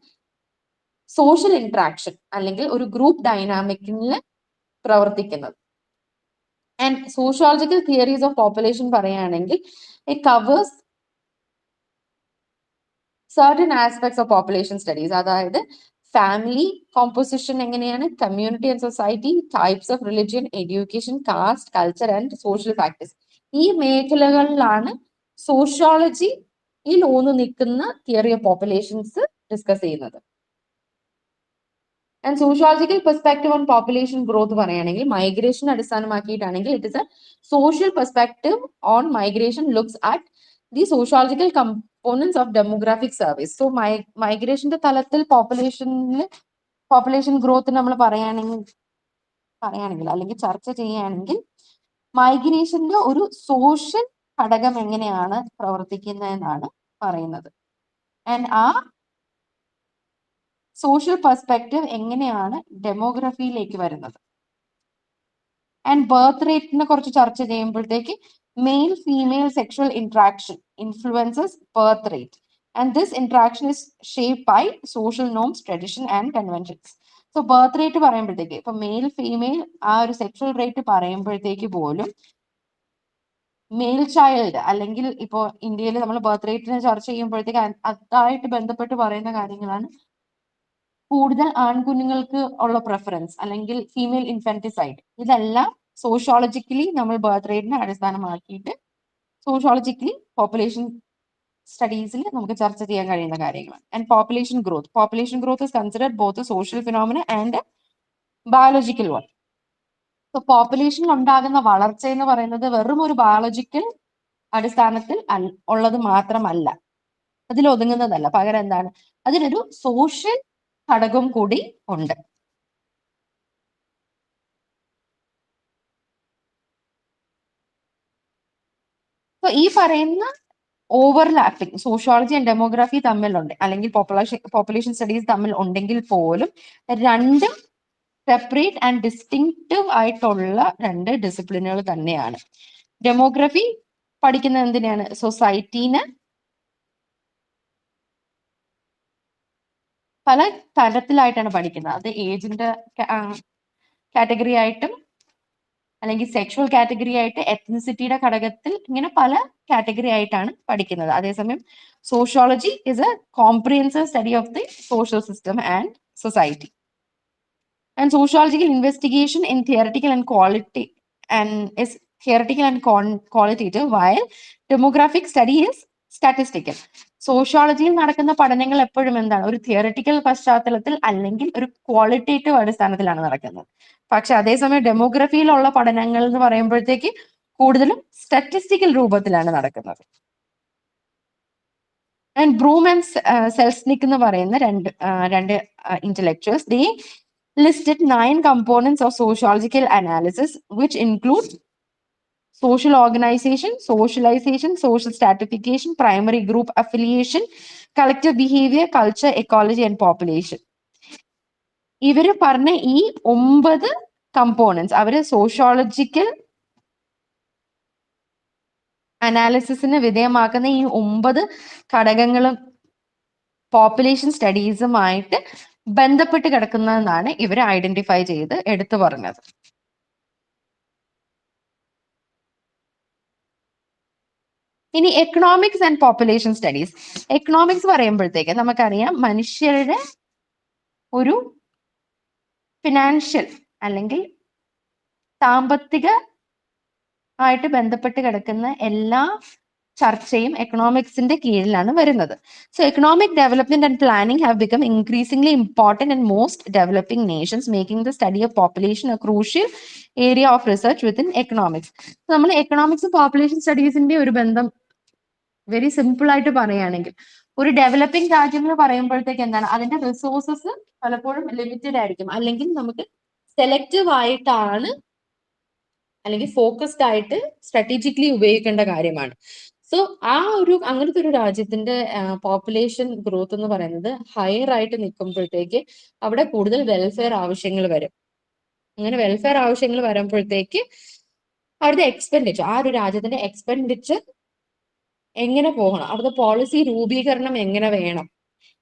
A: സോഷ്യൽ ഇന്ററാക്ഷൻ അല്ലെങ്കിൽ ഒരു ഗ്രൂപ്പ് ഡൈനാമിക്കിൽ പ്രവർത്തിക്കുന്നത്. And sociological theories of population പറയുകയാണെങ്കിൽ it covers certain aspects of population studies. അതായത് ഫാമിലി കോമ്പോസിഷൻ എങ്ങനെയാണ്, community and society, types of religion, education, caste, culture and social factors. ഈ മേഖലകളിലാണ് സോഷ്യോളജിയിൽ ഊന്നു നിൽക്കുന്ന തിയറി ഓഫ് പോപ്പുലേഷൻസ് ഡിസ്കസ് ചെയ്യുന്നത്. And sociological perspective on population growth പറയുകയാണെങ്കിൽ migration അടിസ്ഥാനമാക്കിയിട്ടാണെങ്കിൽ it is a social perspective on migration looks at the sociological components of demographic surveys. So മൈഗ്രേഷന്റെ തലത്തിൽ പോപ്പുലേഷൻ ഗ്രോത്ത് നമ്മൾ പറയുകയാണെങ്കിൽ അല്ലെങ്കിൽ ചർച്ച ചെയ്യുകയാണെങ്കിൽ മൈഗ്രേഷന്റെ ഒരു സോഷ്യൽ ഘടകം എങ്ങനെയാണ് പ്രവർത്തിക്കുന്നതെന്നാണ് പറയുന്നത്. ആൻഡ് ആ സോഷ്യൽ പെർസ്പെക്റ്റീവ് എങ്ങനെയാണ് ഡെമോഗ്രഫിയിലേക്ക് വരുന്നത്. ആൻഡ് ബർത്ത് റേറ്റിനെ കുറിച്ച് ചർച്ച ചെയ്യുമ്പോഴത്തേക്ക് male-female sexual interaction influences birth rate. And this interaction is shaped by social norms, tradition, and conventions. So birth rate പറയുമ്പോഴത്തേക്ക് ഇപ്പൊ മെയിൽ ഫീമെയിൽ ആ ഒരു സെക്ഷൽ റേറ്റ് പറയുമ്പോഴത്തേക്ക് പോലും മെയിൽ ചൈൽഡ് അല്ലെങ്കിൽ ഇപ്പോ ഇന്ത്യയിൽ നമ്മൾ ബർത്ത് റേറ്റിനെ ചർച്ച ചെയ്യുമ്പോഴത്തേക്ക് അതായിട്ട് ബന്ധപ്പെട്ട് പറയുന്ന കാര്യങ്ങളാണ് കൂടുതൽ ആൺകുഞ്ഞുങ്ങൾക്ക് ഉള്ള പ്രിഫറൻസ് അല്ലെങ്കിൽ ഫീമെയിൽ ഇൻഫന്റിസൈഡ്. ഇതെല്ലാം സോഷ്യോളജിക്കലി നമ്മൾ ബർത്ത് റേറ്റിനെ അടിസ്ഥാനമാക്കിയിട്ട് സോഷ്യോളജിക്കലി പോപ്പുലേഷൻ സ്റ്റഡീസിൽ നമുക്ക് ചർച്ച ചെയ്യാൻ കഴിയുന്ന കാര്യങ്ങളാണ്. And population growth is considered both social phenomena and biological one. So പോപ്പുലേഷനിൽ ഉണ്ടാകുന്ന വളർച്ച എന്ന് പറയുന്നത് വെറും ഒരു ബയോളജിക്കൽ അടിസ്ഥാനത്തിൽ ഉള്ളത് മാത്രമല്ല, അതിൽ ഒതുങ്ങുന്നതല്ല. പകരം എന്താണ്, അതിനൊരു സോഷ്യൽ ഘടകം കൂടി ഉണ്ട്. ഈ പറയുന്ന ഓവർലാപ്പിംഗ് സോഷ്യോളജി ആൻഡ് ഡെമോഗ്രഫി തമ്മിലുണ്ട്, അല്ലെങ്കിൽ പോപ്പുലേഷൻ സ്റ്റഡീസ് തമ്മിൽ ഉണ്ടെങ്കിൽ പോലും രണ്ടും സെപ്പറേറ്റ് ആൻഡ് ഡിസ്റ്റിങ്ക്റ്റീവ് ആയിട്ടുള്ള രണ്ട് ഡിസിപ്ലിനുകൾ തന്നെയാണ്. ഡെമോഗ്രഫി പഠിക്കുന്നത് എന്തിനാണ്? സൊസൈറ്റീനെ പല തരത്തിലായിട്ടാണ് പഠിക്കുന്നത്. അത് ഏജിന്റെ കാറ്റഗറി ആയിട്ടും അല്ലെങ്കിൽ സെക്ഷുവൽ കാറ്റഗറി ആയിട്ട്, എത്നിസിറ്റിയുടെ ഘടകത്തിൽ, ഇങ്ങനെ പല കാറ്റഗറി ആയിട്ടാണ് പഠിക്കുന്നത്. അതേസമയം sociology is A comprehensive study of the social system and society. And sociological investigation in theoretical and qualitative, while demographic study is statistical. സോഷ്യോളജിയിൽ നടക്കുന്ന പഠനങ്ങൾ എപ്പോഴും എന്താണ്, ഒരു തിയററ്റിക്കൽ പശ്ചാത്തലത്തിൽ അല്ലെങ്കിൽ ഒരു ക്വാളിറ്റേറ്റീവ് അടിസ്ഥാനത്തിലാണ് നടക്കുന്നത്. പക്ഷെ അതേസമയം ഡെമോഗ്രഫിയിലുള്ള പഠനങ്ങൾ എന്ന് പറയുമ്പോഴത്തേക്ക് കൂടുതലും സ്റ്റാറ്റിസ്റ്റിക്കൽ രൂപത്തിലാണ് നടക്കുന്നത്. ആൻഡ് ബ്രൂം ആൻഡ് സെൽസ്നിക് എന്ന് പറയുന്ന രണ്ട് intellectuals, they listed 9 components of sociological analysis, which include social organization, socialization, social stratification, primary group affiliation, collective behavior, culture, ecology and population. ഇവര് പറഞ്ഞ ഈ 9 കമ്പോണൻസ് അവര് സോഷ്യോളജിക്കൽ അനാലിസിസിന് വിധേയമാക്കുന്ന ഈ 9 ഘടകങ്ങളും പോപ്പുലേഷൻ സ്റ്റഡീസുമായിട്ട് ബന്ധപ്പെട്ട് കിടക്കുന്നതെന്നാണ് ഇവർ ഐഡന്റിഫൈ ചെയ്ത് എടുത്തു പറഞ്ഞത്. ഇനി economics and population studies. Economics പറയുമ്പോഴത്തേക്ക് നമുക്കറിയാം മനുഷ്യരുടെ ഒരു ഫിനാൻഷ്യൽ അല്ലെങ്കിൽ സാമ്പത്തിക ആയിട്ട് ബന്ധപ്പെട്ട് കിടക്കുന്ന എല്ലാ ചർച്ചയും എക്കണോമിക്സിന്റെ കീഴിലാണ് വരുന്നത്. So economic development and planning have become increasingly important in most developing Nations, making the study of population A crucial area of research within economics. നമ്മൾ എക്കണോമിക്സും പോപ്പുലേഷൻ സ്റ്റഡീസിന്റെ ഒരു ബന്ധം വെരി സിമ്പിൾ ആയിട്ട് പറയുകയാണെങ്കിൽ, ഒരു ഡെവലപ്പിംഗ് രാജ്യം എന്ന് പറയുമ്പോഴത്തേക്ക് എന്താണ്, അതിന്റെ റിസോഴ്സസ് പലപ്പോഴും ലിമിറ്റഡ് ആയിരിക്കും, അല്ലെങ്കിൽ നമുക്ക് സെലക്റ്റീവ് ആയിട്ടാണ് അല്ലെങ്കിൽ ഫോക്കസ്ഡ് ആയിട്ട് സ്ട്രാറ്റജിക്കലി ഉപയോഗിക്കേണ്ട കാര്യമാണ്. സോ അങ്ങനത്തെ ഒരു രാജ്യത്തിന്റെ പോപ്പുലേഷൻ ഗ്രോത്ത് എന്ന് പറയുന്നത് ഹയർ ആയിട്ട് നിൽക്കുമ്പോഴത്തേക്ക് അവിടെ കൂടുതൽ വെൽഫെയർ ആവശ്യങ്ങൾ വരും. അങ്ങനെ വെൽഫെയർ ആവശ്യങ്ങൾ വരുമ്പോഴത്തേക്ക് അവിടുത്തെ എക്സ്പെൻഡിച്ചർ, ആ ഒരു രാജ്യത്തിന്റെ എക്സ്പെൻഡിച്ചർ എങ്ങനെ പോകണം, അവിടുത്തെ പോളിസി രൂപീകരണം എങ്ങനെ വേണം,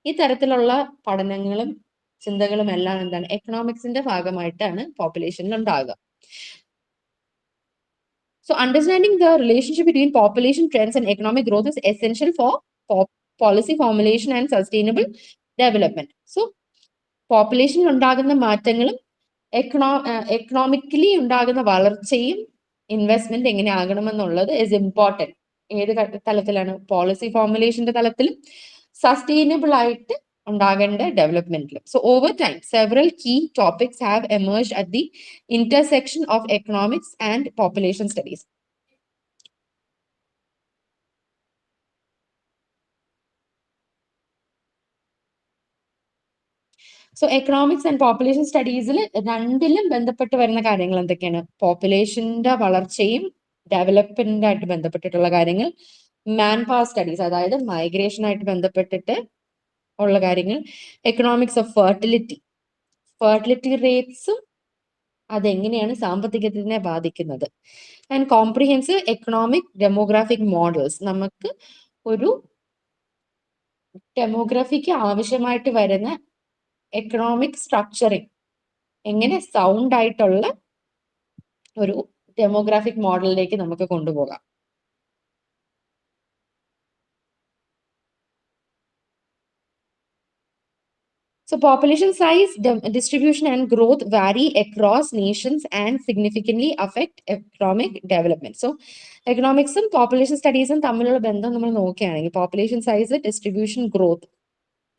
A: ഈ തരത്തിലുള്ള പഠനങ്ങളും ചിന്തകളും എല്ലാം എന്താണ് എക്കണോമിക്സിന്റെ ഭാഗമായിട്ടാണ് പോപ്പുലേഷനിൽ ഉണ്ടാകുക. So understanding the relationship between population trends and economic growth is essential for policy formulation and sustainable development. So population ഉണ്ടാകുന്ന മാറ്റങ്ങളും എക്കണോമിക്കലി ഉണ്ടാകുന്ന വളർച്ചയും ഇൻവെസ്റ്റ്മെന്റ് എങ്ങനെ ആകണമെന്നുള്ളത് is important. ഏത് തലത്തിലാണ്? പോളിസി ഫോർമുലേഷന്റെ തലത്തിലും സസ്റ്റൈനബിൾ ആയിട്ട് ഉണ്ടാകേണ്ട ഡെവലപ്മെന്റിലും. So over time several key topics have emerged at the intersection of economics and population studies. So economics and population സ്റ്റഡീസിൽ രണ്ടിലും ബന്ധപ്പെട്ട് വരുന്ന കാര്യങ്ങൾ എന്തൊക്കെയാണ്? പോപ്പുലേഷന്റെ വളർച്ചയും ഡെവലപ്മെന്റ് ആയിട്ട് ബന്ധപ്പെട്ടിട്ടുള്ള കാര്യങ്ങൾ, മാൻ പവർ സ്റ്റഡീസ് അതായത് മൈഗ്രേഷൻ ആയിട്ട് ബന്ധപ്പെട്ടിട്ട് ഉള്ള കാര്യങ്ങൾ, എക്കണോമിക്സ് ഓഫ് ഫെർട്ടിലിറ്റി റേറ്റ്സും അതെങ്ങനെയാണ് സാമ്പത്തികത്തിനെ ബാധിക്കുന്നത്. And comprehensive economic demographic models, നമുക്ക് ഒരു ഡെമോഗ്രഫിക്ക് ആവശ്യമായിട്ട് വരുന്ന എക്കണോമിക് സ്ട്രക്ചറിങ് എങ്ങനെ സൗണ്ട് ആയിട്ടുള്ള ഒരു ഡെമോഗ്രാഫിക് മോഡലിലേക്ക് നമുക്ക് കൊണ്ടുപോകാം. So population size, distribution and growth vary across nations and significantly affect economic development. So economicsഉം population studiesഉം തമ്മിലുള്ള ബന്ധം നമ്മൾ നോക്കുകയാണെങ്കിൽ population size, distribution, growth,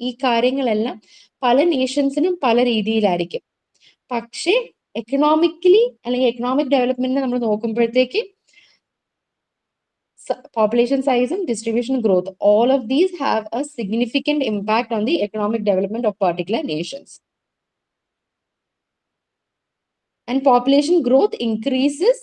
A: ഈ കാര്യങ്ങളെല്ലാം പല നേഷൻസിനും പല രീതിയിലായിരിക്കും. പക്ഷേ എക്കണോമിക്കലി അല്ലെങ്കിൽ എക്കണോമിക് ഡെവലപ്മെന്റിനെ നമ്മൾ നോക്കുമ്പോഴത്തേക്ക് population size and distribution growth, all of these have a significant impact on the economic development of particular nations. And population growth increases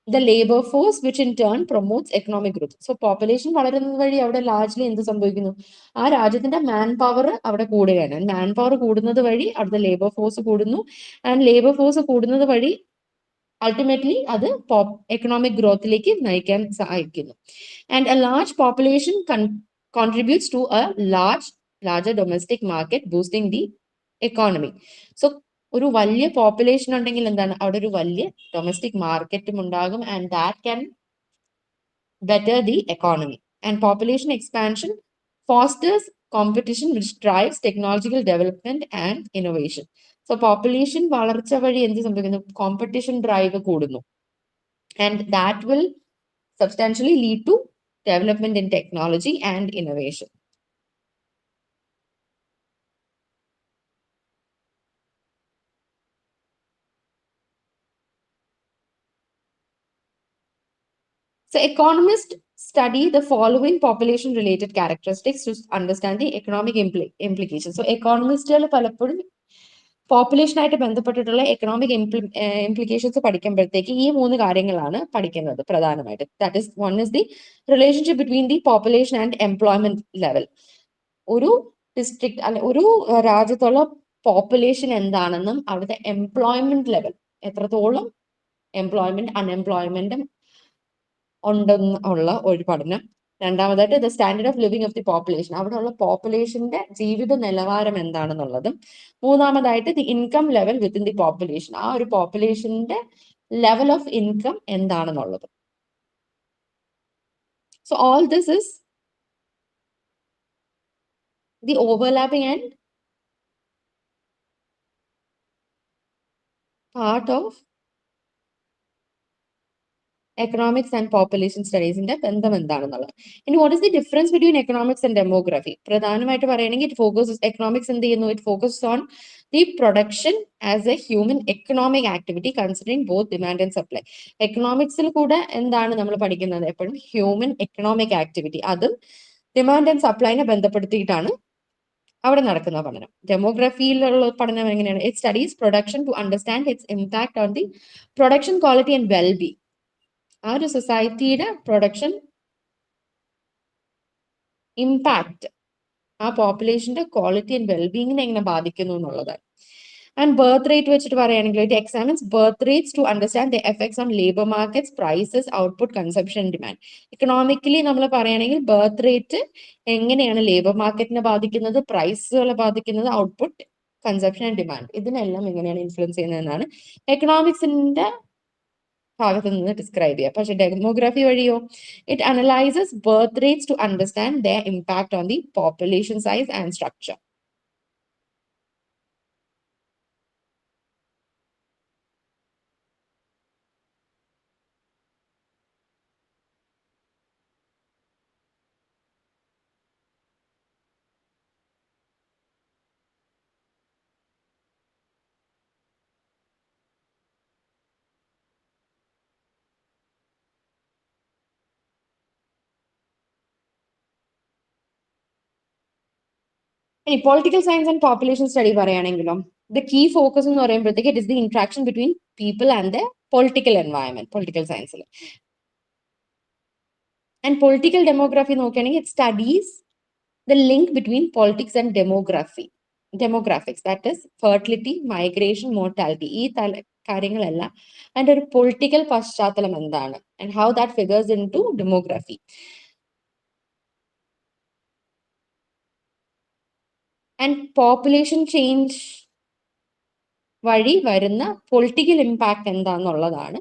A: the labor force, which in turn promotes economic growth. So population വളരുന്നത് വഴി അവിടെ largely എന്ത് സംഭവിക്കുന്നു, ആ രാജ്യത്തിന്റെ man power അവിടെ കൂടുകയാണ്. Man power കൂടുന്നത് വഴി അവിടുത്തെ ലേബർ ഫോഴ്സ് കൂടുന്നു. ആൻഡ് ലേബർ ഫോഴ്സ് കൂടുന്നത് വഴി ultimately അത് economic ഗ്രോത്തിലേക്ക് നയിക്കാൻ സഹായിക്കുന്നു. And a large population contributes to a larger domestic market, boosting the economy. So ഒരു വലിയ പോപ്പുലേഷൻ ഉണ്ടെങ്കിൽ എന്താണ്, അവിടെ ഒരു വലിയ ഡൊമസ്റ്റിക് മാർക്കറ്റും ഉണ്ടാകും. And that can better the economy. And population expansion fosters competition which drives technological development and innovation. So population വളർച്ച വഴി എന്ത് സംഭവിക്കുന്നു, കോമ്പറ്റീഷൻ ഡ്രൈവ് കൂടുന്നു. And that will substantially lead to development in technology and innovation. So economists study the following population related characteristics to understand the economic implications. So economists പലപ്പോഴും population ആയിട്ട് ബന്ധപ്പെട്ടിട്ടുള്ള economic implications പഠിക്കുമ്പോഴത്തേക്ക് ഈ 3 കാര്യങ്ങളാണ് പഠിക്കുന്നത് പ്രധാനമായിട്ട്. That is, one is the relationship between the population and employment level. ഒരു district അല്ലെ ഒരു രാജ്യത്തുള്ള പോപ്പുലേഷൻ എന്താണെന്നും അവിടുത്തെ എംപ്ലോയ്മെന്റ് ലെവൽ എത്രത്തോളം എംപ്ലോയ്മെന്റ് അൺഎംപ്ലോയ്മെന്റും ഉണ്ടെന്നുള്ള ഒരു പഠനം. രണ്ടാമതായിട്ട് the standard of living of the population, അവിടെയുള്ള പോപ്പുലേഷന്റെ ജീവിത നിലവാരം എന്താണെന്നുള്ളതും. മൂന്നാമതായിട്ട് the income level within the population, ആ ഒരു പോപ്പുലേഷന്റെ ലെവൽ ഓഫ് ഇൻകം എന്താണെന്നുള്ളതും. So all this is the overlapping and part of economics and population studies in ബന്ധം എന്താണെന്നുള്ളത്. ഇനി what is the difference between economics and demography? പ്രധാനമായിട്ട് പറയുകയാണെങ്കിൽ it focuses, economics എന്ത് ചെയ്യുന്നു, it focuses on the production as a human economic activity considering both demand and supply. എക്കണോമിക്സിൽ കൂടെ എന്താണ് നമ്മൾ പഠിക്കുന്നത്, എപ്പോഴും ഹ്യൂമൻ എക്കണോമിക് ആക്ടിവിറ്റി, അതും ഡിമാൻഡ് ആൻഡ് സപ്ലൈനെ ബന്ധപ്പെടുത്തിയിട്ടാണ് അവിടെ നടക്കുന്ന പഠനം. ഡെമോഗ്രഫിയിലുള്ള പഠനം എങ്ങനെയാണ്, it studies production to understand its impact on the production quality and wellbeing. ആ ഒരു സൊസൈറ്റിയുടെ പ്രൊഡക്ഷൻ ഇമ്പാക്ട് ആ പോപ്പുലേഷന്റെ ക്വാളിറ്റി ആൻഡ് വെൽബീങ്ങിനെ എങ്ങനെ ബാധിക്കുന്നു എന്നുള്ളതാണ്. ആൻഡ് ബർത്ത് റേറ്റ് വെച്ചിട്ട് പറയുകയാണെങ്കിൽ it examines birth rates to understand the effects on labour markets, prices, output, consumption, demand. Economically നമ്മൾ പറയുകയാണെങ്കിൽ ബർത്ത് റേറ്റ് എങ്ങനെയാണ് ലേബർ മാർക്കറ്റിനെ ബാധിക്കുന്നത്, പ്രൈസുകളെ ബാധിക്കുന്നത്, ഔട്ട്പുട്ട്, കൺസംപ്ഷൻ ആൻഡ് ഡിമാൻഡ്, ഇതിനെല്ലാം എങ്ങനെയാണ് ഇൻഫ്ലുവൻസ് ചെയ്യുന്നതെന്നാണ് എക്കണോമിക്സിന്റെ ഭാഗത്ത് നിന്ന് ഡിസ്ക്രൈബ് ചെയ്യുക. പക്ഷെ ഡെമോഗ്രഫി വഴിയോ it analyses birth rates to understand the impact on the population size and structure. ഇനി political science and population study പറയുകയാണെങ്കിലോ ദ കീ ഫോക്കസ് എന്ന് പറയുമ്പോഴത്തേക്ക് it is the interaction between people and the political environment political സയൻസിൽ. And political demography നോക്കുകയാണെങ്കിൽ it studies the link between politics and demography. Demographics, that is fertility, migration, mortality, ഈ കാര്യങ്ങളെല്ലാം അതിന്റെ ഒരു political പശ്ചാത്തലം എന്താണ് and how that figures in to demography. And population change വഴി വരുന്ന പൊളിറ്റിക്കൽ ഇമ്പാക്ട് എന്താന്നുള്ളതാണ്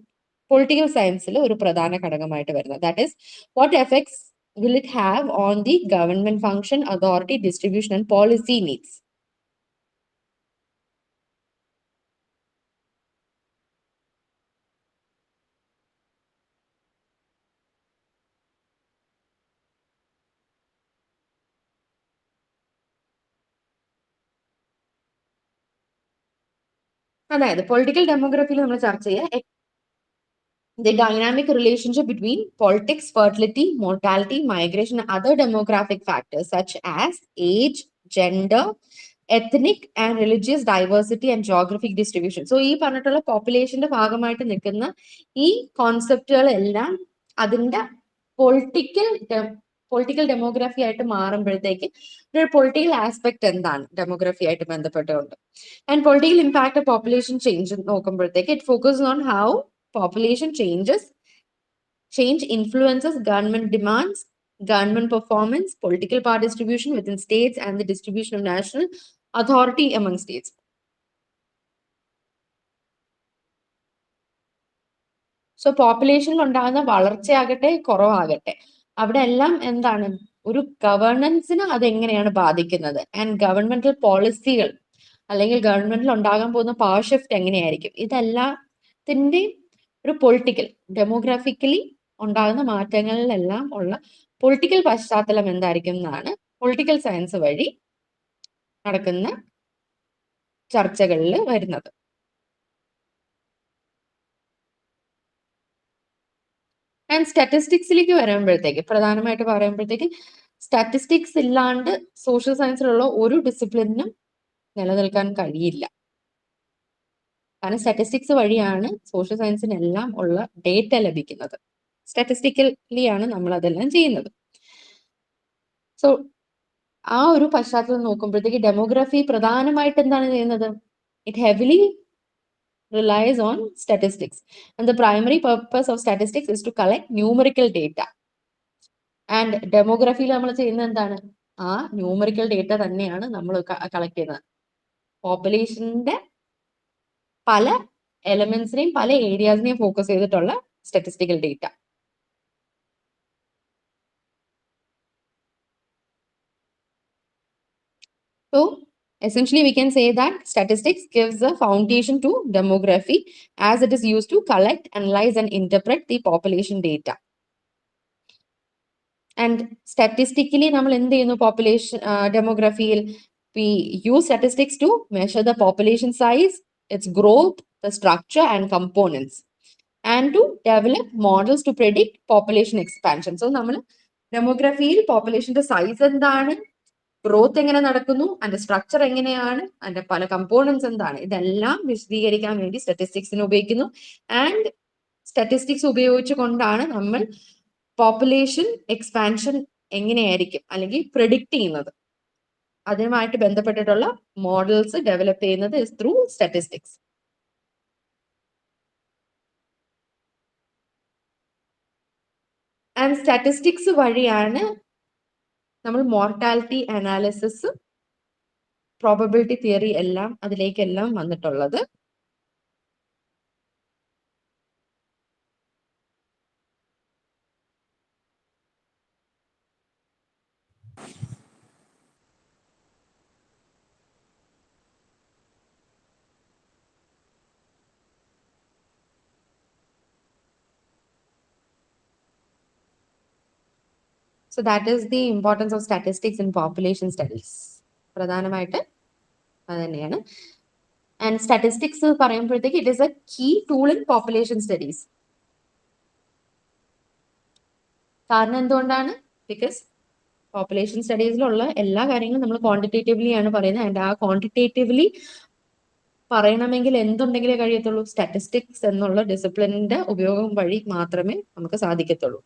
A: പൊളിറ്റിക്കൽ സയൻസിൽ ഒരു പ്രധാന ഘടകമായിട്ട് വരുന്നത്. That is what effects will it have on the government function, authority, distribution and policy needs. അതായത് പൊളിറ്റിക്കൽ ഡെമോഗ്രഫിയിൽ നമ്മൾ ചർച്ച ചെയ്യുക the dynamic relationship between politics, fertility, mortality, migration and other demographic factors such as age, gender, ethnic and religious diversity and geographic distribution. So ഈ പറഞ്ഞിട്ടുള്ള പോപ്പുലേഷന്റെ ഭാഗമായിട്ട് നിൽക്കുന്ന ഈ കോൺസെപ്റ്റുകളെല്ലാം അതിന്റെ പൊളിറ്റിക്കൽ ഡെമോഗ്രഫി ആയിട്ട് മാറുമ്പോഴത്തേക്ക് ഒരു പൊളിറ്റിക്കൽ ആസ്പെക്ട് എന്താണ് ഡെമോഗ്രഫി ആയിട്ട് ബന്ധപ്പെട്ടുകൊണ്ട്. And political impact of population change നോക്കുമ്പോഴത്തേക്ക് it focus on how population change influences government demands, government performance, political power distribution within states and the distribution of national authority among states. So population ഉണ്ടാകുന്ന വളർച്ചയാകട്ടെ കുറവാകട്ടെ അവിടെ എല്ലാം എന്താണ് ഒരു ഗവേണൻസിന് അതെങ്ങനെയാണ് ബാധിക്കുന്നത് and governmental പോളിസികൾ അല്ലെങ്കിൽ ഗവൺമെന്റിൽ ഉണ്ടാകാൻ പോകുന്ന പവർ ഷിഫ്റ്റ് എങ്ങനെയായിരിക്കും, ഇതെല്ലാത്തിന്റെ ഒരു പൊളിറ്റിക്കൽ ഡെമോഗ്രാഫിക്കലി ഉണ്ടാകുന്ന മാറ്റങ്ങളിലെല്ലാം ഉള്ള പൊളിറ്റിക്കൽ പശ്ചാത്തലം എന്തായിരിക്കും എന്നാണ് പൊളിറ്റിക്കൽ സയൻസ് വഴി നടക്കുന്ന ചർച്ചകളിൽ വരുന്നത്. ആൻഡ് സ്റ്റാറ്റിസ്റ്റിക്സിലേക്ക് വരുമ്പോഴത്തേക്ക് പ്രധാനമായിട്ട് പറയുമ്പോഴത്തേക്ക് സ്റ്റാറ്റിസ്റ്റിക്സ് ഇല്ലാണ്ട് സോഷ്യൽ സയൻസിലുള്ള ഒരു ഡിസിപ്ലിനും നിലനിൽക്കാൻ കഴിയില്ല. കാരണം സ്റ്റാറ്റിസ്റ്റിക്സ് വഴിയാണ് സോഷ്യൽ സയൻസിനെല്ലാം ഉള്ള ഡേറ്റ ലഭിക്കുന്നത്. സ്റ്റാറ്റിസ്റ്റിക്കലി ആണ് നമ്മൾ അതെല്ലാം ചെയ്യുന്നത്. സോ ആ ഒരു പശ്ചാത്തലം നോക്കുമ്പോഴത്തേക്ക് ഡെമോഗ്രഫി പ്രധാനമായിട്ട് എന്താണ് ചെയ്യുന്നത്, it heavily relies on statistics and the primary purpose of statistics is to collect numerical data. And demography നമ്മൾ ചെയ്യുന്നത് എന്താണ്, ആ ന്യൂമറിക്കൽ ഡേറ്റ തന്നെയാണ് നമ്മൾ കളക്ട് ചെയ്യുന്നത്. പോപ്പുലേഷന്റെ പല എലമെന്റ്സിനെയും പല ഏരിയാസിനെയും ഫോക്കസ് ചെയ്തിട്ടുള്ള statistical data. So essentially we can say that statistics gives a foundation to demography as it is used to collect, analyze and interpret the population data. And statistically നമ്മൾ എന്ത് ചെയ്യുന്നു, population demography we use statistics to measure the population size, its growth, the structure and components and to develop models to predict population expansion. So നമ്മൾ ഡെമോഗ്രഫിയിൽ പോപ്പുലേഷന്റെ size എന്താണ്, growth എങ്ങനെ നടക്കുന്നു, അതിന്റെ structure എങ്ങനെയാണ്, അതിന്റെ പല കമ്പോണൻസ് എന്താണ്, ഇതെല്ലാം വിശദീകരിക്കാൻ വേണ്ടി സ്റ്റാറ്റിസ്റ്റിക്സിനെ ഉപയോഗിക്കുന്നു. ആൻഡ് സ്റ്റാറ്റിസ്റ്റിക്സ് ഉപയോഗിച്ചുകൊണ്ടാണ് നമ്മൾ പോപ്പുലേഷൻ എക്സ്പാൻഷൻ എങ്ങനെയായിരിക്കും അല്ലെങ്കിൽ പ്രെഡിക്റ്റ് ചെയ്യുന്നത്, അതുമായിട്ട് ബന്ധപ്പെട്ടിട്ടുള്ള മോഡൽസ് ഡെവലപ്പ് ചെയ്യുന്നത് ത്രൂ സ്റ്റാറ്റിസ്റ്റിക്സ്. ആൻഡ് സ്റ്റാറ്റിസ്റ്റിക്സ് വഴിയാണ് നമ്മൾ മോർട്ടാലിറ്റി അനാലിസിസ്, പ്രോബബിലിറ്റി തിയറി എല്ലാം അതിലേക്കെല്ലാം വന്നിട്ടുള്ളത്. So that is the importance of statistics in population studies. പ്രധാനമായിട്ട് അത് തന്നെയാണ്. ആൻഡ് സ്റ്റാറ്റിസ്റ്റിക്സ് പറയുമ്പോഴത്തേക്ക് it is a key tool in population studies. കാരണം എന്തുകൊണ്ടാണ്, ബിക്കോസ് പോപ്പുലേഷൻ സ്റ്റഡീസിലുള്ള എല്ലാ കാര്യങ്ങളും നമ്മൾ ക്വാണ്ടിറ്റേറ്റീവ്ലി ആണ് പറയുന്നത്. ആൻഡ് ആ ക്വാണ്ടിറ്റേറ്റീവ്ലി പറയണമെങ്കിൽ എന്തുണ്ടെങ്കിലേ കഴിയത്തുള്ളൂ, സ്റ്റാറ്റിസ്റ്റിക്സ് എന്നുള്ള ഡിസിപ്ലിനിന്റെ ഉപയോഗം വഴി മാത്രമേ നമുക്ക് സാധിക്കത്തുള്ളൂ.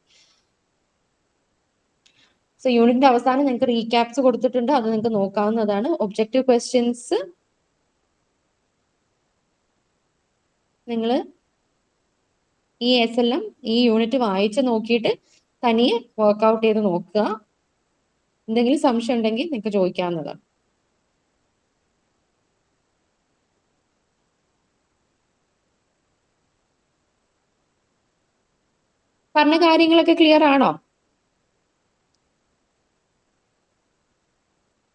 A: സോ യൂണിറ്റിന്റെ അവസാനം നിങ്ങൾക്ക് റീക്യാപ്സ് കൊടുത്തിട്ടുണ്ട്, അത് നിങ്ങൾക്ക് നോക്കാവുന്നതാണ്. ഒബ്ജക്റ്റീവ് ക്വസ്റ്റ്യൻസ് നിങ്ങൾ ഈ SLM ഈ യൂണിറ്റ് വായിച്ച് നോക്കിയിട്ട് തനിയെ വർക്ക്ഔട്ട് ചെയ്ത് നോക്കുക. എന്തെങ്കിലും സംശയം ഉണ്ടെങ്കിൽ നിങ്ങൾക്ക് ചോദിക്കാവുന്നതാണ്. പറഞ്ഞ കാര്യങ്ങളൊക്കെ ക്ലിയർ ആണോ?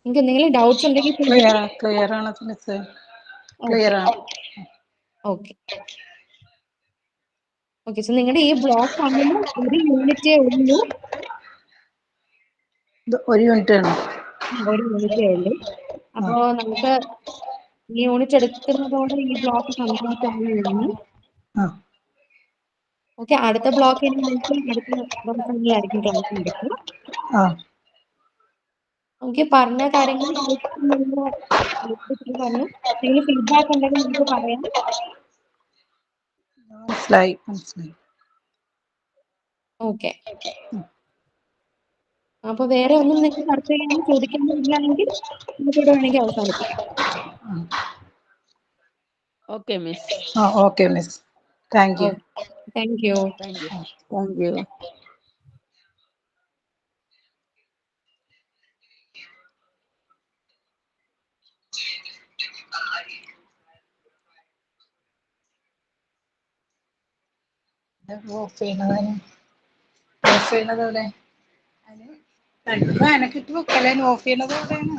A: നിങ്ങൾക്ക് എന്തെങ്കിലും ഡൗട്ട്സ് ഉണ്ടെങ്കിൽ
D: ക്ലിയർ ആണ് മിസ്, ക്ലിയർ ആണ്.
A: Okay okay. സോ നിങ്ങളുടെ ഈ ബ്ലോക്ക് ആകുമ്പോൾ ഒരു യൂണിറ്റേ ഉള്ളൂ.
D: ഒരു യൂണിറ്റ് ആണ്.
A: ഒരു യൂണിറ്റേ ഉള്ളൂ. അപ്പോ നമുക്ക് ഈ യൂണിറ്റ് എടുക്കുന്നതോടെ ഈ ബ്ലോക്ക് കംപ്ലീറ്റ് ആവുകയാണ്. ഓക്കെ, അടുത്ത ബ്ലോക്ക് അടുത്ത ദിവസങ്ങളിലായിരിക്കും ക്ലാസ് എടുക്കുക. ഓക്കെ, പറഞ്ഞ കാര്യങ്ങൾ പറഞ്ഞു. എന്തെങ്കിലും ഫീഡ്ബാക്ക് ഉണ്ടെങ്കിൽ നമുക്ക് പറയാം.
D: മനസ്സിലായി.
A: ഓക്കെ, അപ്പൊ വേറെ ഒന്നും നിങ്ങൾക്ക് ചർച്ച ചെയ്യാനും ചോദിക്കാനും ഇല്ലാണെങ്കിൽ നമുക്കിവിടെ വേണമെങ്കിൽ അവസാനിപ്പിക്കാം.
B: Okay miss.
D: Okay miss, thank you.
A: Thank you.
B: Thank you.
D: Of ചെയ്യണത് എവിടെ? എനക്കിട്ട് വെക്കല്ലേ, ഓഫ് ചെയ്യണത് എവിടെയാണ്?